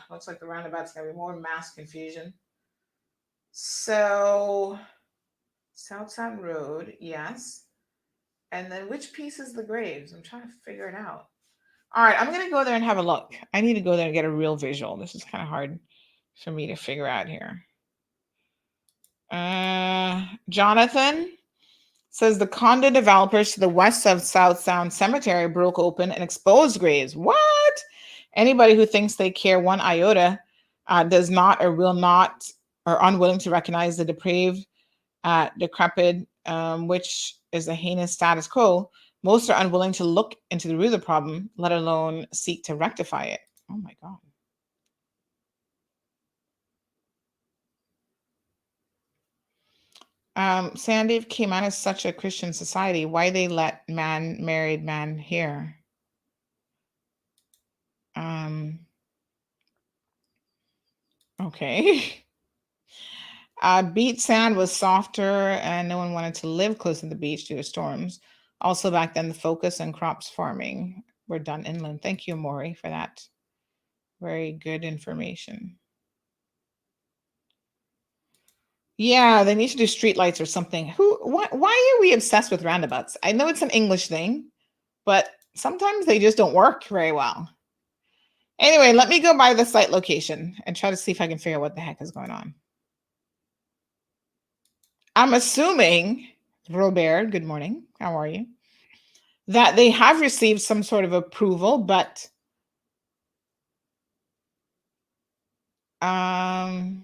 Looks like the roundabout's gonna be more mass confusion. So South Sound Road, yes. And then which piece is the Graves? I'm trying to figure it out. All right, I'm gonna go there and have a look. I need to go there and get a real visual. This is kind of hard for me to figure out here. Jonathan says the condo developers to the west of South Sound Cemetery broke open and exposed graves. What? Anybody who thinks they care 1 iota does not or will not or unwilling to recognize the depraved, decrepit, which is a heinous status quo. Most are unwilling to look into the root of the problem, let alone seek to rectify it. Oh my God. Sandy came out of such a Christian society. Why they let married man here? Okay. Beach sand was softer and no one wanted to live close to the beach due to storms. Also back then, the focus on crops farming were done inland. Thank you, Maury, for that. Very good information. Yeah, they need to do streetlights or something. Why are we obsessed with roundabouts? I know it's an English thing, but sometimes they just don't work very well. Anyway, let me go by the site location and try to see if I can figure out what the heck is going on. I'm assuming, Robert, good morning. How are you? That they have received some sort of approval, but I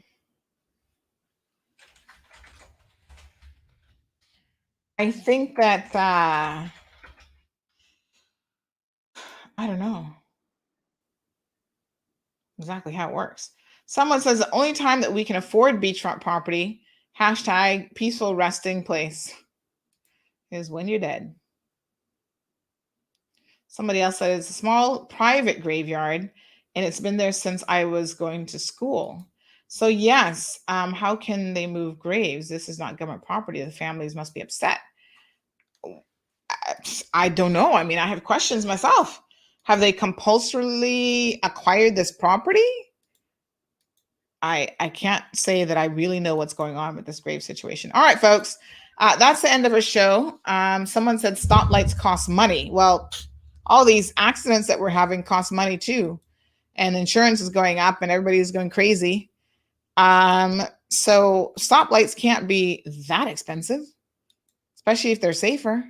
think that I don't know exactly how it works. Someone says the only time that we can afford beachfront property, hashtag peaceful resting place, is when you're dead. Somebody else said it's a small private graveyard and it's been there since I was going to school. So yes, how can they move graves? This is not government property. The families must be upset. I don't know. I mean, I have questions myself. Have they compulsorily acquired this property? I can't say that I really know what's going on with this grave situation. All right, folks, that's the end of our show. Someone said stoplights cost money. Well, all these accidents that we're having cost money too. And insurance is going up and everybody's going crazy. So stoplights can't be that expensive, especially if they're safer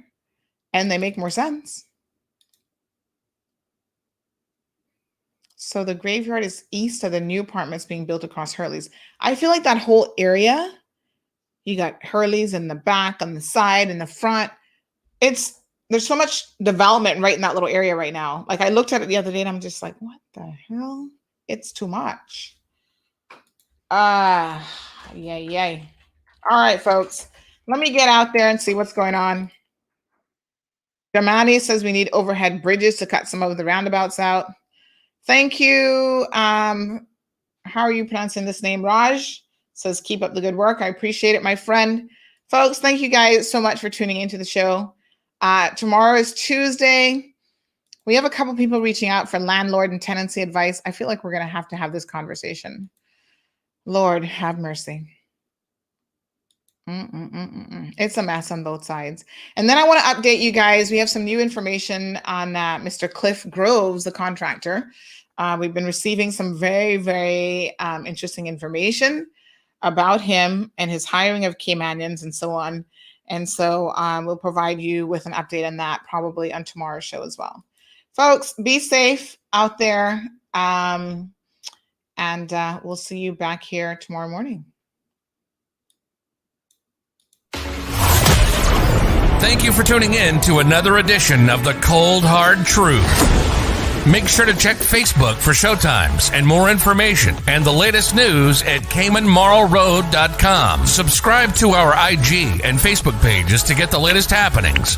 and they make more sense. So the graveyard is east of the new apartments being built across Hurley's. I feel like that whole area, you got Hurley's in the back, on the side, in the front. There's so much development right in that little area right now. Like I looked at it the other day and I'm just like, what the hell? It's too much. Yay. All right, folks. Let me get out there and see what's going on. Damani says we need overhead bridges to cut some of the roundabouts out. Thank you. How are you pronouncing this name? Raj says, keep up the good work. I appreciate it, my friend. Folks, thank you guys so much for tuning into the show. Tomorrow is Tuesday. We have a couple people reaching out for landlord and tenancy advice. I feel like we're going to have this conversation. Lord, have mercy. It's a mess on both sides. And then I want to update you guys. We have some new information on Mr. Cliff Groves, the contractor. We've been receiving some very, very interesting information about him and his hiring of Caymanians and so on. And so we'll provide you with an update on that probably on tomorrow's show as well. Folks, be safe out there. And we'll see you back here tomorrow morning. Thank you for tuning in to another edition of The Cold Hard Truth. Make sure to check Facebook for showtimes and more information and the latest news at CaymanMarlRoad.com. Subscribe to our IG and Facebook pages to get the latest happenings.